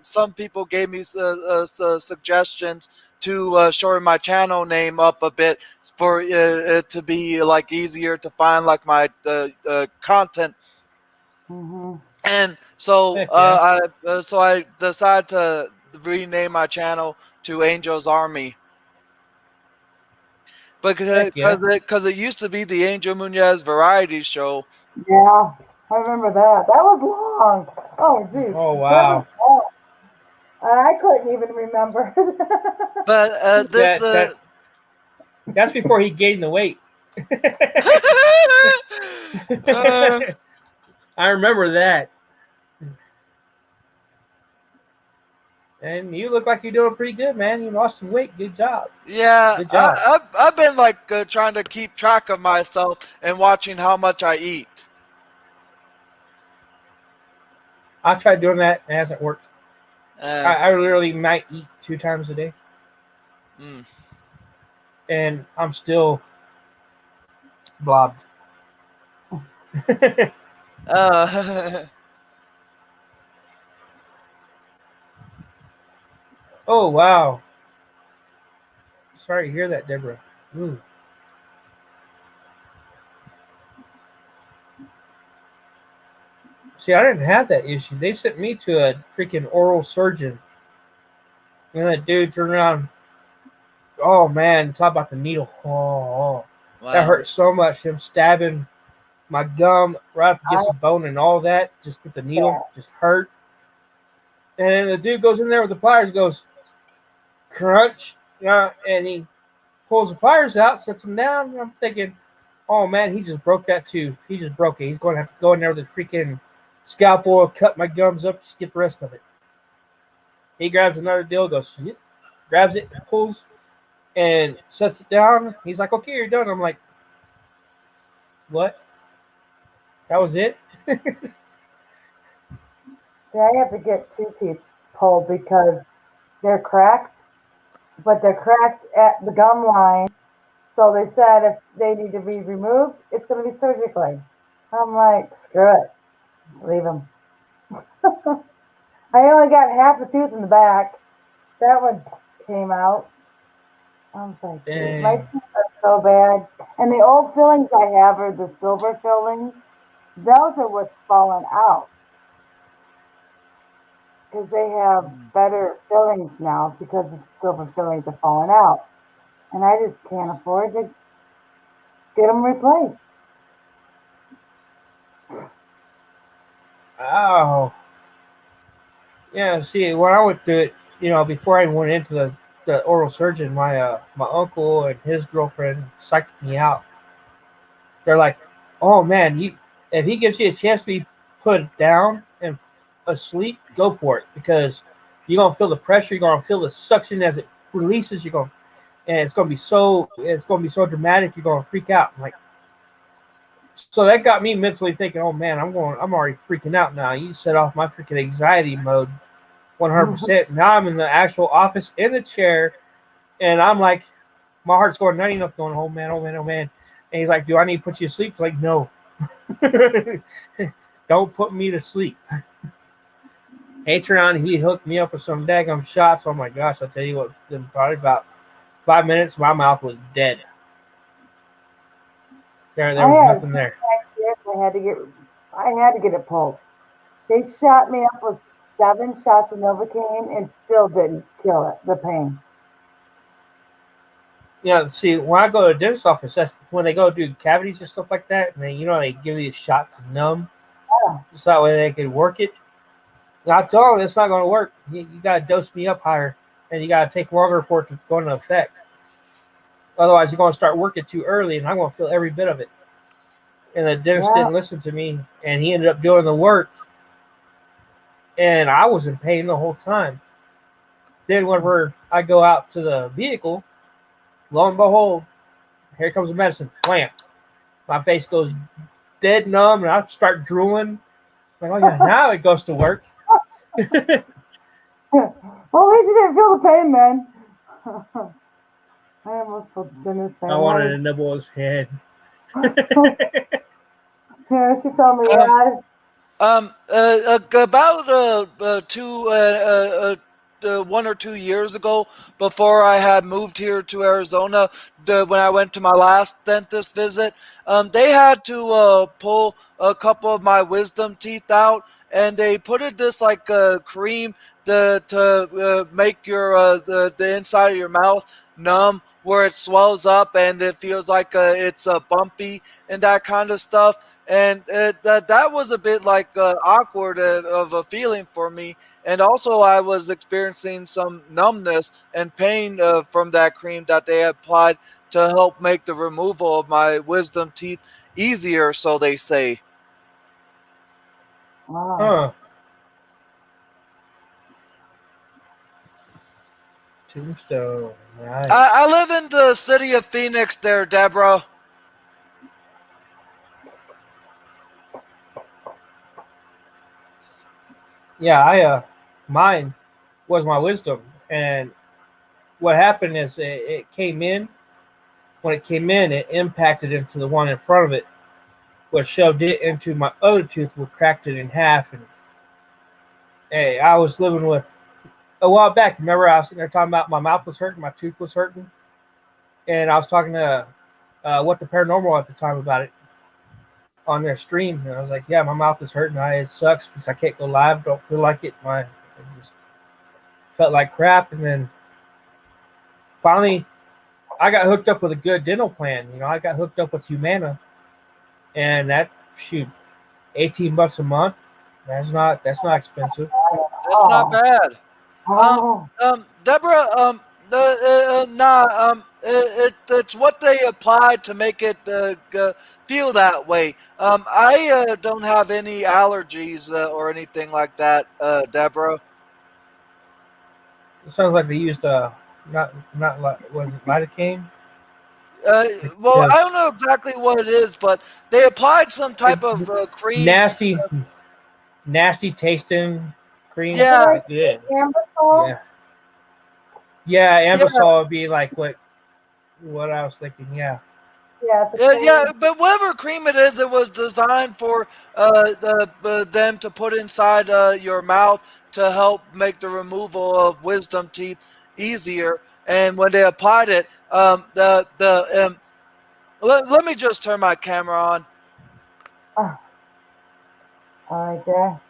some people gave me suggestions to shorten my channel name up a bit for it to be like easier to find like my content. Hmm. And so Heck yeah. I decided to rename my channel to Angel's Army Heck yeah. because it used to be the Angel Munez Variety Show. Yeah, I remember that. That was long. Oh, geez. Oh That was wow. long. I couldn't even remember. But this That's before he gained the weight. uh, I remember that. And you look like you're doing pretty good, man. You lost some weight. Good job. yeah, Good job. I've been like trying to keep track of myself and watching how much I eat. I tried doing that. It hasn't worked. Uh, I literally might eat 2 times a day, mm, and I'm still blobbed. uh, Oh wow. Sorry to hear that, Deborah. Ooh. See, I didn't have that issue. They sent me to a freaking oral surgeon, and that dude turned around. Oh man, talk about the needle. Oh, that Wow. hurt so much. Him stabbing my gum right up I against the bone and all that, just with the needle, can't. just hurt. And then the dude goes in there with the pliers, goes crunch, and he pulls the pliers out, sets them down. And I'm thinking, oh man, he just broke that tooth. He just broke it. He's going to have to go in there with a freaking scalpel, cut my gums up, just get the rest of it. He grabs another deal, goes, grabs it, pulls, and sets it down. He's like, okay, you're done. I'm like, what? That was it? See, I have to get two teeth pulled because they're cracked, but they're cracked at the gum line. So they said if they need to be removed, it's going to be surgically. I'm like, screw it, just leave them. I only got half a tooth in the back. That one came out. I was like, geez, my Dang. teeth are so bad. And the old fillings I have are the silver fillings. Those are what's fallen out because they have better fillings now because the silver fillings are falling out. And I just can't afford to get them replaced. Oh, yeah. See, when I went through it, before I went into the oral surgeon, my uncle and his girlfriend psyched me out. They're like, "Oh man, you if he gives you a chance to be put down and asleep, go for it because you're gonna feel the pressure, you're gonna feel the suction as it releases, and it's gonna be so dramatic, you're gonna freak out." I'm like, so that got me mentally thinking, "Oh man, I'm already freaking out now." You set off my freaking anxiety mode, 100%. Now I'm in the actual office in the chair, and I'm like, my heart's going 90 enough, going, "Oh man, oh man, oh man." And he's like, "Do I need to put you to sleep?" It's like, no. Don't put me to sleep. Atron, he hooked me up with some daggum shots. Oh my gosh, I'll tell you what, in probably about 5 minutes, my mouth was dead. There I was had nothing two there. kids. I had to get it pulled. They shot me up with 7 shots of Novocaine and still didn't kill it. The pain. See, when I go to the dentist office, that's when they go do cavities and stuff like that, and they give you a shot to numb, Yeah, just that way they can work it. And I tell them it's not going to work. You got to dose me up higher, and you got to take longer for it to go into effect. Otherwise, you're going to start working too early, and I'm going to feel every bit of it. And the dentist yeah. didn't listen to me, and he ended up doing the work, and I was in pain the whole time. Then, whenever I go out to the vehicle, lo and behold, here comes the medicine. Wham! My face goes dead numb, and I start drooling. Like, oh yeah, now it goes to work. Well, at least you didn't feel the pain, man. I almost told the dentist I that wanted way. to nibble his head. Yeah, she told me, Um, yeah, about 1 or 2 years ago, before I had moved here to Arizona, when I went to my last dentist visit, they had to pull a couple of my wisdom teeth out, and they put in this like cream to make your the inside of your mouth numb, where it swells up and it feels like it's bumpy and that kind of stuff. And that was a bit like awkward of a feeling for me. And also, I was experiencing some numbness and pain from that cream that they applied to help make the removal of my wisdom teeth easier, so they say. wow. Huh. Tombstone. I Nice. live in the city of Phoenix, there, Deborah. Yeah, mine was my wisdom, and what happened is it came in. When it came in, it impacted into the one in front of it, which shoved it into my other tooth, which cracked it in half. And hey, I was living with a while back. Remember, I was sitting there talking about my mouth was hurting, my tooth was hurting, and I was talking to what the paranormal at the time about it. on their stream, and I was like, yeah, my mouth is hurting. It sucks because I can't go live. Don't feel like it. It just felt like crap. And then finally, I got hooked up with a good dental plan. I got hooked up with Humana, and that shoot, $18 a month. That's not expensive. That's not Oh, bad. oh, Deborah, nah, it's what they applied to make it feel that way. I don't have any allergies or anything like that, Deborah. It sounds like they used not was it lidocaine? Uh, well, I Because don't know exactly what it is, but they applied some type of cream. nasty, nasty tasting cream. is it Yeah, like Like, yeah, Ambersoul? yeah, yeah. yeah, Ambisol would be like what I was thinking. Yeah, Yeah, it's a yeah, cream. but whatever cream it is, it was designed for them to put inside your mouth to help make the removal of wisdom teeth easier. And when they applied it, let me just turn my camera on. Oh, all right there.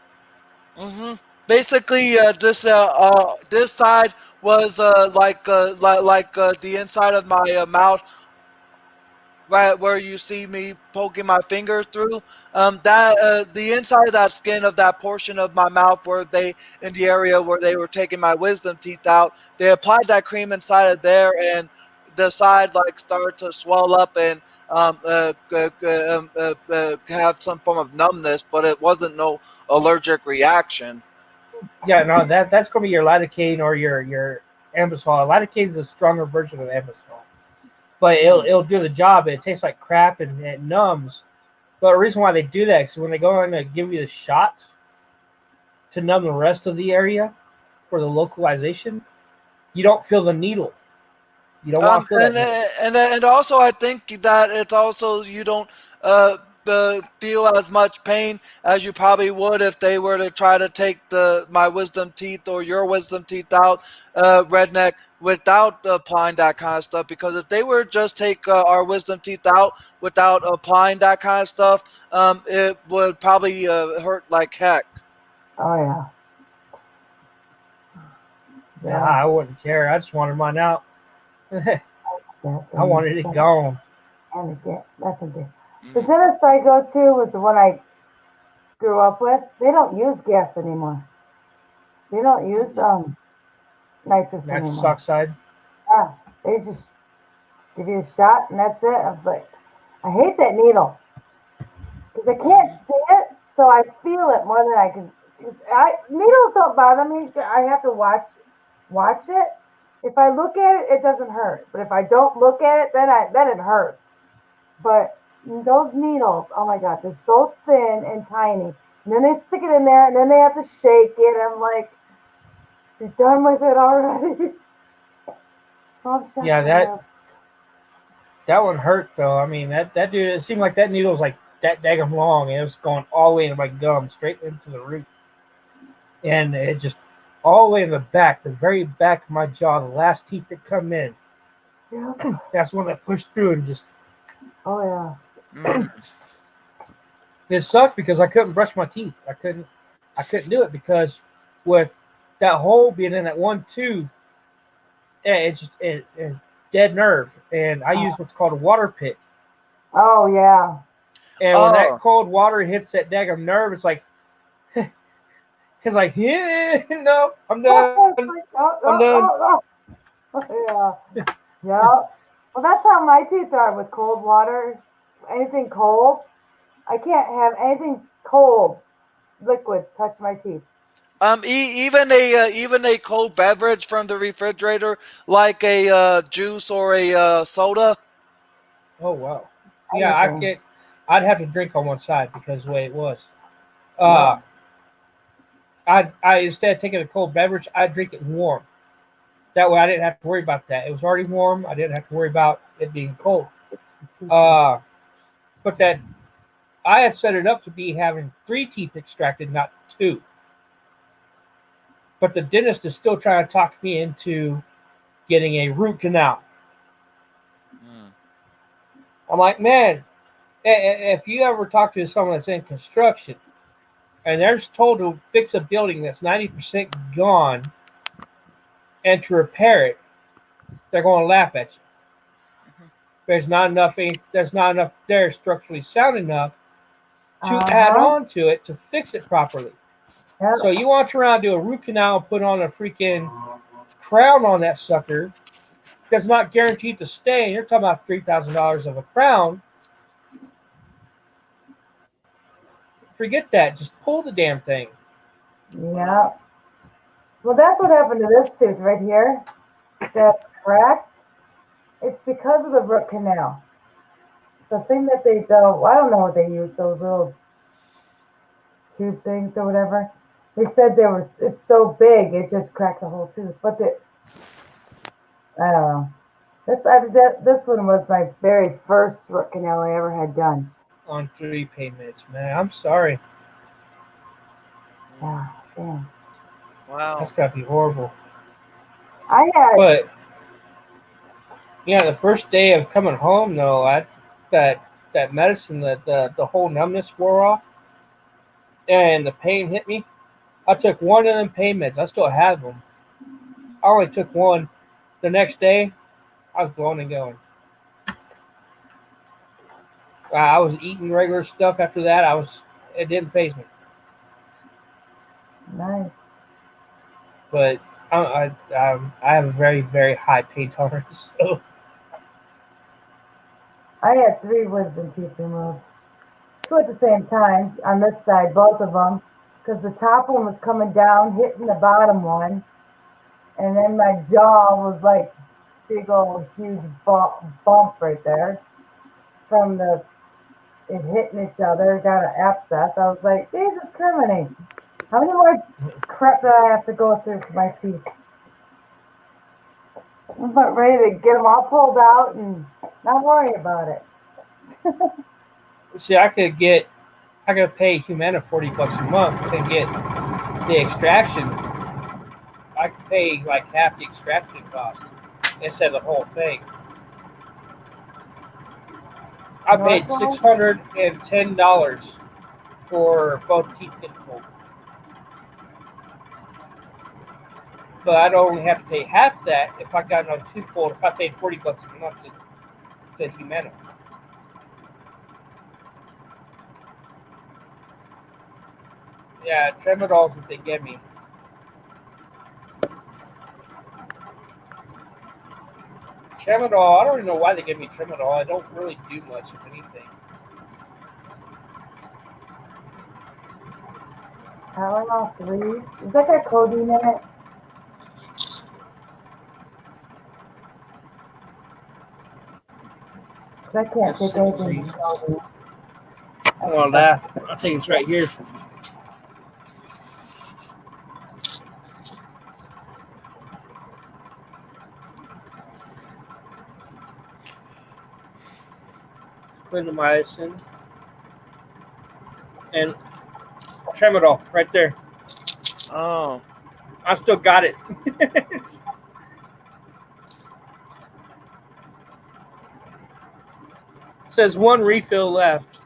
hmm Basically, this side was the inside of my mouth, right where you see me poking my finger through. That the inside of that skin of that portion of my mouth where they in the area where they were taking my wisdom teeth out, they applied that cream inside of there, and the side like started to swell up and have some form of numbness, but it wasn't no allergic reaction. yeah. No, that's gonna be your lidocaine or your Ambisol. Lidocaine is a stronger version of Ambisol, but Mm. it'll do the job. It tastes like crap and it numbs. But the reason why they do that is when they go in to give you the shot to numb the rest of the area for the localization, you don't feel the needle. You don't want to feel that needle. And also I think that it's also you don't uh, feel as much pain as you probably would if they were to try to take my wisdom teeth or your wisdom teeth out, redneck, without applying that kind of stuff. Because if they were just take our wisdom teeth out without applying that kind of stuff, it would probably hurt like heck. Oh yeah, Nah, yeah. I wouldn't care. I just wanted mine out. I That thing is wanted it so gone. and again, nothing good. The Mm. dentist I go to was the one I grew up with. They don't use gas anymore. They don't use nitrous Nitrous anymore. oxide. Yeah, they just give you a shot and that's it. I was like, I hate that needle because I can't see it, so I feel it more than I can. Cause needles don't bother me. I have to watch it. If I look at it, it doesn't hurt. But if I don't look at it, then it hurts. But those needles, oh my god, they're so thin and tiny. And then they stick it in there, and then they have to shake it. I'm like, be done with it already. 12 shots Yeah, a month. that one hurt though. I mean that dude. It seemed like that needle was like that daggum long, and it was going all the way into my gum, straight into the root, and it just all the way in the back, the very back of my jaw, the last teeth that come in. Yep. That's one that pushed through and just Oh yeah. Mm. it sucked because I couldn't brush my teeth. I couldn't do it because with that hole being in that one tooth, it's just it's dead nerve. And I use what's called a water pick. Oh yeah. And when that Oh, cold water hits that daggum nerve, it's like yeah, no, I'm done. Oh, I'm done. yeah. Yeah. Well, that's how my teeth are with cold water. Anything cold, I can't have anything cold liquids touch my teeth. even a cold beverage from the refrigerator, like a juice or a soda. Oh wow. Yeah, I Anything. can't. I'd have to drink on one side because the way it was. No. Uh, I instead of taking a cold beverage, I drink it warm. That way, I didn't have to worry about that. It was already warm. I didn't have to worry about it being cold. Uh, but that I had set it up to be having 3 teeth extracted, not 2. But the dentist is still trying to talk me into getting a root canal. Mm. I'm like, man, If you ever talk to someone that's in construction and they're just told to fix a building that's 90% gone and to repair it, they're going to laugh at you. Mhm. There's not enough there structurally sound enough to add Uh-huh. on to it to fix it properly. So Yep. you want around do a root canal, put on a freaking crown on that sucker that's not guaranteed to stay. And you're talking about $3,000 of a crown. Forget that. Just pull the damn thing. Yep. Well, that's what happened to this tooth right here. That cracked. It's because of the root canal. The thing that they though, I don't know what they use, those little tube things or whatever. They said there was it's so big it just cracked the whole tooth. But I don't know. This one was my very first root canal I ever had done. On 3 payments, man. I'm sorry. Yeah, damn. That's Wow. got to be horrible. I had But yeah, the first day of coming home, though, that medicine, the whole numbness wore off, and the pain hit me. I took one of them pain meds. I still have them. I only took one. The next day, I was blowing and going. I was eating regular stuff after that. It didn't phase me. nice. But I have a very very high pain tolerance. So I had three wisdom teeth removed. Two at the same time on this side, both of them, because the top one was coming down, hitting the bottom one, and then my jaw was like big old huge bump right there from the it hitting each other. Got an abscess. I was like, Jesus criminy, how many more crap do I have to go through for my teeth? I'm about ready to get them all pulled out and not worry about it. see, I could pay Humana $40 a month and get the extraction. I could pay like half the extraction cost instead of the whole thing. I paid Northwell? $610 for both teeth getting pulled, but I'd only have to pay half that if I got another tooth pulled. If I paid $40 a month to Humana. Yeah, Tramadol's what they give me. Tramadol, I don't even know why they give me Tramadol. I don't really do much of anything. Tylenol 3. Is that got codeine in it? Because I can't That's take anything with citrusy. codeine. That's Well, tough. that I think it's right here. Clindamycin and Tramadol right there. Oh. I still got it. It says one refill left.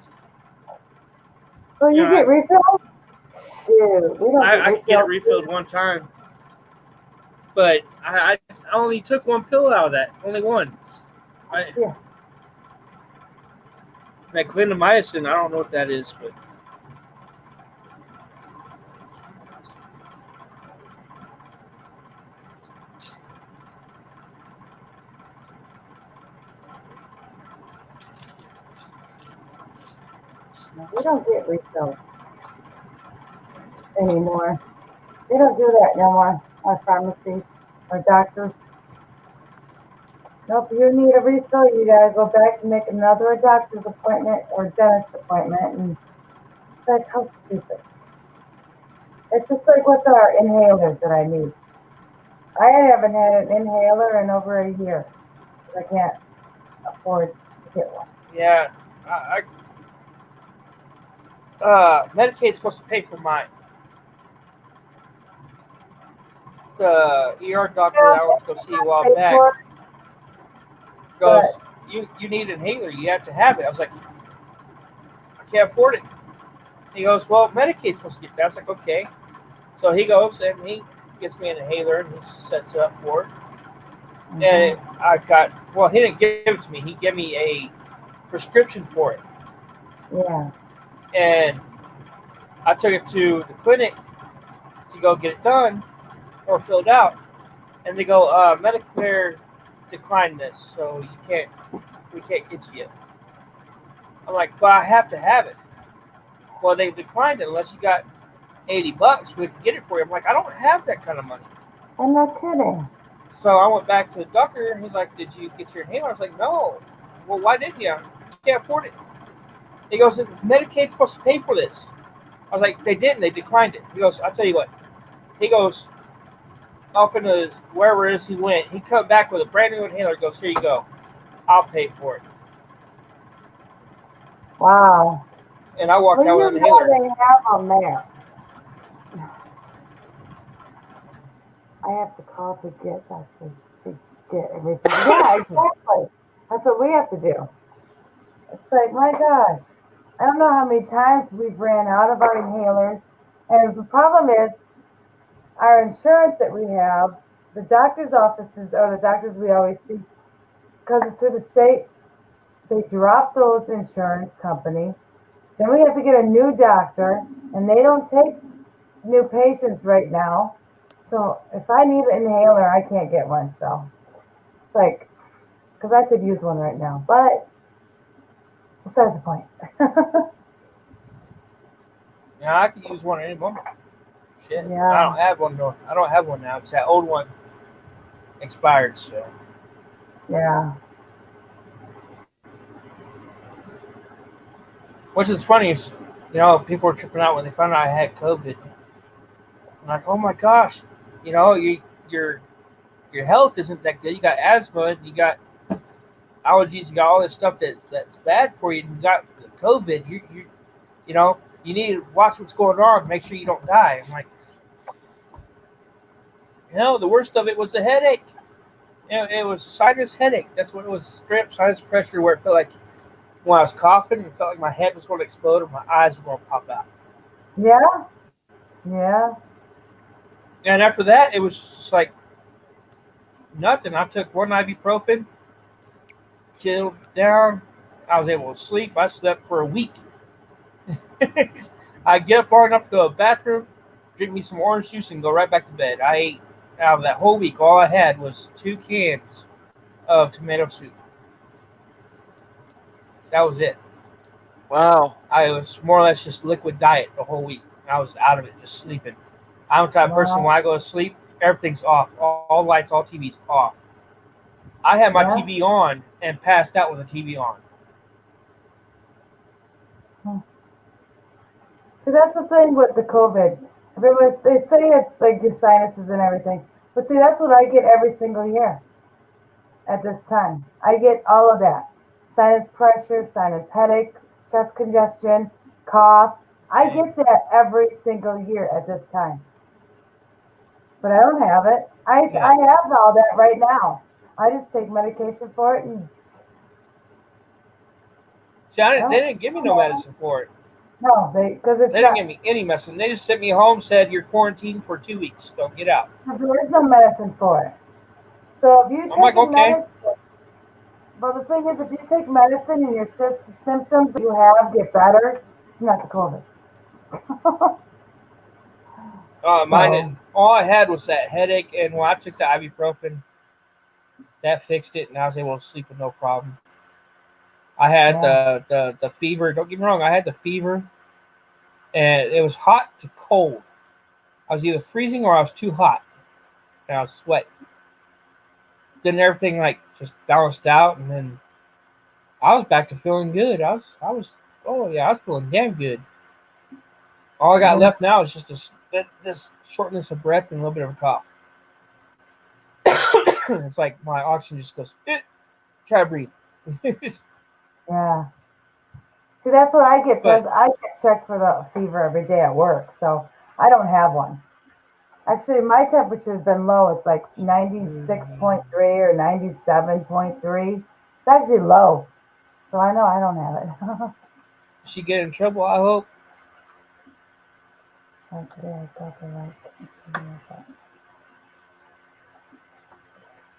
Oh, You you know, get refilled? Shoot, we don't get I could get it refilled. refilled one time, but I only took one pill out of that. Only one. Yeah. That clindamycin, I don't know what that is, but No, we don't get refills anymore. They don't do that no more. Our pharmacies, our doctors. Nope, you need a refill, you gotta go back and make another doctor's appointment or dentist appointment. And it's like, how stupid. It's just like with our inhalers that I need. I haven't had an inhaler in over a year. I can't afford to get one. yeah, Medicaid's supposed to pay for mine. The ER doctor Yeah, that I went to go see a while pay back for it, goes, but you need an inhaler. You have to have it. I was like, can't afford it. He goes, well, Medicaid's supposed to get that. I was like, okay. So he goes and he gets me an inhaler and he sets it up for it. And he didn't give it to me. He gave me a prescription for it. Yeah. And I took it to the clinic to go get it done or filled out. And they go, Medicare declined this, so we can't get you yet. I'm like, but I have to have it. Well, they declined it unless you got $80. We can get it for you. I'm like, I don't have that kind of money. I'm not kidding. So I went back to the doctor and he's like, did you get your inhaler? I was like, no. Well, why didn't you? You can't afford it. He goes, Medicaid's supposed to pay for this. I was like, they didn't. They declined it. He goes, I'll tell you what. He goes off into his, wherever it is he went. He come back with a brand new inhaler. He goes, here you go. I'll pay for it. Wow. And I walked out with an inhaler. They have them there. I have to call to get doctors to get everything. Yeah, exactly. That's what we have to do. It's like, my gosh, I don't know how many times we've ran out of our inhalers. And the problem is our insurance that we have, the doctor's offices are the doctors we always see. Because it's through the state, they drop those insurance company. Then we have to get a new doctor, and they don't take new patients right now. So if I need an inhaler, I can't get one. So it's like, because I could use one right now, but it's besides the point. Yeah, I could use one any moment. Shit. Yeah. I don't have one though. I don't have one now because that old one expired. So. Yeah. Which is funny is, people were tripping out when they found out I had COVID. I'm like, oh my gosh, your health isn't that good. You got asthma, you got allergies, you got all this stuff that's bad for you. You got COVID. You need to watch what's going on. Make sure you don't die. I'm like, the worst of it was the headache. It was sinus headache. That's what it was. Straight up sinus pressure, where it felt like when I was coughing, it felt like my head was going to explode or my eyes were going to pop out. Yeah. Yeah. And after that, it was just like nothing. I took one ibuprofen, chilled down. I was able to sleep. I slept for a week. I get up far enough to go to the bathroom, drink me some orange juice, and go right back to bed. I ate out of that whole week. All I had was 2 cans of tomato soup. That was it. Wow. I was more or less just liquid diet the whole week. I was out of it, just sleeping. I'm the type of person, when I go to sleep, everything's off. All lights, all TVs off. I had my TV on and passed out with the TV on. See, that's the thing with the COVID. They say it's like your sinuses and everything. But see, that's what I get every single year at this time. I get all of that. Sinus pressure, sinus headache, chest congestion, cough. I get that every single year at this time. But I don't have it. I have all that right now. I just take medication for it. And see, they didn't give me no medicine for it. No, because they didn't give me any medicine. They just sent me home, said you're quarantined for 2 weeks. Don't get out. There is no medicine for it. So if you take medicine, well, the thing is, if you take medicine and your symptoms that you have get better, it's not the COVID. Mine. All I had was that headache, and when I took the ibuprofen, that fixed it, and I was able to sleep with no problem. I had the fever. Don't get me wrong. I had the fever, and it was hot to cold. I was either freezing or I was too hot, and I was sweating. Then everything just balanced out, and then I was back to feeling good. I was feeling damn good. All I got left now is just this shortness of breath and a little bit of a cough. It's like my oxygen just goes. Try to breathe. Yeah. See, that's what I get. I get checked for the fever every day at work, so I don't have one. Actually, my temperature has been low. It's like 96.3 or 97.3. It's actually low, so I know I don't have She get in trouble, I hope. Today I thought about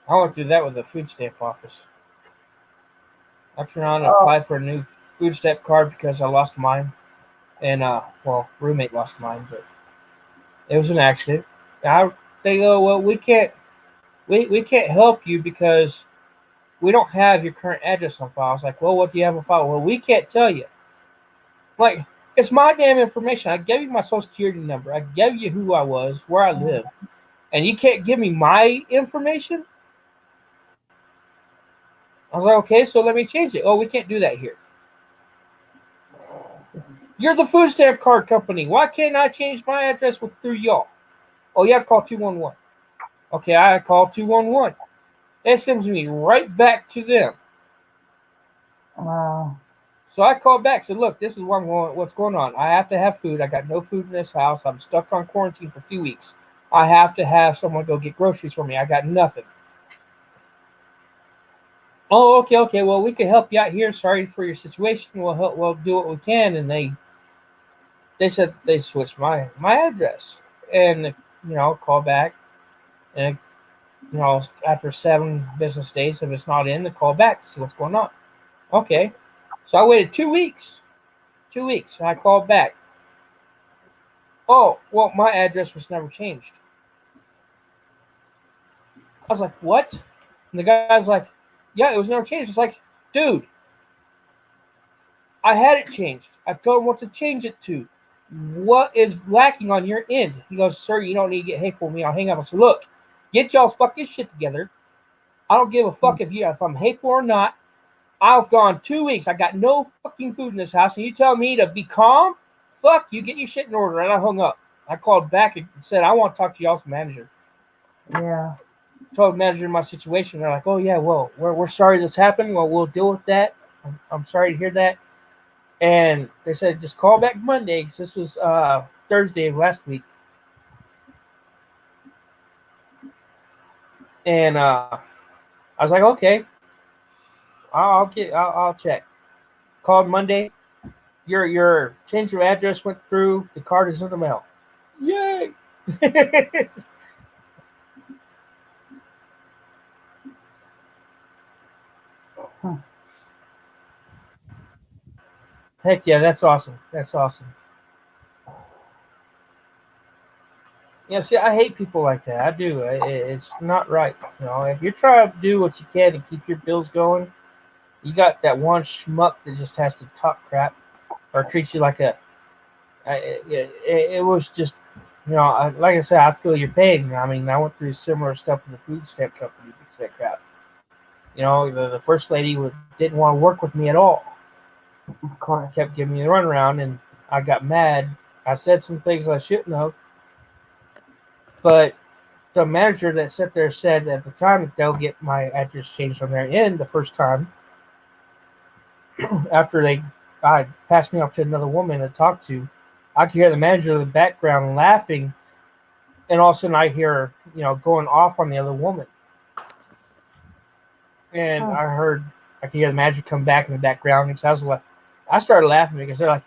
I went through that with the food stamp office. I turned around and Oh, applied for a new food stamp card because I lost mine. And, well, roommate lost mine, but it was an accident. They go, well, we can't help you because we don't have your current address on file. I was like, well, what do you have on file? Well, we can't tell you. Like, it's my damn information. I gave you my social security number. I gave you who I was, where I live, and you can't give me my information? I was like, okay, so let me change it. Oh, we can't do that here. You're the food stamp card company. Why can't I change my address through y'all? Oh, you have to call 211. Okay, I call 211. It sends me right back to them. wow. So I called back, said, look, this is what's going on. I have to have food. I got no food in this house. I'm stuck on quarantine for 2 weeks. I have to have someone go get groceries for me. I got nothing. Oh, okay. Well, we can help you out here. Sorry for your situation. We'll do what we can. And they said they switched my address. And call back. And after 7 business days, if it's not in, to call back to see what's going on. Okay. So I waited 2 weeks. 2 weeks. And I called back. Oh, well, my address was never changed. I was like, what? And the guy's like, yeah, it was never changed. It's like, dude, I had it changed. I told him what to change it to. What is lacking on your end? He goes, sir, you don't need to get hateful with me. I'll hang up. I said, look, get y'all's fucking shit together. I don't give a fuck if I'm hateful or not. I've gone 2 weeks. I got no fucking food in this house, and you tell me to be calm? Fuck you, get your shit in order. And I hung up. I called back and said, I want to talk to y'all's manager. Yeah. Told the manager my situation. They're like, oh, yeah, well, we're sorry this happened. Well, we'll deal with that. I'm sorry to hear that. And they said, just call back Monday, because this was Thursday of last week. And I was like, okay, I'll check. Called Monday. Your change of address went through. The card is in the mail. Yay! Heck yeah, that's awesome. That's awesome. See, I hate people like that. I do. It's not right. If you're trying to do what you can to keep your bills going, you got that one schmuck that just has to talk crap or treats you like a. It was just, like I said, I feel your pain. I mean, I went through similar stuff with the food stamp company because of that crap. The first lady didn't want to work with me at all. Of course. Kept giving me the runaround, and I got mad. I said some things I shouldn't have, but the manager that sat there said at the time that they'll get my address changed on their end the first time after they passed me off to another woman to talk to. I could hear the manager in the background laughing, and all of a sudden I hear her, going off on the other woman. And I could hear the manager come back in the background, because I started laughing because they're like,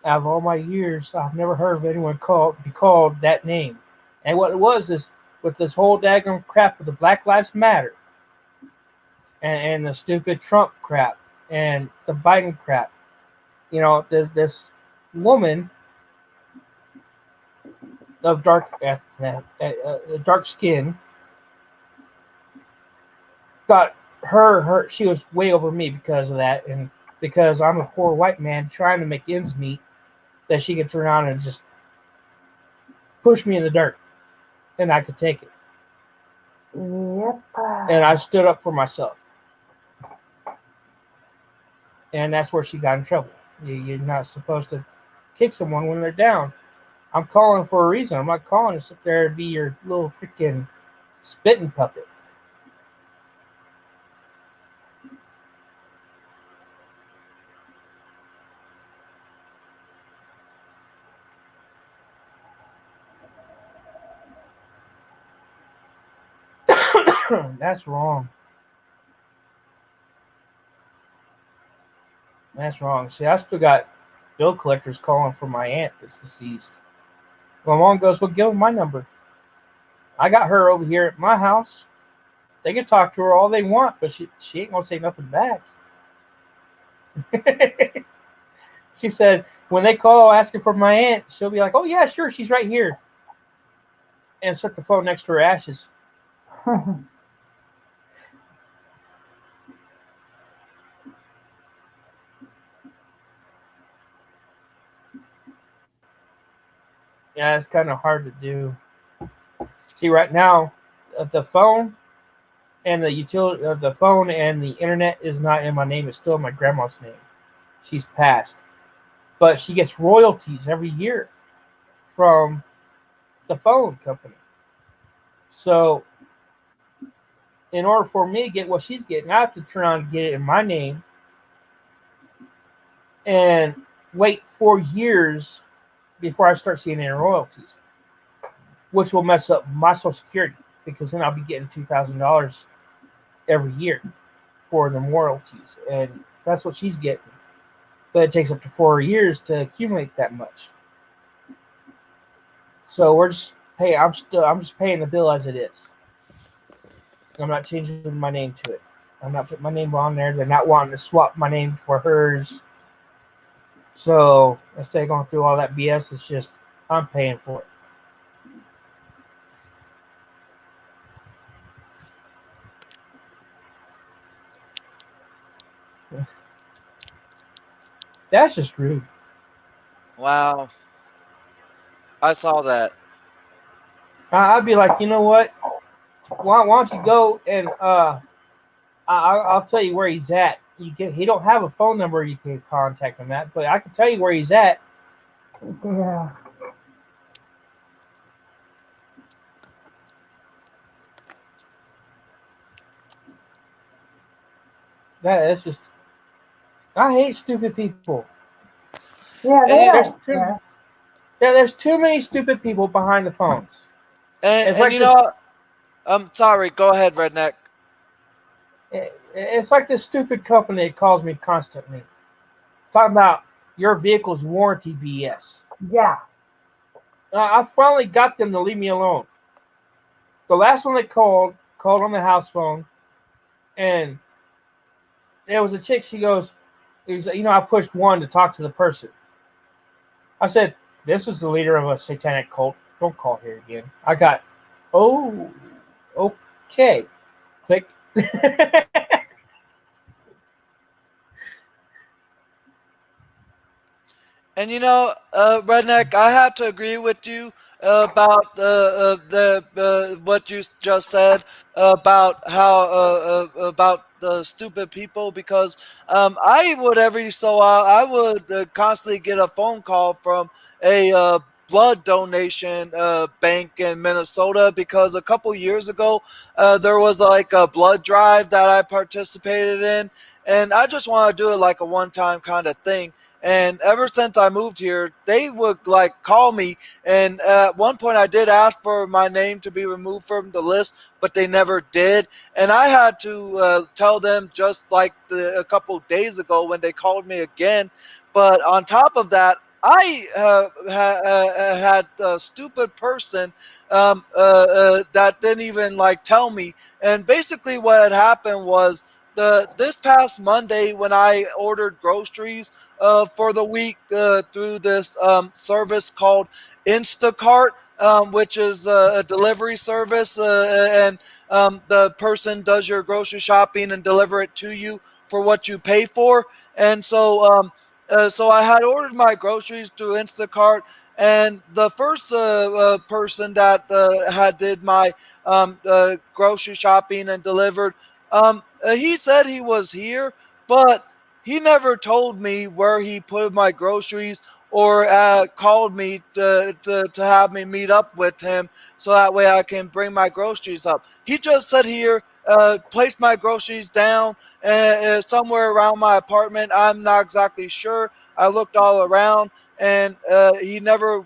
out of all my years, I've never heard of anyone be called that name. And what it was is, with this whole daggone crap with the Black Lives Matter and the stupid Trump crap and the Biden crap, this woman of dark skin got she was way over me because of that, and because I'm a poor white man trying to make ends meet, that she could turn around and just push me in the dirt, and I could take it. Yep. And I stood up for myself. And that's where she got in trouble. You're not supposed to kick someone when they're down. I'm calling for a reason. I'm not calling to sit there and be your little freaking spitting puppet. That's wrong. That's wrong. See, I still got bill collector's calling for my aunt that's deceased. My mom goes, well, give them my number. I got her over here at my house. They can talk to her all they want, but she ain't gonna say nothing back. She said when they call asking for my aunt, she'll be like, "Oh yeah, sure, she's right here," and set the phone next to her ashes. Yeah, it's kind of hard to do. See, right now, the phone and the utility, the phone and the internet is not in my name. It's still in my grandma's name. She's passed, but she gets royalties every year from the phone company. So, in order for me to get what she's getting, I have to turn on and get it in my name and wait 4 years before I start seeing any royalties, which will mess up my Social Security because then I'll be getting $2,000 every year for the royalties, and that's what she's getting. But it takes up to 4 years to accumulate that much. So we're just pay. I'm just paying the bill as it is. I'm not changing my name to it. I'm not putting my name on there. They're not wanting to swap my name for hers. So instead of going through all that BS, it's just I'm paying for it. That's just rude. Wow, I saw that. I'd be like, you know what? Why don't you go and I'll tell you where he's at. He don't have a phone number you can contact him at, but I can tell you where he's at. Yeah. That's just I hate stupid people. Yeah, they And There's don't too care. there's too many stupid people behind the phones. It's and like you this. know, I'm sorry. Go ahead, redneck. It's like this stupid company that calls me constantly, talking about your vehicle's warranty BS. Yeah. I finally got them to leave me alone. The last one they called on the house phone, and there was a chick. She goes, I pushed one to talk to the person. I said, this is the leader of a satanic cult. Don't call here again. I got, oh, okay. Click. And redneck, I have to agree with you about the what you just said about how about the stupid people because I would every so I would constantly get a phone call from a blood donation bank in Minnesota because a couple years ago there was like a blood drive that I participated in, and I just want to do it like a one time kind of thing. And ever since I moved here, they would like call me. And at one point, I did ask for my name to be removed from the list, but they never did. And I had to tell them just like a couple days ago when they called me again. But on top of that, I had a stupid person that didn't even like tell me. And basically, what had happened was this past Monday when I ordered groceries for the week through this service called Instacart, which is a delivery service, and the person does your grocery shopping and deliver it to you for what you pay for. And so I had ordered my groceries through Instacart, and the first person that had did my grocery shopping and delivered, he said he was here, but he never told me where he put my groceries or called me to have me meet up with him so that way I can bring my groceries up. He just said here, placed my groceries down somewhere around my apartment. I'm not exactly sure. I looked all around, and he never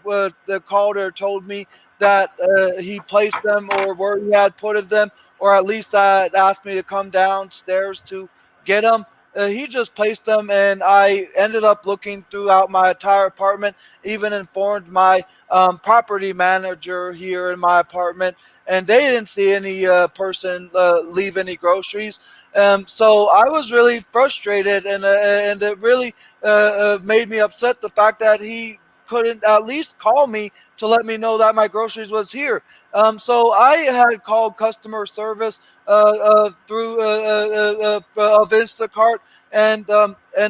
called or told me that he placed them or where he had put them, or at least asked me to come downstairs to get them. he just placed them, and I ended up looking throughout my entire apartment, even informed my property manager here in my apartment, and they didn't see any person leave any groceries. So I was really frustrated, and it really made me upset the fact that he couldn't at least call me to let me know that my groceries was here. So I had called customer service through of Instacart, and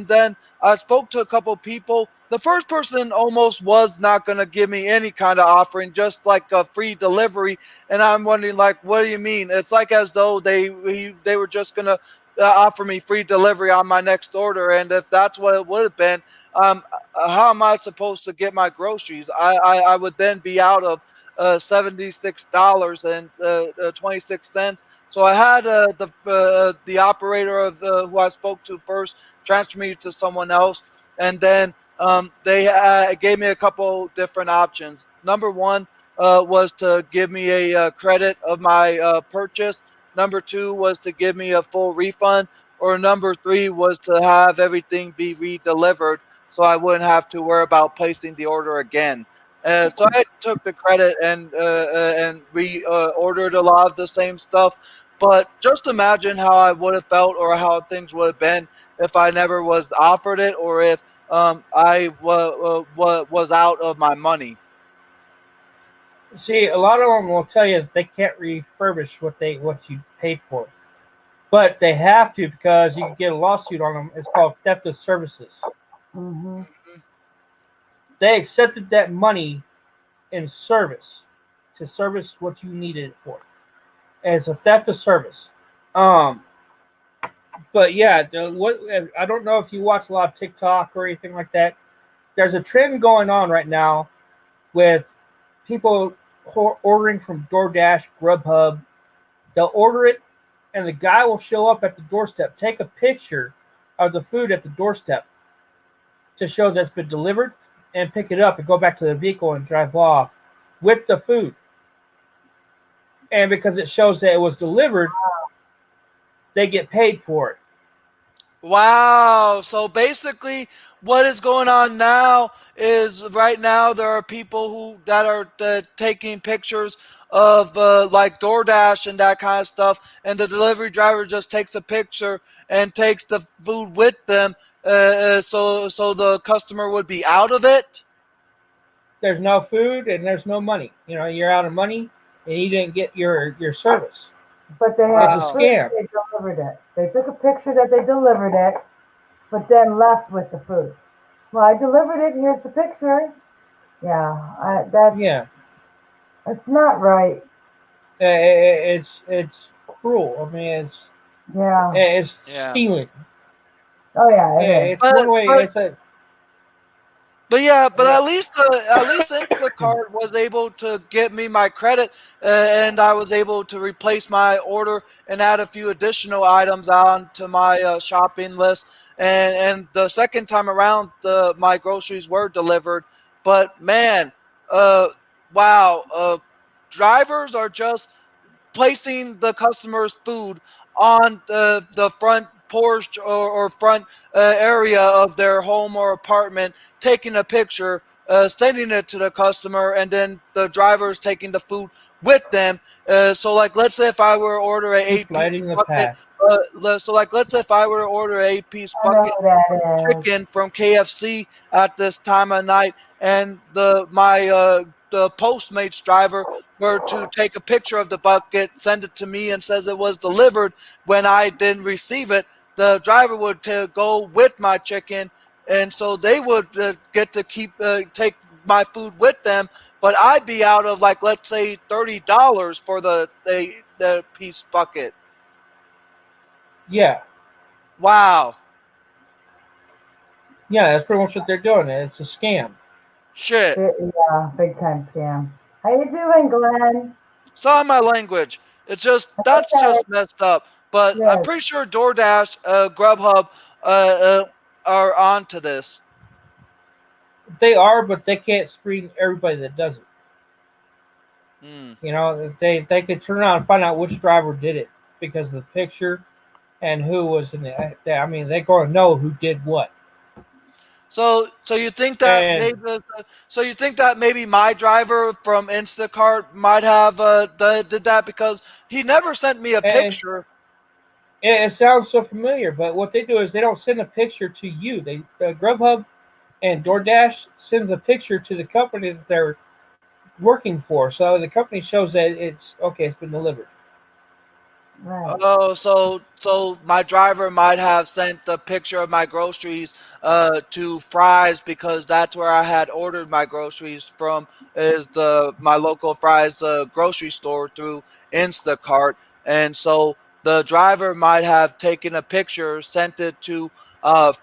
then I spoke to a couple people. The first person almost was not going to give me any kind of offering, just like a free delivery. And I'm wondering, like, what do you mean? It's like as though they were just going to offer me free delivery on my next order. And if that's what it would have been, um, how am I supposed to get my groceries? I would then be out of $76 and 26 cents. So I had the operator of who I spoke to first transfer me to someone else, and then they gave me a couple different options. Number one was to give me a credit of my purchase. Number two was to give me a full refund, or number three was to have everything be re-delivered, so I wouldn't have to worry about placing the order again. So I took the credit and re-ordered a lot of the same stuff. But just imagine how I would have felt, or how things would have been, if I never was offered it, or if was out of my money. See, a lot of them will tell you that they can't refurbish what you paid for, but they have to because you can get a lawsuit on them. It's called theft of services. Hmm. They accepted that money in service to service what you needed it for. And it's a theft of service. Um, but yeah, what I don't know if you watch a lot of TikTok or anything like that. There's a trend going on right now with people ordering from DoorDash, Grubhub. They'll order it, and the guy will show up at the doorstep, take a picture of the food at the doorstep to show that's been delivered, and pick it up and go back to the vehicle and drive off with the food. And because it shows that it was delivered, they get paid for it. Wow. So basically, what is going on now is right now there are people who that are taking pictures of like DoorDash and that kind of stuff, and the delivery driver just takes a picture and takes the food with them, so the customer would be out of it. There's no food and there's no money. You're out of money and you didn't get your service. But they It's had a to Wow. prove scam. they delivered it. They took a picture that they delivered it, but then left with the food. Well, I delivered it. Here's the picture. Yeah, Yeah, that's not right. it's cruel. I mean, Yeah. it's Yeah. stealing. Oh yeah, it is. It's one way. But It's a but yeah. at least Instacart was able to get me my credit, and I was able to replace my order and add a few additional items onto my shopping list. And the second time around, my groceries were delivered. But man, uh, wow, drivers are just placing the customer's food on the front porch, or front area of their home or apartment, taking a picture, sending it to the customer, and then the driver is taking the food with them. So, like, let's say if I were to order a Keep eight-piece lighting the bucket. path. So, like, let's say if I were to order a eight-piece I know bucket who that is. chicken from KFC at this time of night, and the Postmates driver were to take a picture of the bucket, send it to me, and says it was delivered when I didn't receive it. The driver would go with my chicken, and so they would get to take my food with them. But I'd be out of, like, let's say $30 for the piece bucket. Yeah, Wow, yeah. That's pretty much what they're doing. It's a scam. shit. Yeah, big time scam. How you doing, Glenn? Sorry, my language. It's just that's Okay. just messed up. But I'm Yes, pretty sure DoorDash, Grubhub, are on to this. They are, but they can't screen everybody that does it. Hmm. They could turn around and find out which driver did it because of the picture. and who was in the. I mean, they're going to know who did what. So you think that And maybe so you think that maybe my driver from Instacart might have did that because he never sent me a and picture. it sounds so familiar, but what they do is they don't send a picture to you. They Grubhub and DoorDash sends a picture to the company that they're working for. So the company shows that it's okay. It's been delivered. Right. Oh, so my driver might have sent the picture of my groceries to Fry's because that's where I had ordered my groceries from is the my local Fry's grocery store through Instacart, and so the driver might have taken a picture, sent it to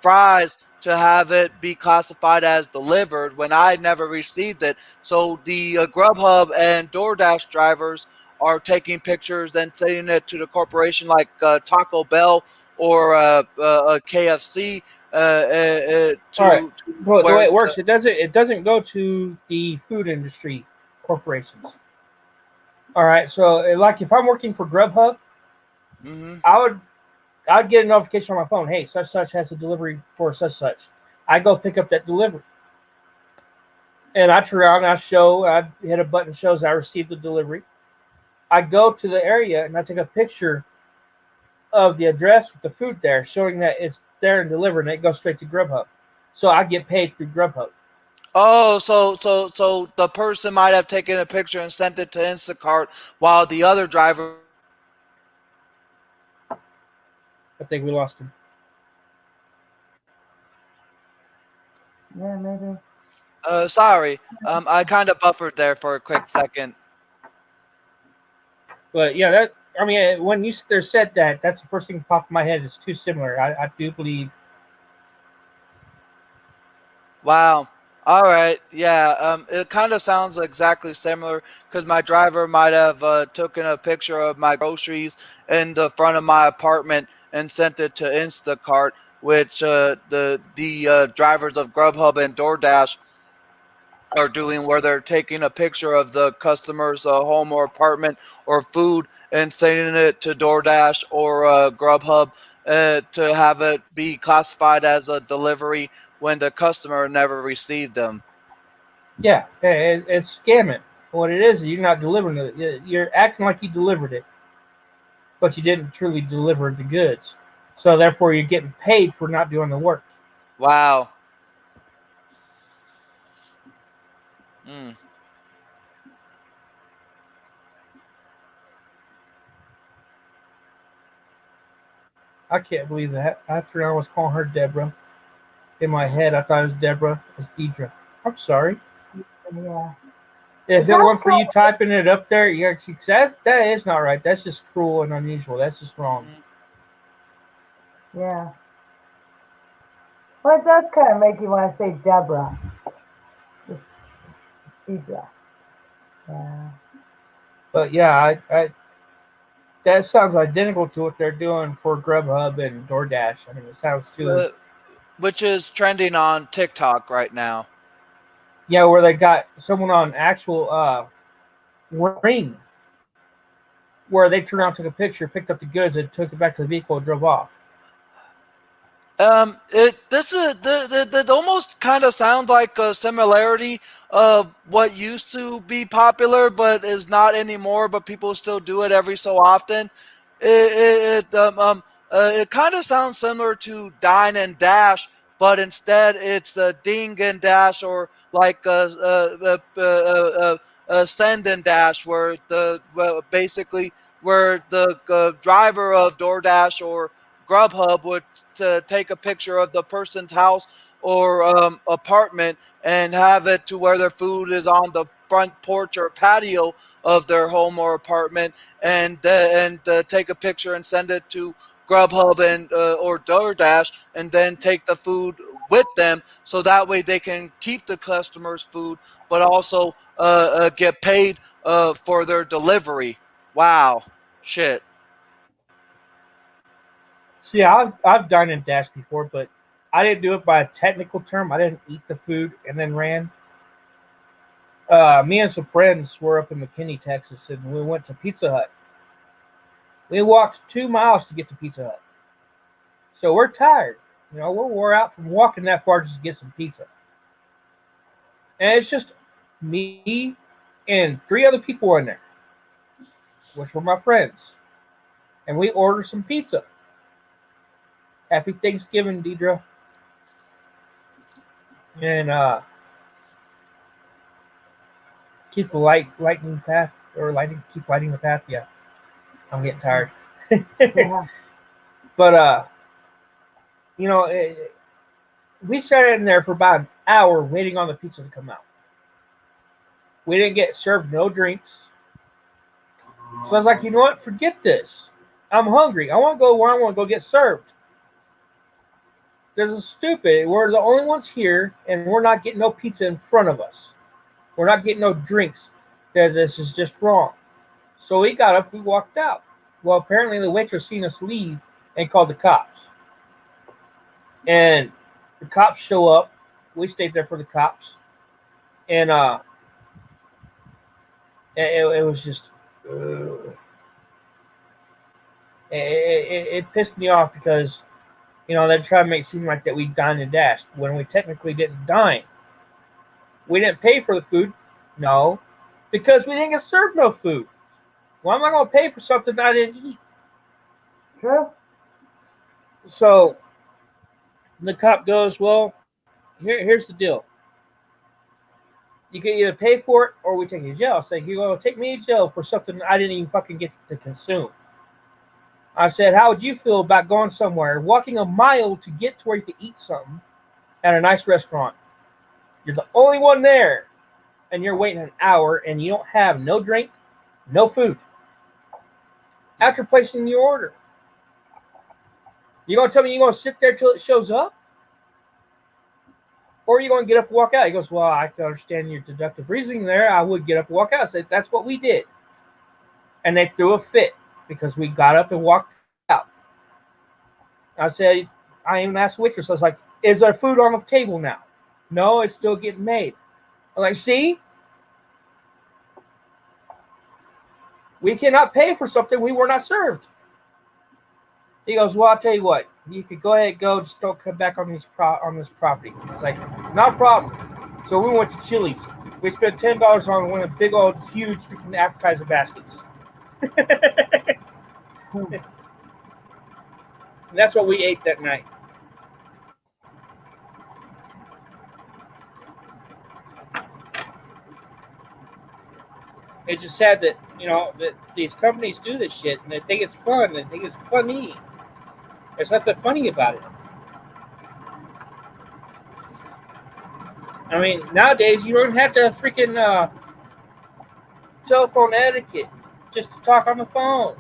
Fry's to have it be classified as delivered when I never received it. So the Grubhub and DoorDash drivers are taking pictures and sending it to the corporation like Taco Bell or KFC All right. to But the way where it works, it doesn't go to the food industry corporations. All right. So like if I'm working for Grubhub, mm-hmm. I would I'd get a notification on my phone. Hey, such such has a delivery for such such. I go pick up that delivery, and I turn around and I hit a button that shows I received the delivery. I go to the area and I take a picture of the address with the food there, showing that it's there and delivered, and it goes straight to Grubhub. So I get paid through Grubhub. Oh, so the person might have taken a picture and sent it to Instacart while the other driver. I think we lost him. Yeah, maybe. Sorry, I kind of buffered there for a quick second. But yeah, that I mean, when you there said that, that's the first thing that popped in my head. It's too similar. I do believe. Wow. All right. Yeah. It kind of sounds exactly similar because my driver might have taken a picture of my groceries in the front of my apartment and sent it to Instacart, which the drivers of Grubhub and DoorDash are doing, where they're taking a picture of the customer's home or apartment or food and sending it to DoorDash or Grubhub to have it be classified as a delivery when the customer never received them. Yeah, it's scamming. What it is, you're not delivering it. You're acting like you delivered it, but you didn't truly deliver the goods. So therefore, you're getting paid for not doing the work. Wow. Mm. I can't believe that. After I was calling her Deborah, in my head, I thought it was Deborah. It's Deidre. I'm sorry. Yeah. If It it does weren't for kind you typing it up there, you actually that is not right. That's just cruel and unusual. That's just wrong. Mhm. of, yeah. Well, it does kind of make you want to say Deborah. It's Deidre. Yeah. But yeah, I that sounds identical to what they're doing for Grubhub and DoorDash. I mean, it sounds too. Uh, which is trending on TikTok right now. Yeah, where they got someone on actual ring, where they turned around, took a picture, picked up the goods, and took it back to the vehicle and drove off. It this is that almost kind of sounds like a similarity of what used to be popular, but is not anymore. But people still do it every so often. It kind of sounds similar to Dine and Dash, but instead it's a Ding and Dash or like a Send and Dash, where basically where the driver of DoorDash or Grubhub would to take a picture of the person's house or apartment and have it to where their food is on the front porch or patio of their home or apartment, and take a picture and send it to Grubhub and or DoorDash, and then take the food with them, so that way they can keep the customer's food, but also get paid for their delivery. Wow, shit. See, I've dined and dashed before, but I didn't do it by a technical term. I didn't eat the food and then ran. Me and some friends were up in McKinney, Texas, and we went to Pizza Hut. We walked 2 miles to get to Pizza Hut. So we're tired. We're wore out from walking that far just to get some pizza. And it's just me and 3 other people in there, which were my friends. And we ordered some pizza. Happy Thanksgiving, Deidre. And keep the lightning path, or keep lighting the path. Yeah, I'm getting tired. Yeah. But we sat in there for about an hour waiting on the pizza to come out. We didn't get served no drinks. So I was like, you know what? Forget this. I'm hungry. I want to go where I want to go get served. This is stupid. We're the only ones here, and we're not getting no pizza in front of us. We're not getting no drinks. This is just wrong. So we got up. We walked out. Well, apparently the waitress seen us leave and called the cops. And the cops show up. We stayed there for the cops. And it was just... It pissed me off because they're trying to make it seem like that we dined and dashed when we technically didn't dine. We didn't pay for the food, no, because we didn't get served no food. Why am I going to pay for something I didn't eat? True. So the cop goes, well, here's the deal. You can either pay for it or we take you to jail. I say, you're going to take me to jail for something I didn't even fucking get to consume. I said, how would you feel about going somewhere, walking a mile to get to where you can eat something at a nice restaurant? You're the only one there, and you're waiting an hour, and you don't have no drink, no food. After placing your order, you going to tell me you're going to sit there till it shows up? Or are you going to get up and walk out? He goes, well, I can understand your deductive reasoning there. I would get up and walk out. I said, that's what we did. And they threw a fit because we got up and walked out. I said, I even asked the waitress, I was like, is there food on the table now? No, it's still getting made. I'm like, see? We cannot pay for something we were not served. He goes, well, I'll tell you what. You could go ahead and go. Just don't come back on this property. It's like, no problem. So we went to Chili's. We spent $10 on one of the big old huge freaking appetizer baskets. And that's what we ate that night. It's just sad that that these companies do this shit and they think it's fun. They think it's funny. There's nothing funny about it. I mean, nowadays you don't have to freaking telephone etiquette just to talk on the phone.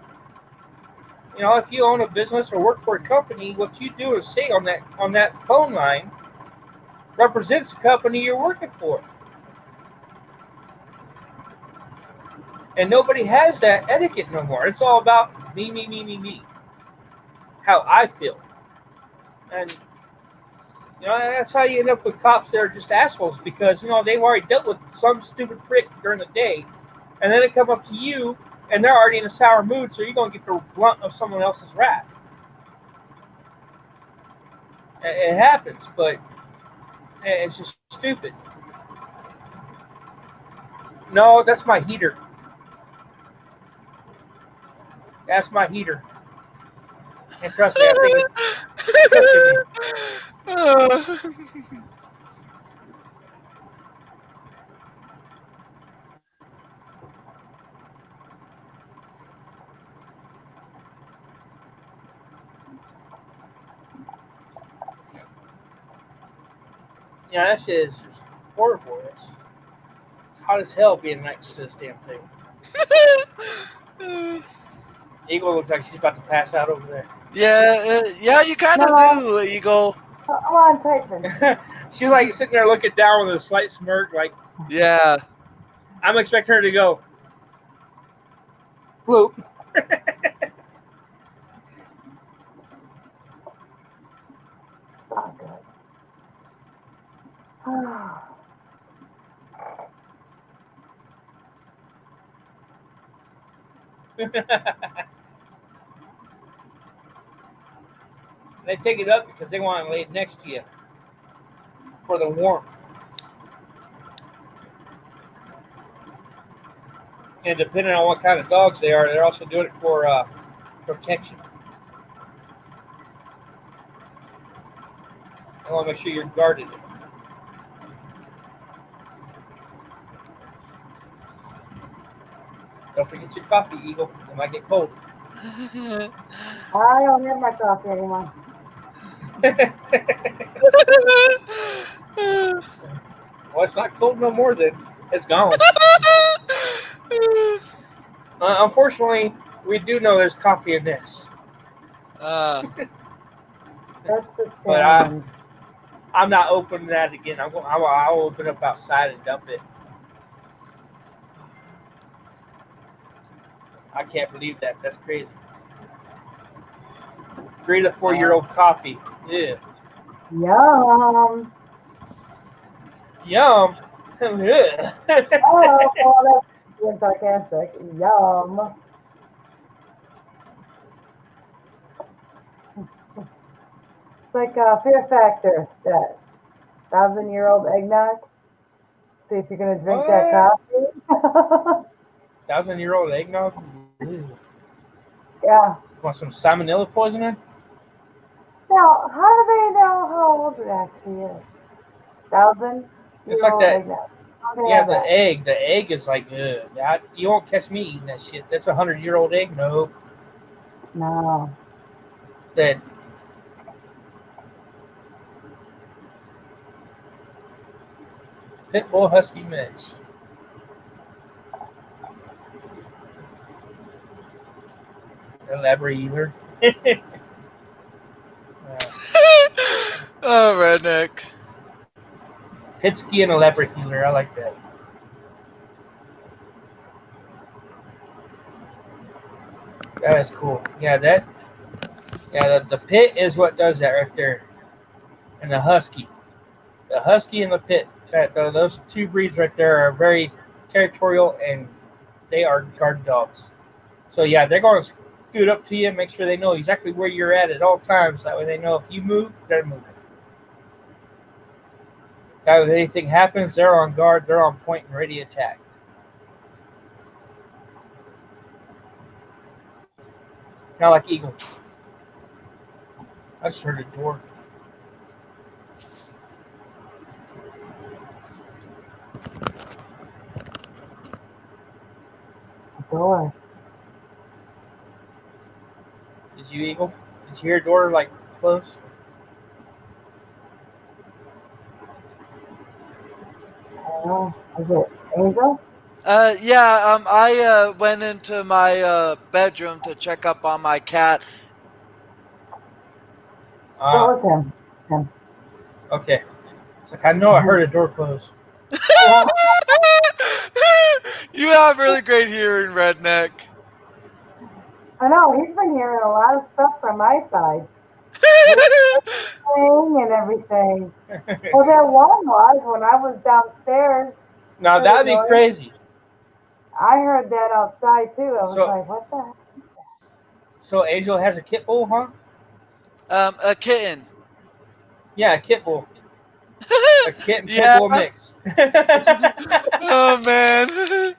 If you own a business or work for a company, what you do is say on that phone line represents the company you're working for. And nobody has that etiquette no more. It's all about me, me, me, me, me. How I feel. And that's how you end up with cops that are just assholes because they've already dealt with some stupid prick during the day, and then they come up to you and they're already in a sour mood, so you're gonna get the blunt of someone else's wrath. It happens, but it's just stupid. No, that's my heater. That's my heater. And trust me, I think it's cooking me. Yeah, that shit is just horrible. It's hot as hell being next to this damn thing. Eagle looks like she's about to pass out over there. Yeah, you kind of No, do, Eagle. I'm on typing. She's like sitting there looking down with a slight smirk, like, Yeah. I'm expecting her to go, bloop. Oh, good. They take it up because they want to lay it next to you for the warmth. And depending on what kind of dogs they are, they're also doing it for protection. I want to make sure you're guarded. Don't forget your coffee, Eagle. It might get cold. I don't have my coffee anymore. Well, it's not cold no more then. It's gone. Unfortunately, we do know there's coffee in this. That's the But challenge. I'm not opening that again. I'll open up outside and dump it. I can't believe that. That's crazy. 3 to 4 year old coffee. Yeah. Yum. Yum. Oh, that's being sarcastic. Yum. It's like a Fear Factor, that 1,000-year-old eggnog. See if you're gonna drink that coffee. 1,000-year-old eggnog. Ew. Yeah. Want some salmonella poisoning? Now, how do they know how old it actually is? 1,000-year-old It's like that. eggnog. How do they Yeah, have the that? egg. The egg is like, you won't catch me eating that shit. That's 100-year-old egg. No. No. That. Pit Bull Husky mix. Elaborate either. Oh, redneck. Pitsky and a leopard healer. I like that. That is cool. Yeah, that. Yeah, the pit is what does that right there, and the husky and the pit. Those two breeds right there are very territorial and they are guard dogs. So yeah, they're going to scoot up to you and make sure they know exactly where you're at all times. That way they know if you move, they're moving. That way if anything happens, they're on guard, they're on point and ready to attack. Kind of like Eagle. I just heard a door. Door. Did you, Eagle? Did you hear a door like close? Oh, is it Angel? Yeah, I went into my bedroom to check up on my cat. What was him? Him. Okay. It's like I know I heard a door close. Yeah. You have really great hearing, redneck. I know, he's been hearing a lot of stuff from my side. And everything. Well, there one was when I was downstairs. Now that'd be crazy. I heard that outside too. I was So- like, what the heck? So Angel has a kit bull, huh? A kitten. Yeah, a kit bull. A kit and pit Yeah. bull mix. Oh man.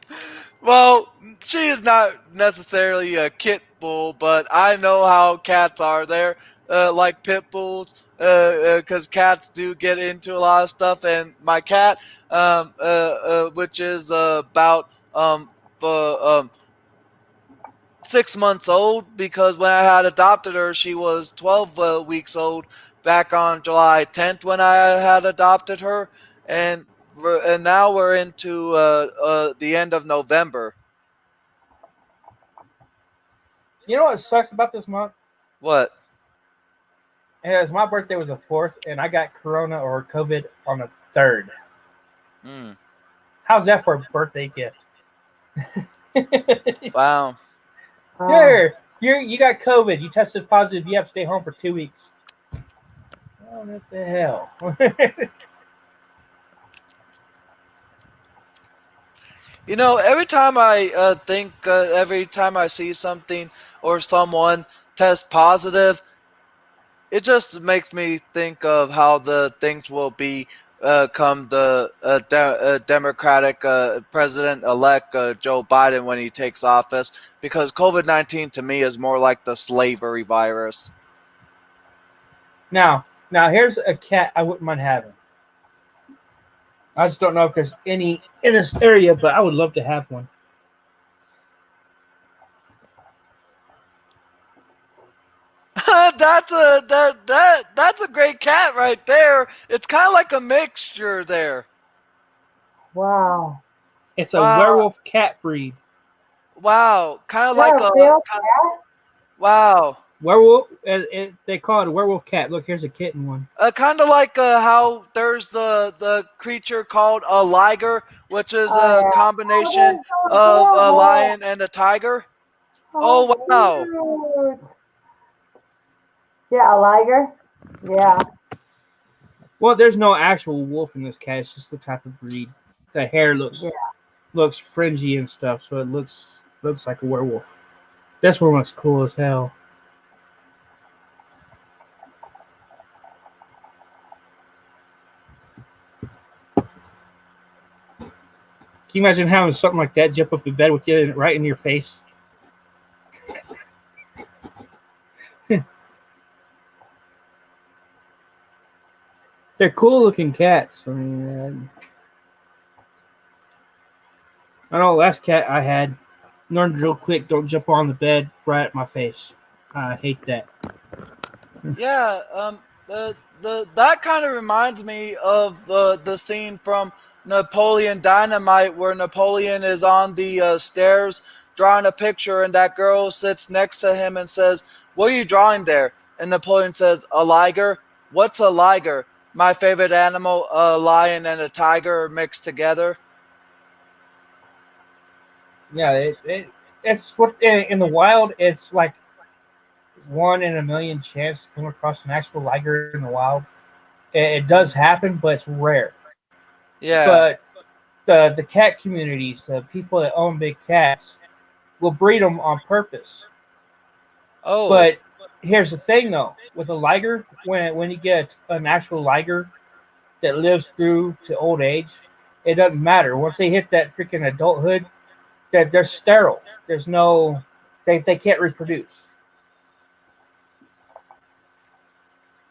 Well, she is not necessarily a kit bull, but I know how cats are. They're like pit bulls, because cats do get into a lot of stuff. And my cat, which is about the 6 months old, because when I had adopted her, she was 12 weeks old back on July 10th when I had adopted her, and now we're into the end of November. You know what sucks about this month? What? As my birthday was the 4th, and I got Corona or COVID on the 3rd. Mm. How's that for a birthday gift? Wow. Here, you got COVID. You tested positive. You have to stay home for 2 weeks. Oh, what the hell? You know, every time I every time I see something or someone test positive, it just makes me think of how the things will be come the Democratic president-elect Joe Biden when he takes office, because COVID-19 to me is more like the slavery virus. Now, here's a cat I wouldn't mind having. I just don't know if there's any in this area, but I would love to have one. That's a great cat right there. It's kind of like a mixture there. Wow. It's a Wow, werewolf cat breed. wow, kind of Is that like a a real cat? wow. Werewolf. They call it a werewolf cat. Look, here's a kitten one. Kind of like how there's the creature called a liger, which is Oh a yeah. Oh, combination they're so of a adorable. lion and a tiger. Oh, Oh wow! cute. Yeah, a liger. Yeah. Well, there's no actual wolf in this cat. It's just the type of breed. The hair Yeah. looks fringy and stuff, so it looks like a werewolf. This one looks cool as hell. Can you imagine having something like that jump up in bed with you right in your face? They're cool looking cats. I mean, I know the last cat I had, learned real quick, don't jump on the bed right at my face. I hate that. Yeah, the that kind of reminds me of the scene from Napoleon Dynamite where Napoleon is on the stairs drawing a picture, and that girl sits next to him and says, "What are you drawing there?" And Napoleon says, "A liger." What's a liger? My favorite animal, a lion and a tiger mixed together. Yeah, it's what in the wild, it's like 1 in a million chance to come across an actual liger in the wild. It does happen, but it's rare. Yeah. But the cat communities, the people that own big cats, will breed them on purpose. Oh. But here's the thing, though, with a liger, when you get an actual liger that lives through to old age, it doesn't matter. Once they hit that freaking adulthood, that they're sterile. There's no, they can't reproduce.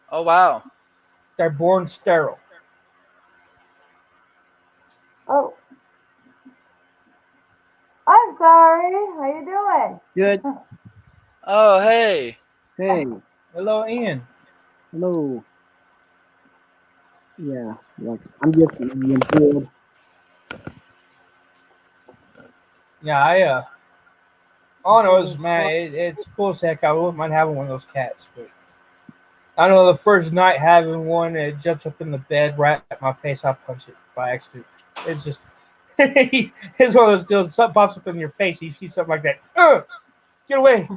Oh wow. They're born sterile. Oh, I'm sorry. How you doing? Good. Oh hey. Hey, Hello, Ian. hello. Yeah, like I'm just being bored. Yeah, all I know is, man, it's cool as heck. I wouldn't mind having one of those cats, but I know the first night having one, it jumps up in the bed right at my face. I punch it by accident. It's just, it's one of those deals. Something pops up in your face. You see something like that. Get away!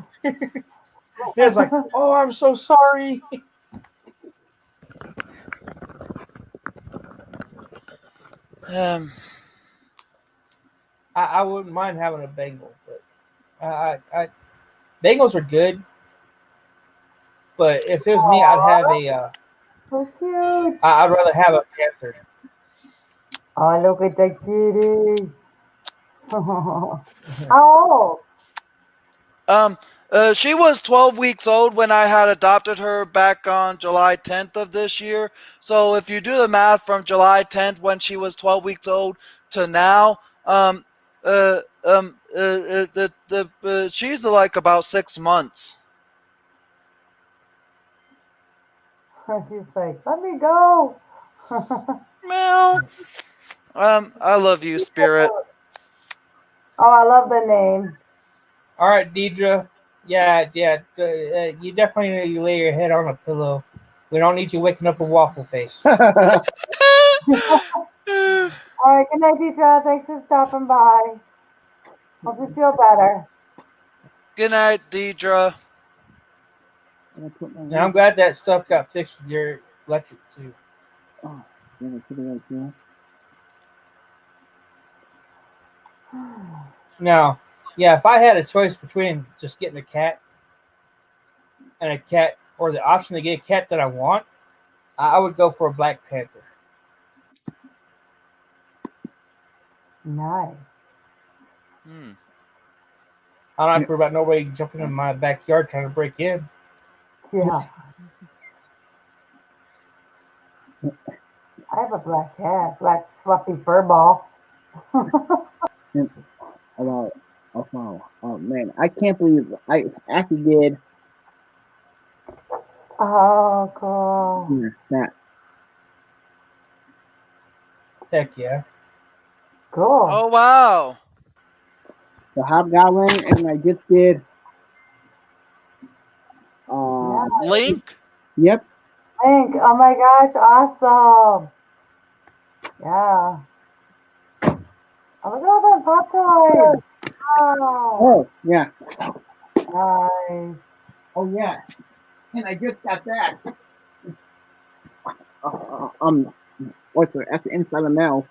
It's like, oh, I'm so sorry. Um. I wouldn't mind having a Bengal, but Bengals are good. But if it was me, I'd have Aw, a. so cute. I'd rather have a panther. Oh, look at the kitty. How old? Um, she was 12 weeks old when I had adopted her back on July 10th of this year. So if you do the math from July 10th when she was 12 weeks old to now, she's like about 6 months. She's like, let me go. Meow. I love you, Spirit. Oh, I love the name. All right, Deidre. Yeah. You definitely need to lay your head on a pillow. We don't need you waking up a waffle face. All right, good night, teacher. Thanks for stopping by. Hope you feel better. Good night, Deidre. I put my Now I'm leg. glad that stuff got fixed with your electric too. Oh, yeah, I put it right there. Now, yeah, if I had a choice between just getting a cat and a cat or the option to get a cat that I want, I would go for a Black Panther. Nice. Hmm. I don't have to worry about nobody jumping in my backyard trying to break in. Yeah. I have a black cat, black fluffy fur ball. About oh wow, oh man, I can't believe I actually did Oh, cool. that. Heck yeah. Cool. Oh wow. The Hobgoblin, and I just did. Yeah. Link. Yep. Link. Oh my gosh, awesome. Yeah. Oh, look at all that pop toys. Oh, Oh yeah. nice. Oh yeah. And I just got that. What's the that's the inside of the mail.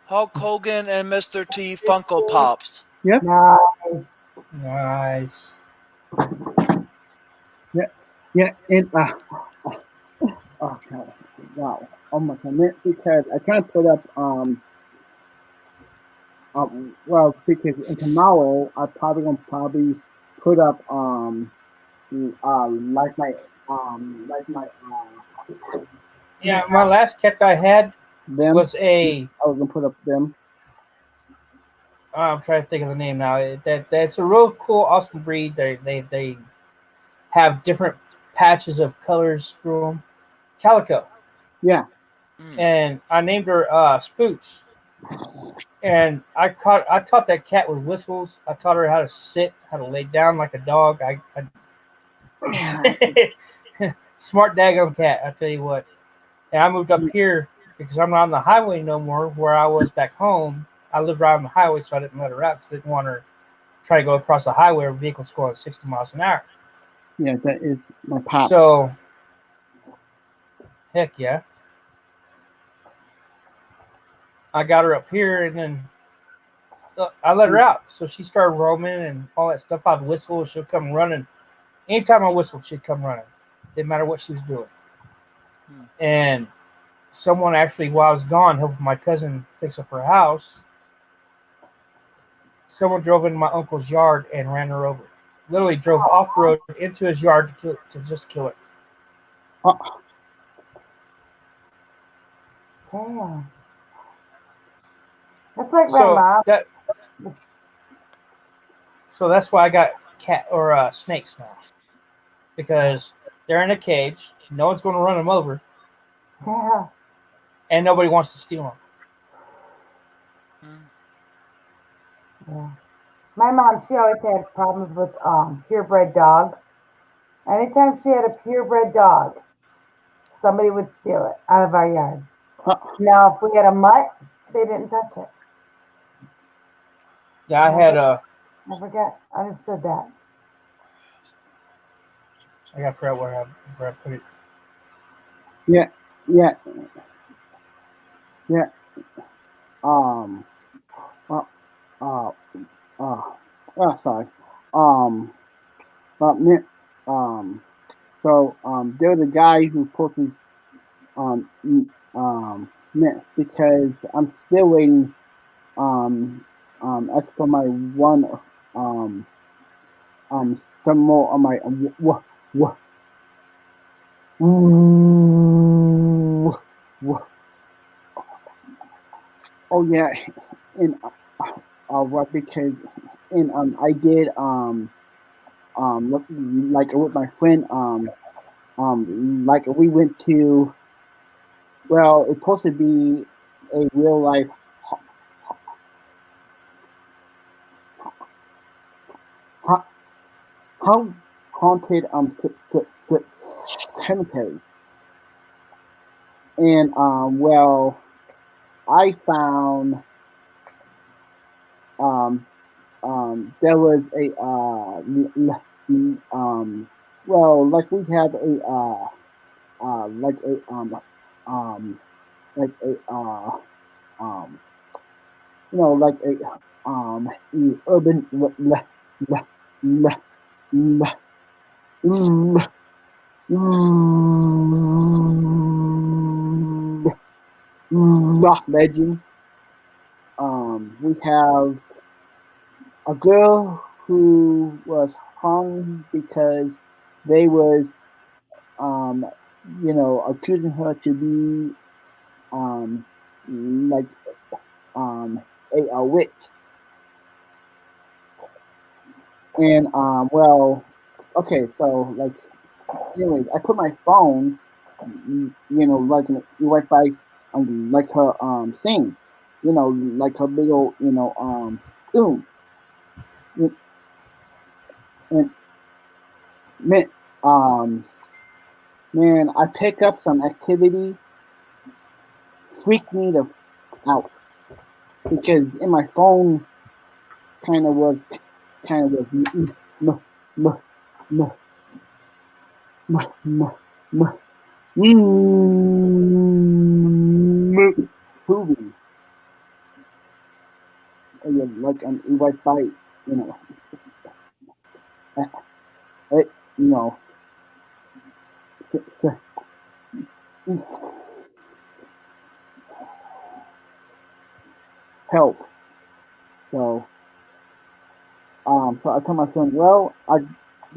Hulk Hogan and Mr. T Funko Pops. Yep. Nice. Nice. Yeah. Yeah. And oh god. Wow. Oh my god. Because I can't put up well because in tomorrow I probably put up like my like my Yeah, my last cat I had them. was a. I was gonna put up them. I'm trying to think of the name now. That's a real cool, awesome breed. They have different patches of colors through them. Calico, Yeah. and I named her Spooks. And I taught that cat with whistles. I taught her how to sit, how to lay down like a dog. Smart daggone cat, I tell you what. And I moved up here because I'm not on the highway no more. Where I was back home, I lived right on the highway, so I didn't let her out because I didn't want her to try to go across the highway where vehicles going 60 miles an hour. Yeah, that is my pop. So, heck yeah. I got her up here, and then I let her out. So she started roaming and all that stuff. I'd whistle, she'll come running. Anytime I whistled, she'd come running. Didn't matter what she was doing. And someone actually, while I was gone, helping my cousin fix up her house, someone drove into my uncle's yard and ran her over. Literally drove off the road into his yard to just kill her. Oh, Damn. That's like my mom. So that's why I got cat or snakes now, because they're in a cage. No one's going to run them over, Yeah. and nobody wants to steal them. Yeah. My mom, she always had problems with purebred dogs. Anytime she had a purebred dog, somebody would steal it out of our yard. Now, if we had a mutt, they didn't touch it. Yeah, I had a. Understood that. I got to figure out where I put it. yeah. Sorry. Man, so there was a guy who posted because I'm still waiting as for my one some more on my oh yeah, and what because and I did like with my friend like we went to well it's supposed to be a real life how haunted cemetery and well I found there was a well like we have a like a like a you know like a urban rock legend. We have a girl who was hung because they was, um, accusing her to be, like, a witch. And okay, so like, anyways, I put my phone, like right by, like her thing, like her big old, boom, and man, um, man, I pick up some activity, freak me the out because in my phone kind of was m- m- m- m- moving, like an white bite, you know, uh, it, you know, help. So, so I told my son, well, I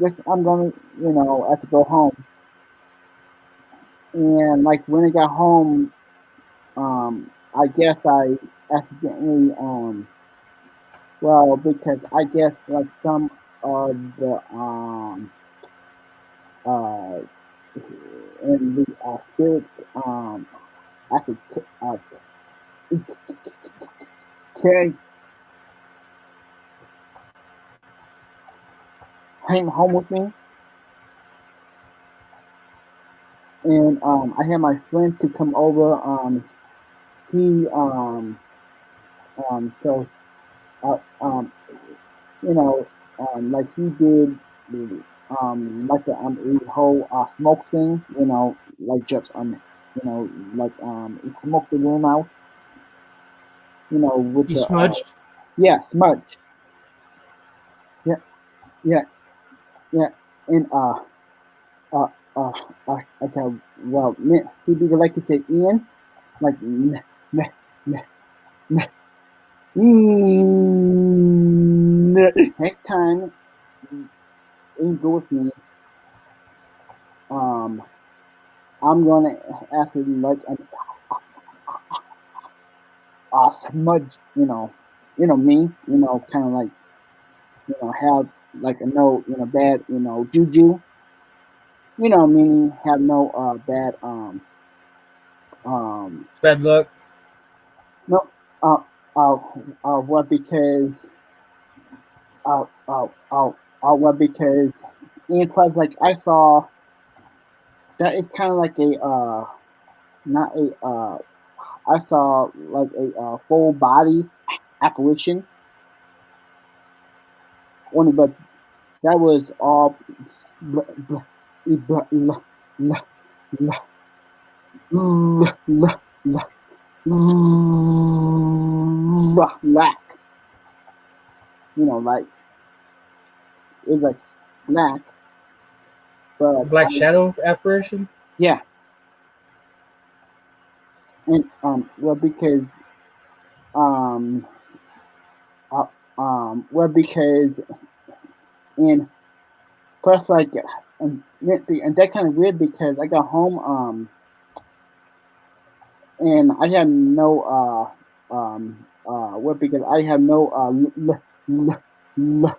guess I'm gonna, have to go home. And like when I got home, I guess I accidentally, because I guess like some of the, uh, in the spirits, actually, carry came home with me, and I had my friend to come over. He so you know like he did like a whole smoke thing. Like just like he smoked the room out. With You the smudged. yeah, smudge. Yeah, yeah, yeah, and uh uh okay. Well, see, because like you said, Ian, like next time you go with me, um, I'm gonna ask you like a smudge, me, kind of like, have like a no, bad, juju, meaning have no bad, um, Bad luck. no, uh, uh, what because, uh, uh, uh, what because, and plus like I saw that it's kind of like a, not a, I saw like a full body apparition only, but that was all blah, blah, blah, blah, blah, blah, blah, blah, blah, black. Like it's like black, but Black shadow apparition. yeah, and because um uh, because and plus like and that kind of weird because I got home and I had no because I have no little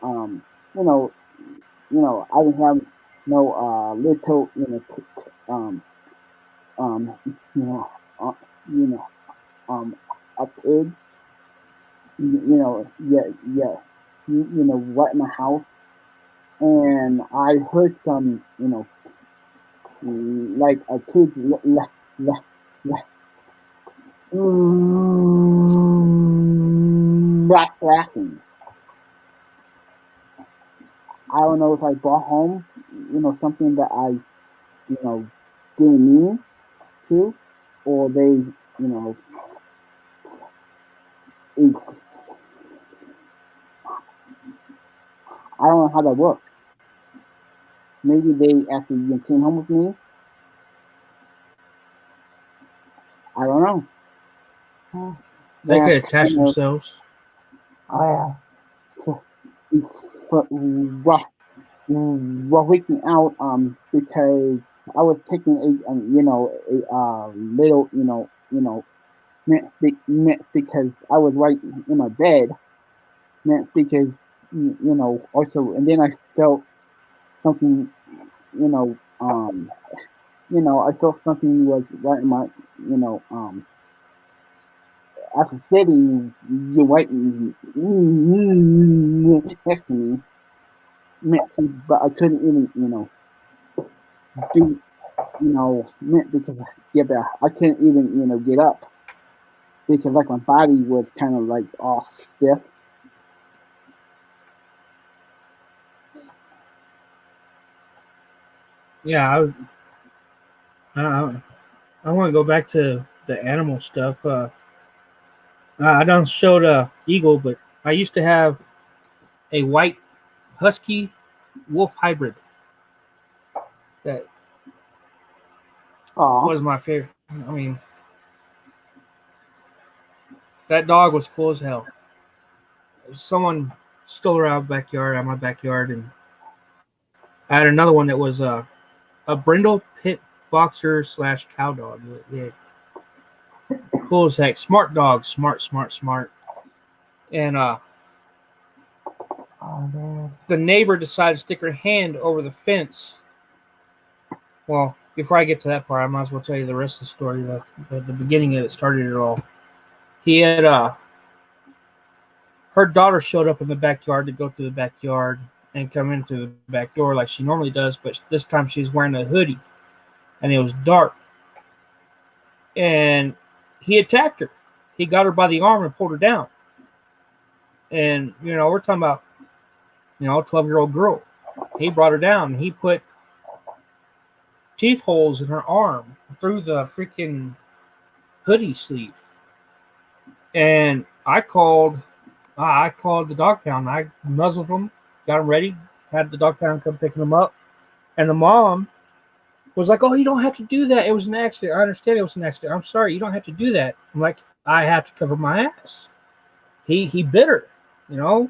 um you know I didn't have no little you know you know a kid, yeah, yeah, right in my house, and I heard some like a kid laughing. I don't know if I brought home something that I didn't mean to, or they it's, I don't know how that works. Maybe they actually came home with me. I don't know. Hmm. They That could attach kind of themselves. Oh yeah. for, for, what freaked me out because I was taking a little meant because I was right in my bed, meant because also, and then I felt something, you know um I felt something was right in my, you know after sitting you right next to me, meant to, but I couldn't even do, meant because, yeah, but I couldn't even get up because like my body was kind of like all stiff. Yeah, I, I want to go back to the animal stuff. I don't show the eagle, but I used to have a white husky wolf hybrid that Oh, was my favorite. I mean, that dog was cool as hell. Someone stole her out of my backyard, and I had another one that was a brindle pit boxer slash cow dog. Yeah, cool as heck. Smart dog, smart, smart, smart. And Oh man. the neighbor decided to stick her hand over the fence. Well, before I get to that part, I might as well tell you the rest of the story. The beginning of it started it all. He had her daughter showed up in the backyard to go through the backyard and come into the back door like she normally does, but this time she's wearing a hoodie and it was dark. And he attacked her. He got her by the arm and pulled her down. And we're talking about 12-year-old girl. He brought her down. He put teeth holes in her arm through the freaking hoodie sleeve. And I called the dog pound. I muzzled them, got them ready, had the dog pound come picking them up. And the mom was like, "Oh, you don't have to do that. It was an accident. I understand it was an accident. I'm sorry. You don't have to do that." I'm like, "I have to cover my ass." He bit her, you know.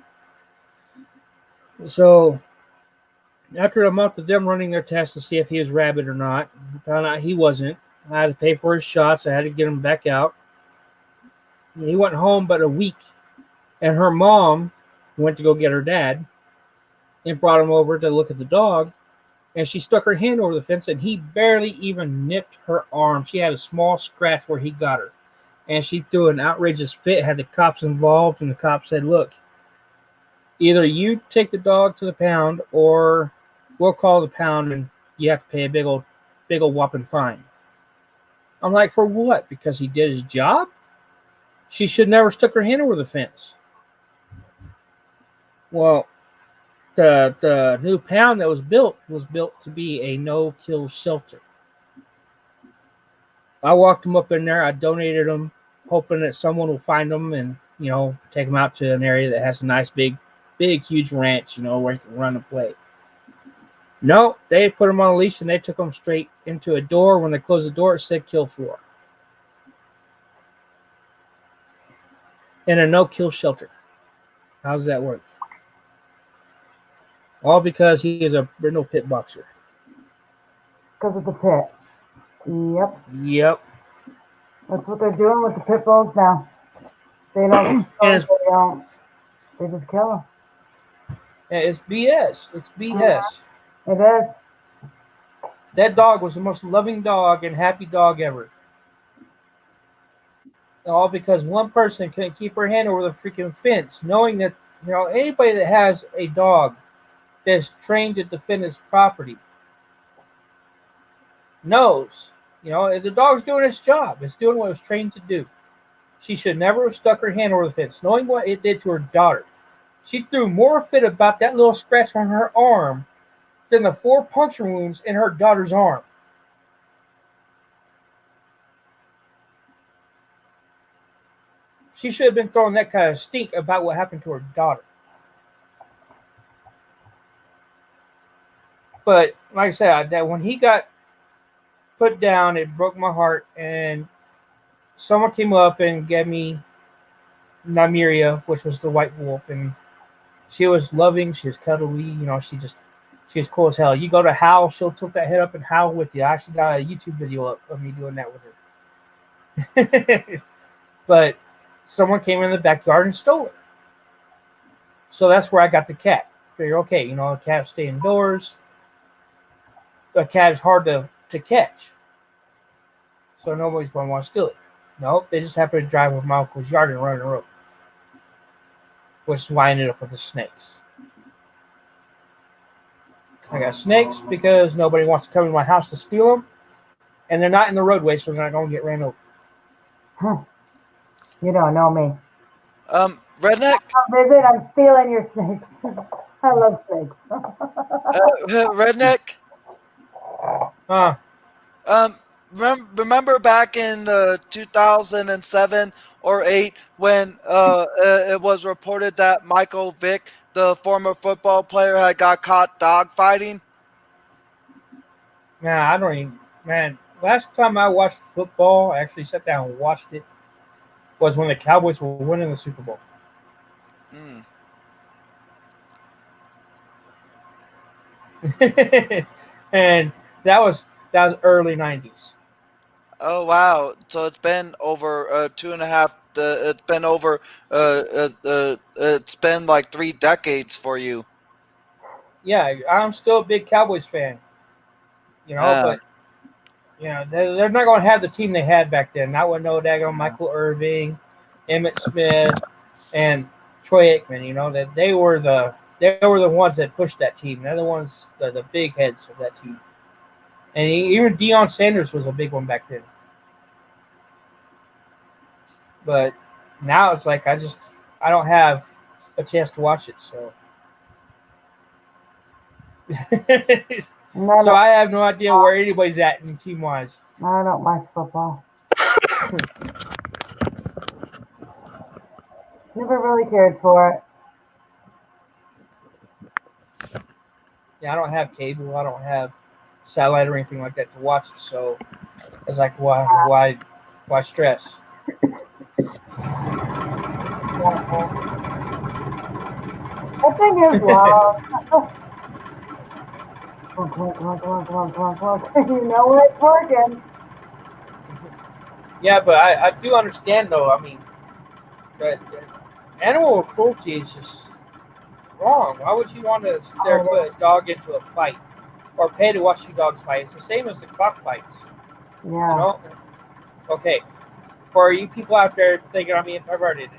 So after a month of them running their tests to see if he was rabid or not, found out he wasn't. I had to pay for his shots. I had to get him back out. He went home but a week, and her mom went to go get her dad and brought him over to look at the dog. And she stuck her hand over the fence, and he barely even nipped her arm. She had a small scratch where he got her. And she threw an outrageous fit, had the cops involved, and the cops said, "Look, either you take the dog to the pound or we'll call the pound and you have to pay a big old whopping fine." I'm like, "For what? Because he did his job?" She should never stuck her hand over the fence. Well, the new pound that was built to be a no kill shelter. I walked them up in there. I donated them, hoping that someone will find them and take them out to an area that has a nice big huge ranch, where you can run and play. No, they put them on a leash and they took them straight into a door. When they closed the door, it said "kill floor" in a no kill shelter. How does that work? All because he is a brindle pit boxer. Because of the pit. Yep. Yep. That's what they're doing with the pit bulls now. They don't. And They don't. They just kill them. it's BS. It's BS. It is. That dog was the most loving dog and happy dog ever. All because one person couldn't keep her hand over the freaking fence, knowing that anybody that has a dog that's trained to defend its property knows, if the dog's doing its job, it's doing what it was trained to do. She should never have stuck her hand over the fence, knowing what it did to her daughter. She threw more fit about that little scratch on her arm than the 4 puncture wounds in her daughter's arm. She should have been throwing that kind of stink about what happened to her daughter. But like I said, that when he got put down, it broke my heart. And someone came up and gave me Nymeria, which was the white wolf, and she was loving. She was cuddly. She was cool as hell. You go to howl, she'll tilt that head up and howl with you. I actually got a YouTube video up of me doing that with her. But someone came in the backyard and stole it. So that's where I got the cat. Figure, okay, the cat stay indoors. A cat is hard to catch. So nobody's going to want to steal it. Nope, they just happened to drive with my uncle's yard and run the road. Which is why I ended up with the snakes. I got snakes because nobody wants to come in my house to steal them. And they're not in the roadway, so they're not going to get ran over. You don't know me. Redneck? Come visit, I'm stealing your snakes. I love snakes. Redneck? Remember back in 2007 or 8 when it was reported that Michael Vick, the former football player, had got caught dog fighting? I don't even. Man, last time I watched football, I actually sat down and watched it, was when the Cowboys were winning the Super Bowl. And that was early 90s. Oh wow! So it's been over 2.5. It's been over. It's been like 3 decades for you. Yeah, I'm still a big Cowboys fan. But they're not going to have the team they had back then. Not with no daggone Michael Irving, Emmitt Smith, and Troy Aikman. That they were the ones that pushed that team. They're the ones, the big heads of that team. And even Deion Sanders was a big one back then. But now it's like I don't have a chance to watch it, so. So I have no idea where anybody's at in team wise. I don't watch football. Never really cared for it. Yeah, I don't have cable. I don't have satellite or anything like that to watch it. So it's like, why stress? That thing is loud. You know when it's working. Yeah, but I do understand though. I mean, that animal cruelty is just wrong. Why would you want to sit there and put a dog into a fight or pay to watch two dogs fight? It's the same as the cockfights. Yeah. Okay. For you people out there thinking I'm being perverted,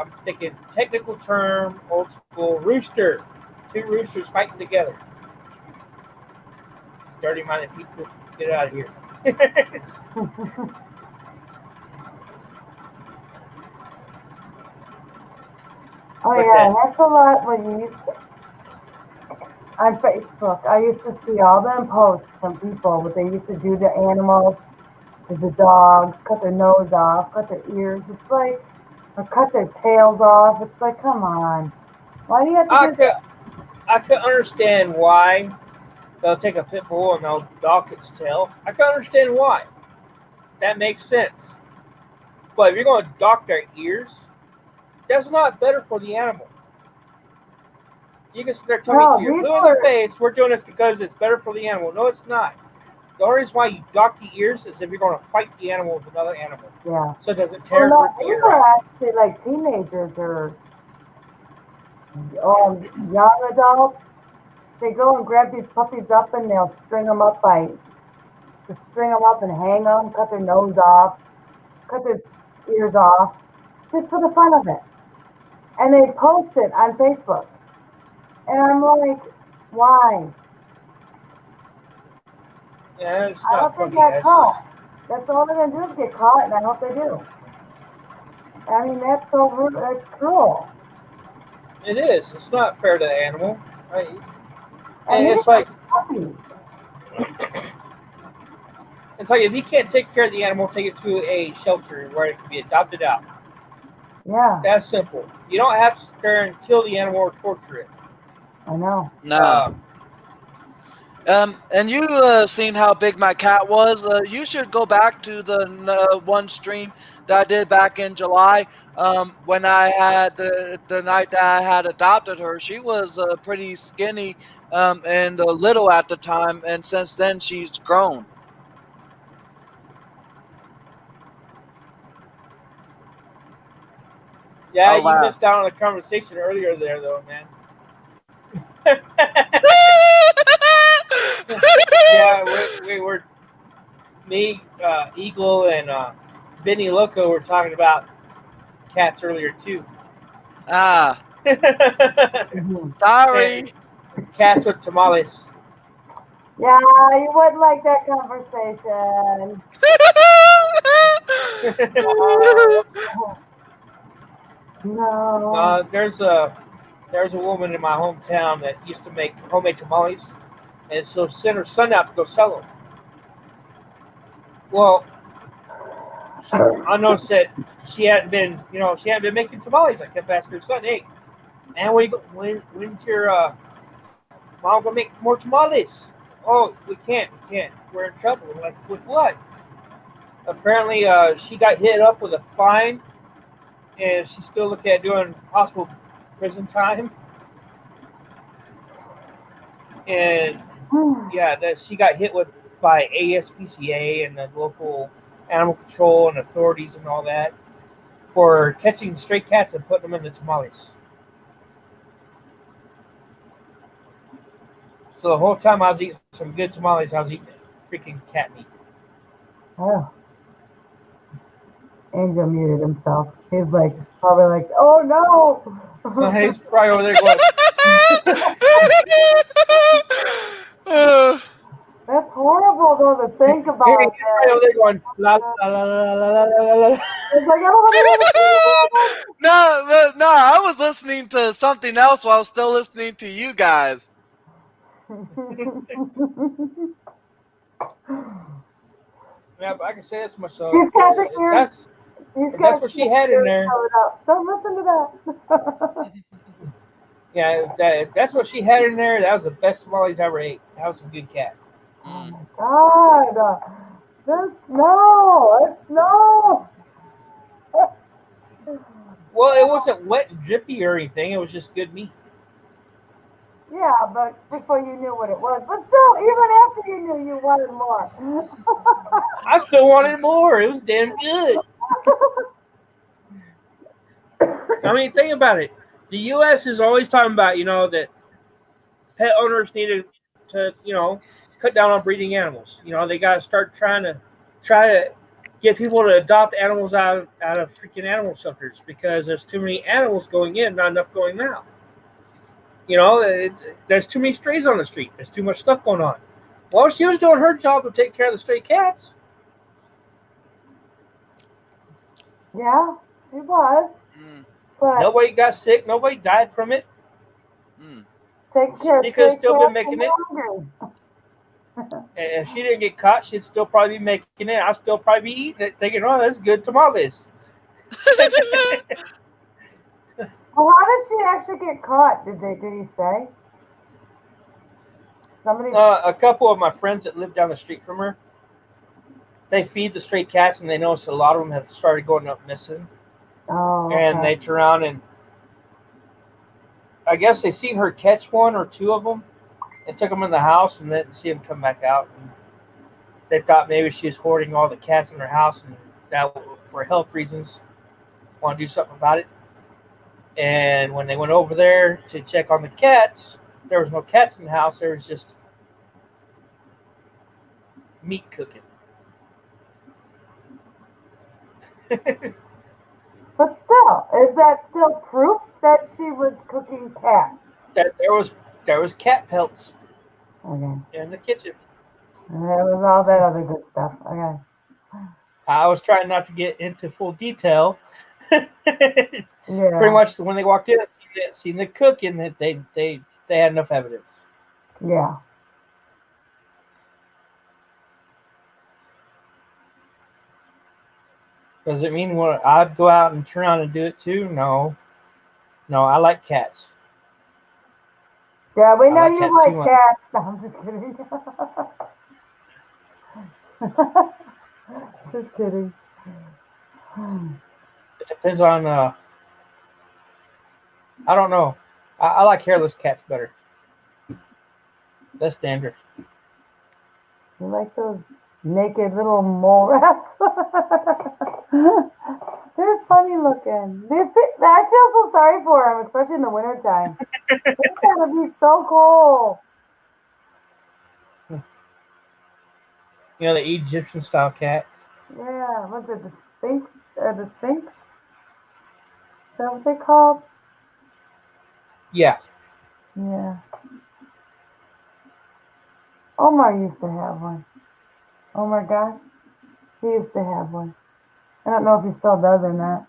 I'm thinking technical term, old school rooster. 2 roosters fighting together. Dirty-minded people, get out of here. Oh yeah, that's a lot when you used to, on Facebook. I used to see all them posts from people what they used to do to animals, to the dogs, cut their nose off, cut their ears. It's like, or cut their tails off. It's like, come on, why do you have to do that? I could understand why they'll take a pit bull and they'll dock its tail. I can understand why. That makes sense. But if you're going to dock their ears, that's not better for the animal. You can sit there telling me to your blue in the face, we're doing this because it's better for the animal. No, it's not. The only reason why you dock the ears is if you're going to fight the animal with another animal. Yeah. So it doesn't tear the ear these are actually like teenagers or young adults. They go and grab these puppies up and they'll string them up and hang them, cut their nose off, cut their ears off, just for the fun of it. And they post it on Facebook. And I'm like, why? Yeah, it's I not hope they funny. get caught. That's all they're going to do is get caught, and I hope they do. I mean, that's so rude. That's cruel. It is. It's not fair to the animal. And it's like puppies. It's like if you can't take care of the animal, take it to a shelter where it can be adopted out. Yeah, That's simple. You don't have to sit there and kill the animal or torture it. I know. No. And you seen how big my cat was. You should go back to the one stream that I did back in July. When I had the night that I had adopted her, she was pretty skinny and little at the time, and since then she's grown. Yeah, Oh you wow! missed out on a conversation earlier there, though, man. Yeah, we were me, Eagle, and Benny Loco were talking about cats earlier too. Ah, Mhm. And sorry. cats with tamales. Yeah, you wouldn't like that conversation. No. There's a woman in my hometown that used to make homemade tamales, and so sent her son out to go sell them. Well, I noticed that she hadn't been making tamales. I kept asking her son, "Hey, man, when's your mom gonna make more tamales?" "Oh, we can't. We're in trouble." Like, with what? Apparently, she got hit up with a fine, and she's still looking at doing possible prison time. And yeah, that she got hit with by ASPCA and the local animal control and authorities and all that for catching stray cats and putting them in the tamales. So the whole time I was eating some good tamales, I was eating freaking cat meat. Oh, Angel muted himself. He's like, probably like, oh no. He's probably over there going, Uh, That's horrible though to think he's about probably over it. there going, la la la la la la la la. It's like, I don't want no, I was listening to something else while I was still listening to you guys. to Yeah, but I can say this much so. He's got the ears. He's If got that's what the she had in ears there, covered up. Don't listen to that. yeah, if that's what she had in there, that was the best tamales I ever ate. That was some good cat. Oh Mm. my God. That's no. That's no. Well, it wasn't wet and drippy or anything. It was just good meat. Yeah, but before you knew what it was. But still, even after you knew, you wanted more. I still wanted more. It was damn good. I mean, think about it. The U.S. is always talking about, that pet owners need to cut down on breeding animals. They got to start try to get people to adopt animals out of freaking animal shelters because there's too many animals going in, not enough going out. There's too many strays on the street. There's too much stuff going on. Well, she was doing her job to take care of the stray cats. Yeah, she was. Mm. But Nobody got sick. Nobody died from it. Mm. taking care of She could have stray still been cats making and it. hungry. And if she didn't get caught, she'd still probably be making it. I'd still probably be eating it, thinking, "Oh, that's good tamales." Well, how did she actually get caught? Did he say? Somebody. A couple of my friends that live down the street from her, they feed the stray cats, and they notice a lot of them have started going up missing. Oh, And okay. they turn around and I guess they seen her catch one or two of them and took them in the house and then see them come back out. And they thought maybe she was hoarding all the cats in her house and that for health reasons want to do something about it. And when they went over there to check on the cats, there was no cats in the house. There was just meat cooking. But still, is that still proof that she was cooking cats? That there was cat pelts Okay. in the kitchen. And there was all that other good stuff. Okay. I was trying not to get into full detail. Pretty Yeah. much when they walked in, seen the cooking that they had enough evidence. Yeah. Does it mean what I'd go out and turn around and do it too? No. No, I like cats. Yeah, we I know like you cats too like much. cats. No, I'm just kidding. Just kidding. It depends on I don't know. I like hairless cats better. Less dandruff. You like those naked little mole rats? They're funny looking. I feel so sorry for them, especially in the wintertime. It's gotta be so cold. You know, the Egyptian style cat. Yeah, was it the Sphinx? The Sphinx? Is that what they called? Yeah. Yeah. Omar used to have one. Oh my gosh, he used to have one. I don't know if he still does or not.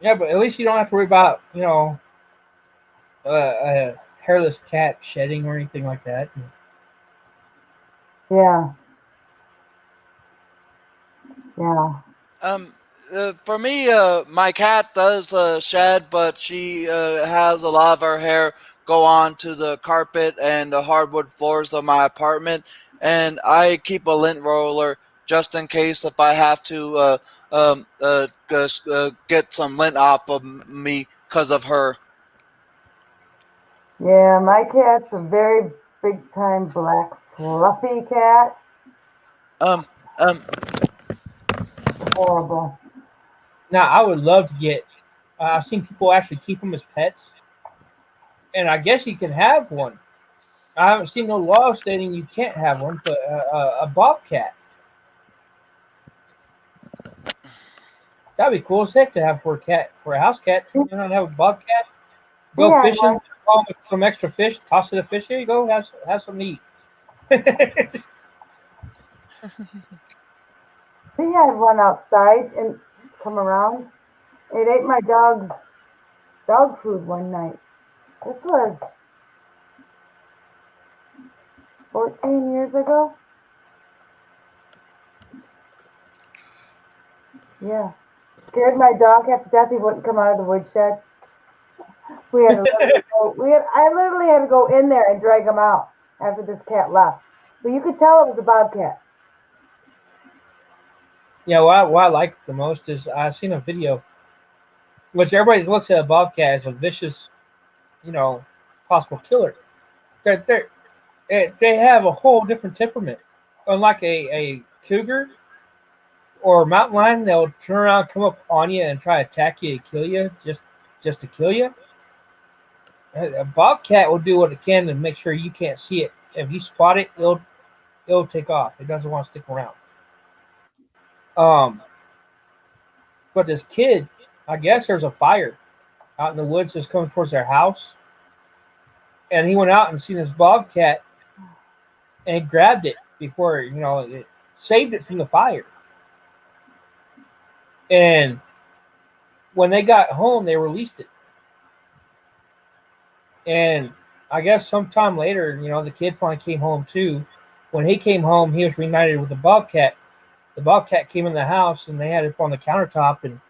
Yeah, but at least you don't have to worry about, a hairless cat shedding or anything like that. Yeah, yeah. Um, for me, my cat does shed, but she has a lot of her hair go on to the carpet and the hardwood floors of my apartment, and I keep a lint roller just in case if I have to get some lint off of me because of her. Yeah, my cat's a very big time black fluffy cat. Um, um, Horrible. Now, I would love to get. I've seen people actually keep them as pets, and I guess you can have one. I haven't seen no law stating you can't have one, but a bobcat, that'd be cool as heck to have for a cat, for a house cat. You know, have a bobcat. We Go had fishing, one. with some extra fish, toss it a fish. Here you go, have some to eat. We had one outside and come around. It ate my dog's dog food one night. This was 14 years ago. Yeah. Scared my dog half to death. He wouldn't come out of the woodshed. We had to literally go, I literally had to go in there and drag him out after this cat left. But you could tell it was a bobcat. Yeah, what I like the most is I seen a video, which everybody looks at a bobcat as a vicious, you know, possible killer. They're they have a whole different temperament. Unlike a cougar or a mountain lion, they'll turn around, come up on you, and try to attack you and kill you just to kill you. A bobcat will do what it can to make sure you can't see it. If you spot it, it'll take off. It doesn't want to stick around. Um, but this kid, I guess there's a fire out in the woods just coming towards their house, and he went out and seen this bobcat and grabbed it before it saved it from the fire. And when they got home, they released it. And I guess sometime later, the kid finally came home too. When he came home, he was reunited with the bobcat. The bobcat came in the house, and they had it up on the countertop, and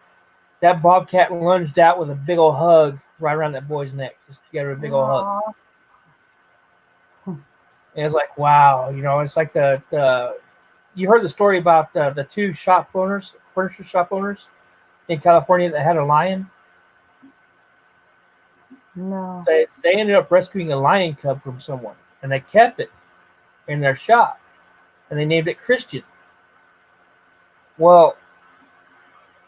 that bobcat lunged out with a big old hug right around that boy's neck. Just get her a big old hug. Aw. And it's like, wow, it's like the you heard the story about the two furniture shop owners in California that had a lion. No. They ended up rescuing a lion cub from someone, and they kept it in their shop, and they named it Christian. Well,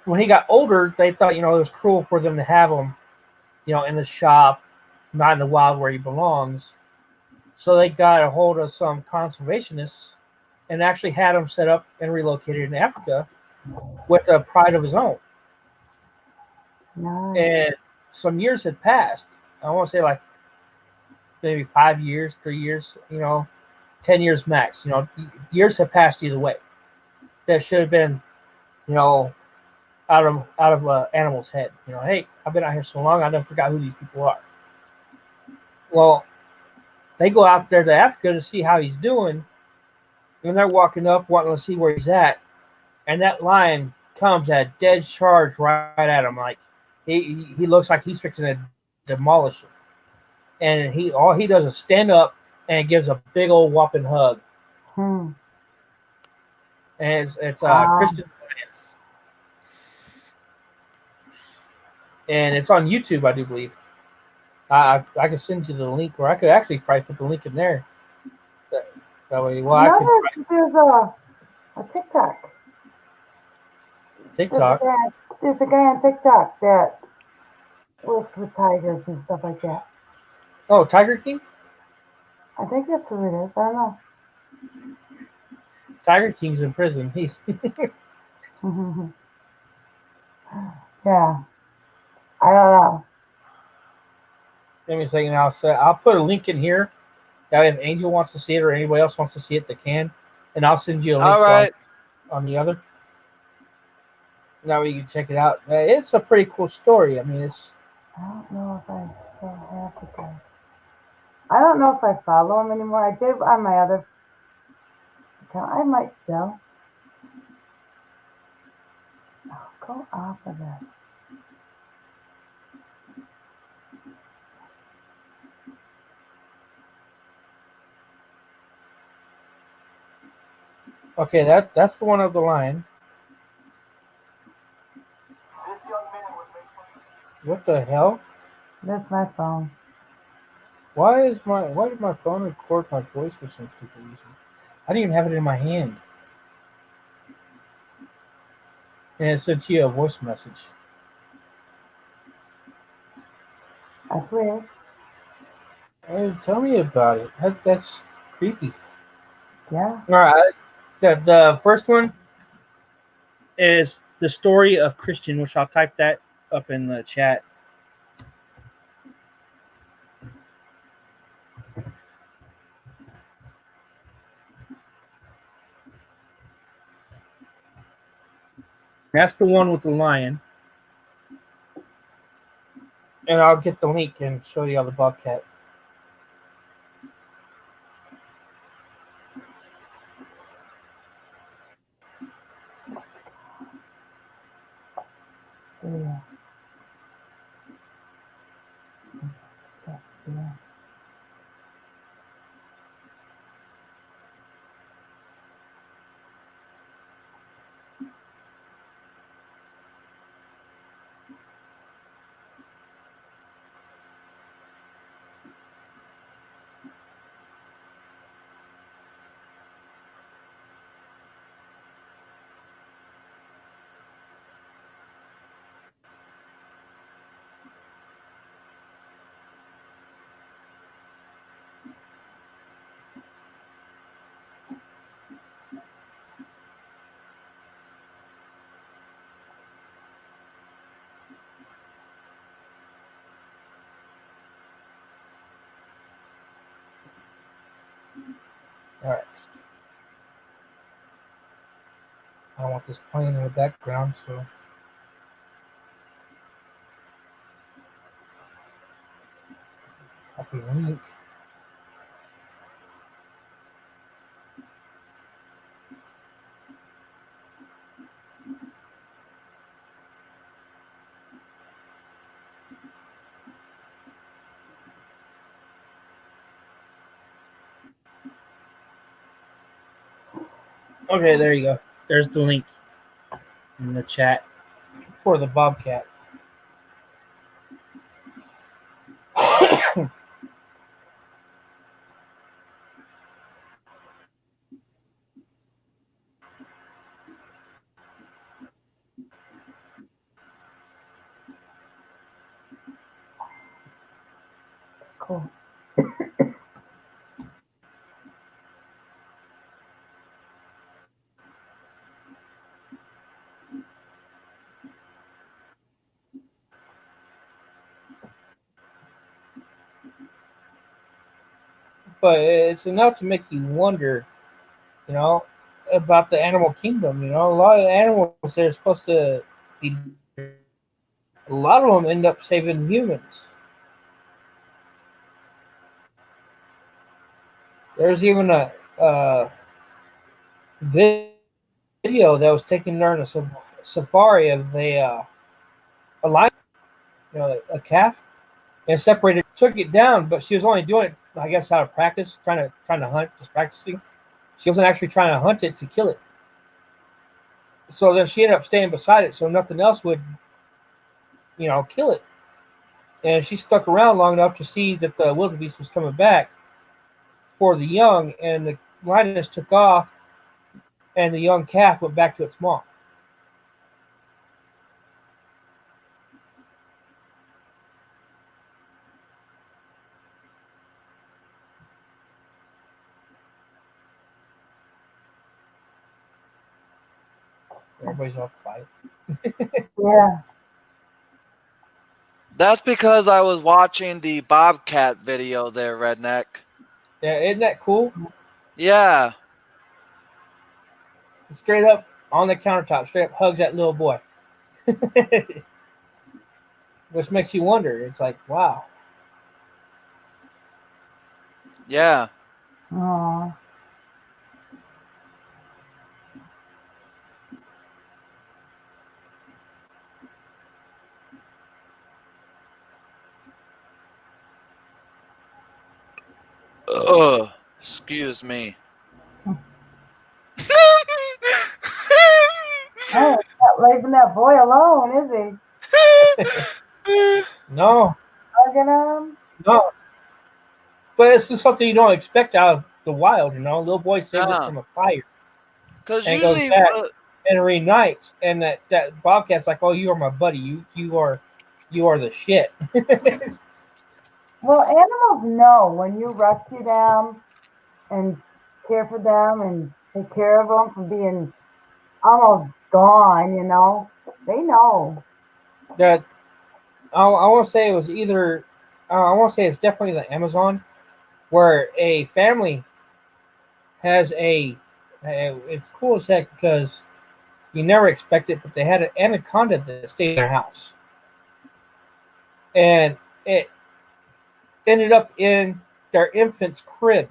when he got older, they thought it was cruel for them to have him, in the shop, not in the wild where he belongs. So they got a hold of some conservationists and actually had him set up and relocated in Africa with a pride of his own. Nice. And some years had passed. I want to say like maybe 5 years, 3 years, 10 years max. Years have passed either way. That should have been, out of animal's head. Hey, I've been out here so long, I never forgot who these people are. Well, they go out there to Africa to see how he's doing, and they're walking up, wanting to see where he's at, and that lion comes at dead charge right at him, like he looks like he's fixing to demolish him, and all he does is stand up and gives a big old whopping hug, Hmm. and it's Wow. Christian, and it's on YouTube, I do believe. I could send you the link, or I could actually probably put the link in there. That, that way, well, I could There's a TikTok. There's a TikTok. guy. There's a guy on TikTok that works with tigers and stuff like that. Oh, Tiger King. I think that's who it is. I don't know. Tiger King's in prison. He's Yeah, I don't know. Give me a second. I'll put a link in here. That way, if Angel wants to see it or anybody else wants to see it, they can. And I'll send you a link All right. on the other. That way you can check it out. It's a pretty cool story. I mean, it's I don't know if I still have the guy. I don't know if I follow him anymore. I did on my other account. I might still. I'll go off of this. okay. That's the one of the lion. What the hell? That's my phone. Why did my phone record my voice for some stupid reason? I didn't even have it in my hand. And it sent you a voice message. That's weird. Hey, tell me about it. That's creepy. Yeah. All right. The first one is the story of Christian, which I'll type that up in the chat. That's the one with the lion. And I'll get the link and show you all the bobcat. Let's see. Can't see. All right. I don't want this playing in the background, so. Copy link. Okay, there you go. There's the link in the chat for the bobcat. Cool. But it's enough to make you wonder, you know, about the animal kingdom. A lot of animals they're supposed to A lot of them end up saving humans. There's even a video that was taken during a safari of a lion, a calf, and separated, took it down, but she was only doing it, I guess, out of practice, trying to hunt, just practicing. She wasn't actually trying to hunt it to kill it. So then she ended up staying beside it, so nothing else would, kill it. And she stuck around long enough to see that the wildebeest was coming back for the young, and the lioness took off, and the young calf went back to its mom. Everybody's all quiet. Yeah. That's because I was watching the Bobcat video there, Redneck. Yeah, isn't that cool? Yeah. Straight up on the countertop, straight up hugs that little boy. Which makes you wonder. It's like, wow. Yeah. Oh. Ugh. Excuse me. Oh, not leaving that boy alone, is he? No, Hugging him? no. But it's just something you don't expect out of the wild, Little boy saved it Yeah. from a fire Because and goes usually, back and reunites, and that bobcat's like, "Oh, you are my buddy. You are the shit." Well, animals know when you rescue them and care for them and take care of them from being almost gone, they know. That I want to say it was either. I want to say it's definitely the Amazon, where a family has it's cool as heck because you never expect it, but they had an anaconda that stayed in their house, and it ended up in their infant's crib,